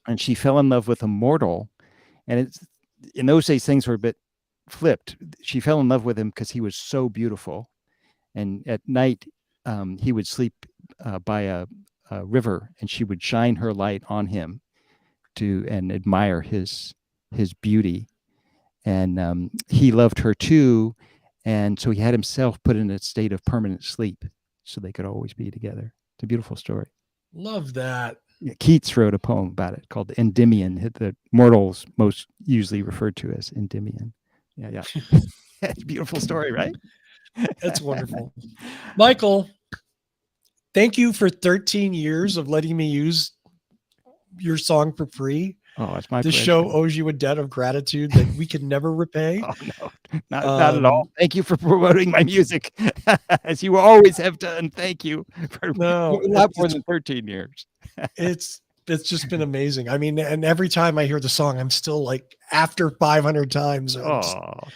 and she fell in love with a mortal. And it's in those days, things were a bit flipped. She fell in love with him because he was so beautiful, and at night he would sleep by a river, and she would shine her light on him and admire his beauty, and he loved her too, and so he had himself put in a state of permanent sleep so they could always be together. It's a beautiful story. Love that. Keats wrote a poem about it called Endymion, that mortals most usually referred to as Endymion. Yeah. It's a beautiful story, right? That's wonderful. Michael, thank you for 13 years of letting me use your song for free. Oh, it's my This pleasure. show owes you a debt of gratitude that we can never repay. Oh no, not at all. Thank you for promoting my music, as you always have done. Thank you for a lot more than 13 years. It's just been amazing. I mean, and every time I hear the song, I'm still like, after 500 times.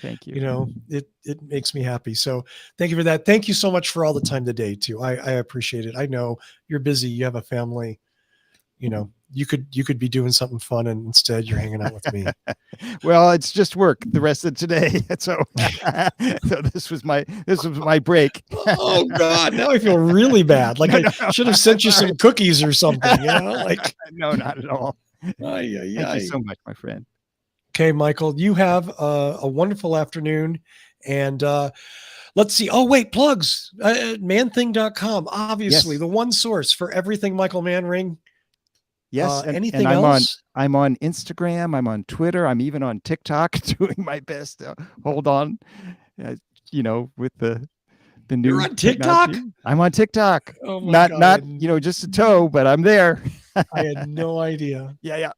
Thank you. You know, it makes me happy. So thank you for that. Thank you so much for all the time today too. I appreciate it. I know you're busy. You have a family. You know, you could be doing something fun, and instead you're hanging out with me. Well, it's just work the rest of today. So this was my break. Oh God, now I feel really bad. Like I should have sent you some cookies or something, you know? Like no, not at all. Thank you so much, my friend. Okay, Michael, you have a wonderful afternoon, and let's see. Oh, wait, plugs. Manthing.com, obviously the one source for everything Michael Manring. Yes, anything else? I'm on Instagram. I'm on Twitter. I'm even on TikTok, doing my best to hold on. You know, with the new. You're on TikTok? I'm on TikTok. Oh my God. Not just a toe, but I'm there. I had no idea. Yeah.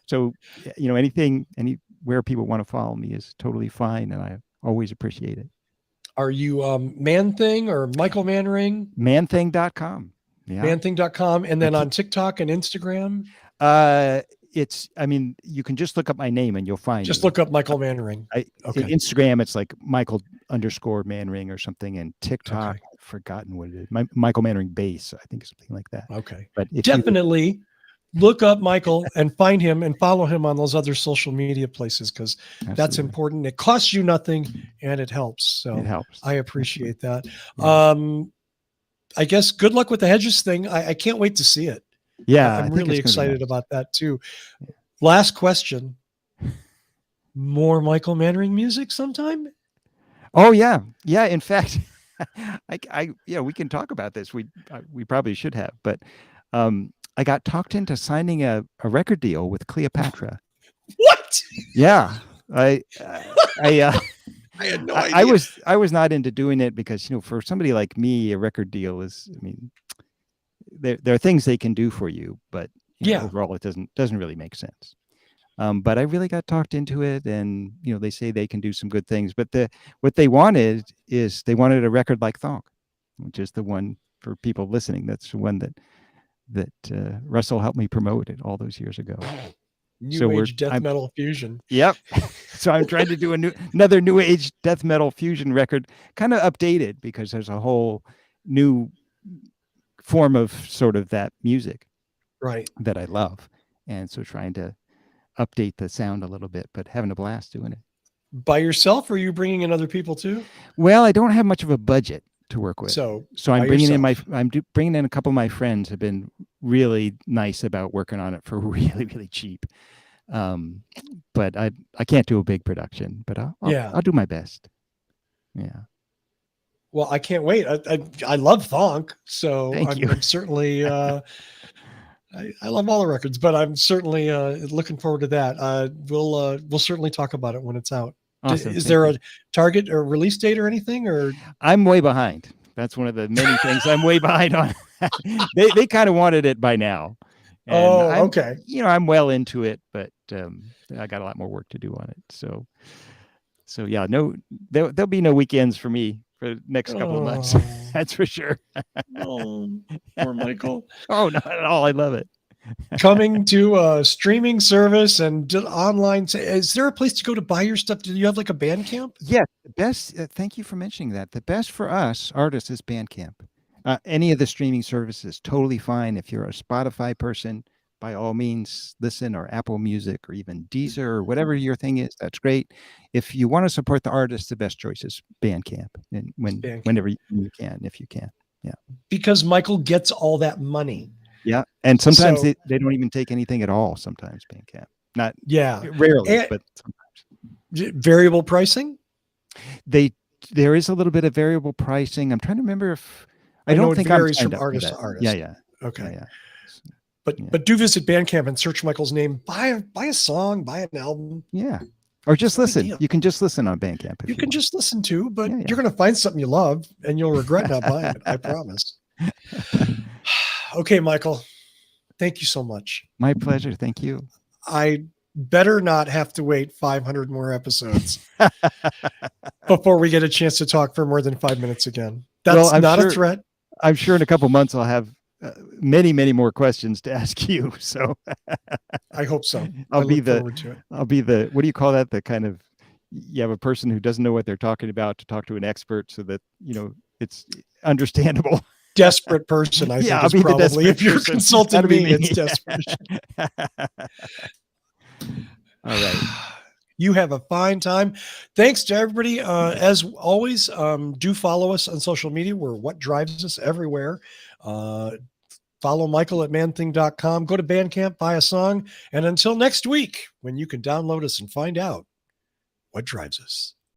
So anywhere people want to follow me is totally fine, and I always appreciate it. Are you Manthing or Michael Manring? Manthing.com. Yeah. Manthing.com, and then on TikTok and Instagram? You can just look up my name and you'll find Just look up Michael Manring. Instagram, it's like Michael_Manring or something, and TikTok, I've forgotten what it is. Michael Manring Bass, I think, something like that. Okay. But definitely look up Michael and find him and follow him on those other social media places, because that's important. It costs you nothing and it helps. So it helps. I appreciate that. Yeah. I guess good luck with the Hedges thing. I can't wait to see it. Yeah. I'm really excited about that too. Last question. More Michael Manring music sometime? Oh yeah. Yeah. In fact, we can talk about this. We probably should have, but I got talked into signing a record deal with Cleopatra. What? Yeah. I had no idea. I was not into doing it because, for somebody like me, a record deal is, there are things they can do for you, but overall it doesn't really make sense. But I really got talked into it, and they say they can do some good things. But what they wanted a record like Thonk, which is the one, for people listening, that's the one that Russell helped me promote it all those years ago. New age death metal fusion. Yep. So I'm trying to do another new age death metal fusion record, kind of updated, because there's a whole new form of sort of that music, right, that I love, and so trying to update the sound a little bit, but having a blast doing it. By yourself, or are you bringing in other people too? Well, I don't have much of a budget to work with, so I'm bringing bringing in a couple of my friends have been really nice about working on it for really, really cheap. But I can't do a big production, but I'll do my best. Yeah. Well, I can't wait. I love Thonk, so I'm certainly I love all the records, but I'm certainly looking forward to that. We'll certainly talk about it when it's out. Awesome. Is there a target or release date or anything? Or I'm way behind. That's one of the many things I'm way behind on. They kind of wanted it by now. And okay. I'm well into it, but I got a lot more work to do on it. So yeah, there'll be no weekends for me for the next couple of months. That's for sure. Poor Michael. Oh, not at all. I love it. Coming to a streaming service and online. Is there a place to go to buy your stuff? Do you have like a Bandcamp? Yeah, the best. Thank you for mentioning that. The best for us artists is Bandcamp. Any of the streaming services, totally fine. If you're a Spotify person, by all means, listen, or Apple Music, or even Deezer, or whatever your thing is. That's great. If you want to support the artist, the best choice is Bandcamp, and whenever you can, if you can. Yeah. Because Michael gets all that money. Yeah, and sometimes they don't even take anything at all. Sometimes Bandcamp, rarely, but sometimes. Variable pricing. There is a little bit of variable pricing. I'm trying to remember if. I don't think it varies I'm from artist to artist. Yeah. Okay. Yeah. But do visit Bandcamp and search Michael's name. Buy a song, buy an album. Yeah. Or just No big listen. deal. You can just listen on Bandcamp. If You can just listen to, but Yeah, yeah. you're going to find something you love and you'll regret not buying it. I promise. Okay, Michael. Thank you so much. My pleasure. Thank you. I better not have to wait 500 more episodes before we get a chance to talk for more than 5 minutes again. That's not a threat. I'm sure in a couple months I'll have many, many more questions to ask you. So I hope so. I'll be the, what do you call that? The kind of, you have a person who doesn't know what they're talking about to talk to an expert so that, it's understandable. Desperate person, I think, I'll is be probably, if you're person. consulting me, it's desperate. All right. You have a fine time. Thanks to everybody. As always, do follow us on social media. We're What Drives Us everywhere. Follow Michael at manthing.com. Go to Bandcamp, buy a song. And until next week, when you can download us and find out what drives us.